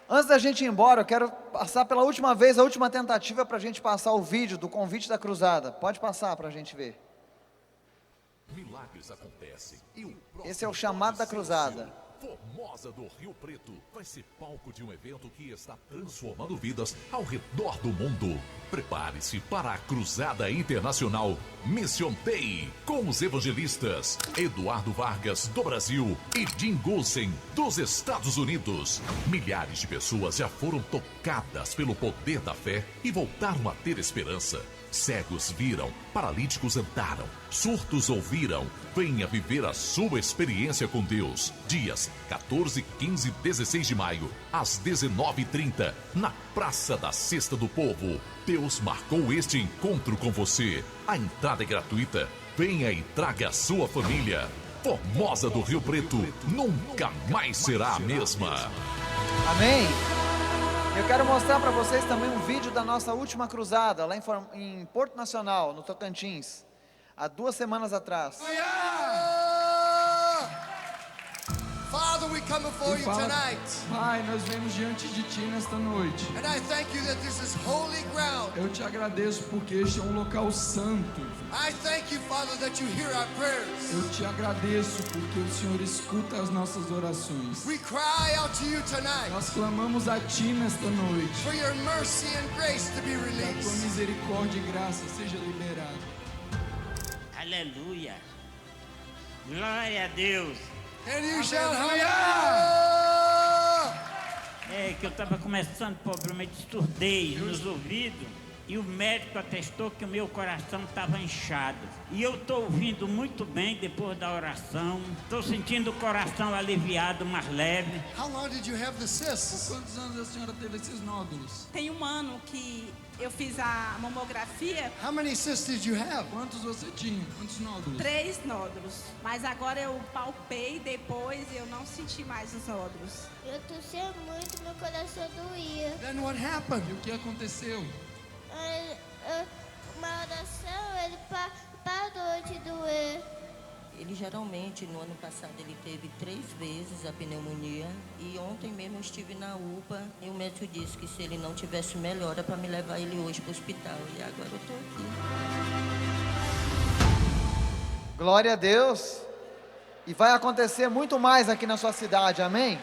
A: antes da gente ir embora, eu quero passar pela última vez, a última tentativa para a gente passar o vídeo do convite da cruzada. Pode passar para a gente ver.
D: Milagres acontecem.
A: Esse é o chamado da cruzada.
D: Formosa do Rio Preto vai ser palco de um evento que está transformando vidas ao redor do mundo. Prepare-se para a Cruzada Internacional Mission Day com os evangelistas Eduardo Vargas do Brasil e Jim Golsen dos Estados Unidos. Milhares de pessoas já foram tocadas pelo poder da fé e voltaram a ter esperança. Cegos viram, paralíticos andaram, surdos ouviram. Venha viver a sua experiência com Deus. Dias 14, 15 e 16 de maio, às 19h30, na Praça da Cesta do Povo. Deus marcou este encontro com você. A entrada é gratuita. Venha e traga a sua família. Formosa do Rio Preto nunca mais será a mesma.
A: Amém? Eu quero mostrar para vocês também um vídeo da nossa última cruzada, lá em Porto Nacional, no Tocantins, há 2 semanas atrás.
O: Father, we come before you tonight.
P: Pai, nós vemos diante de Ti nesta noite.
O: And I thank you that this is holy ground.
P: Eu te agradeço porque este é um local santo.
O: I thank you, Father, that you hear our prayers.
P: Eu te agradeço porque o Senhor escuta as nossas orações.
O: We cry out to you tonight.
P: Nós clamamos a Ti nesta noite.
O: For your mercy and grace to be released.
P: Que a tua misericórdia e graça seja liberada.
Q: Aleluia. Glória a Deus.
O: And you shout hallelujah!
Q: É que eu estava começando problema de surdez nos ouvidos e o médico atestou que o meu coração estava inchado. E eu estou ouvindo muito bem depois da oração. Estou sentindo o coração aliviado, mais leve.
O: How long did you have the cysts?
P: Por quantos anos a senhora teve esses nódulos?
R: Tem 1 ano que eu fiz a mamografia.
O: How many cysts did you have?
P: Quantos você tinha? Quantos nódulos?
R: 3 nódulos. Mas agora eu palpei depois e eu não senti mais os nódulos.
N: Eu tossia muito, meu coração doía.
O: Then what happened?
P: E o que aconteceu?
N: Uma oração, ele parou de doer.
S: Ele geralmente, no ano passado, ele teve 3 vezes a pneumonia e ontem mesmo eu estive na UPA e o médico disse que se ele não tivesse melhora para me levar ele hoje para o hospital e agora eu estou aqui.
A: Glória a Deus. E vai acontecer muito mais aqui na sua cidade, amém?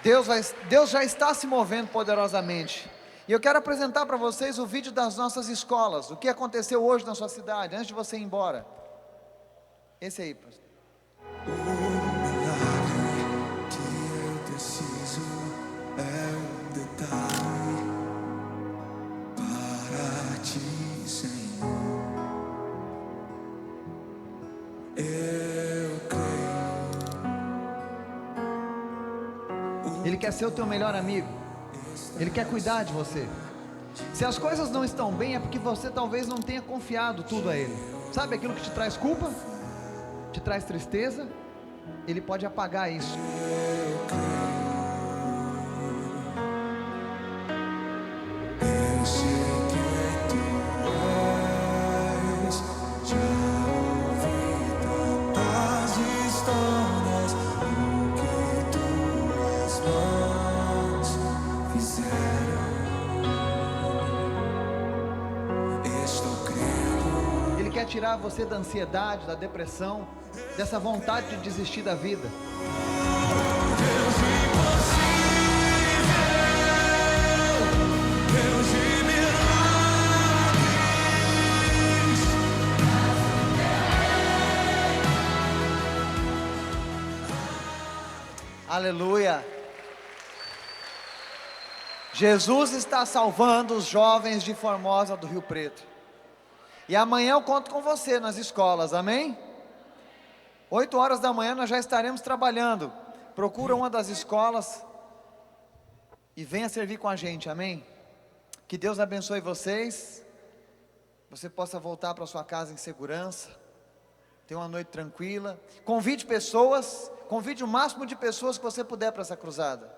A: Deus já está se movendo poderosamente. E eu quero apresentar para vocês o vídeo das nossas escolas, o que aconteceu hoje na sua cidade, antes de você ir embora. Esse aí, pastor.
P: Eu preciso é um detalhe para ti, Senhor. Eu
A: Ele quer ser o teu melhor amigo. Ele quer cuidar de você. Se as coisas não estão bem, é porque você talvez não tenha confiado tudo a Ele. Sabe aquilo que te traz culpa? Te traz tristeza? Ele pode apagar isso.
P: Eu sei que tu és, já ouvi tantas histórias, o que tuas mãos fizeram. Estou crendo.
A: Ele quer tirar você da ansiedade, da depressão, dessa vontade de desistir da vida.
P: Deus de milagres.
A: Aleluia. Jesus está salvando os jovens de Formosa do Rio Preto. E amanhã eu conto com você nas escolas, amém? 8 horas da manhã nós já estaremos trabalhando. Procura uma das escolas e venha servir com a gente, amém? Que Deus abençoe vocês. Você possa voltar para sua casa em segurança, ter uma noite tranquila. Convide pessoas, convide o máximo de pessoas que você puder para essa cruzada.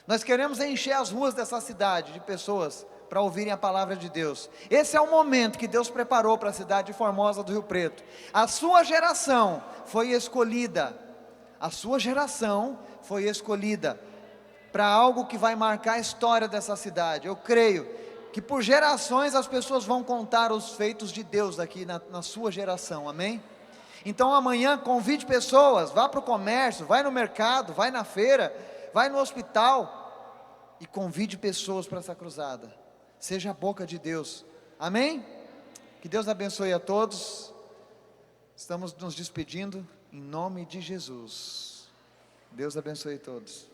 A: Nós queremos encher as ruas dessa cidade de pessoas para ouvirem a palavra de Deus. Esse é o momento que Deus preparou para a cidade de Formosa do Rio Preto. A sua geração foi escolhida. A sua geração foi escolhida para algo que vai marcar a história dessa cidade. Eu creio que por gerações as pessoas vão contar os feitos de Deus aqui na sua geração, amém? Então amanhã convide pessoas, vá para o comércio, vai no mercado, vai na feira, vai no hospital e convide pessoas para essa cruzada. Seja a boca de Deus, amém? Que Deus abençoe a todos. Estamos nos despedindo em nome de Jesus. Deus abençoe todos.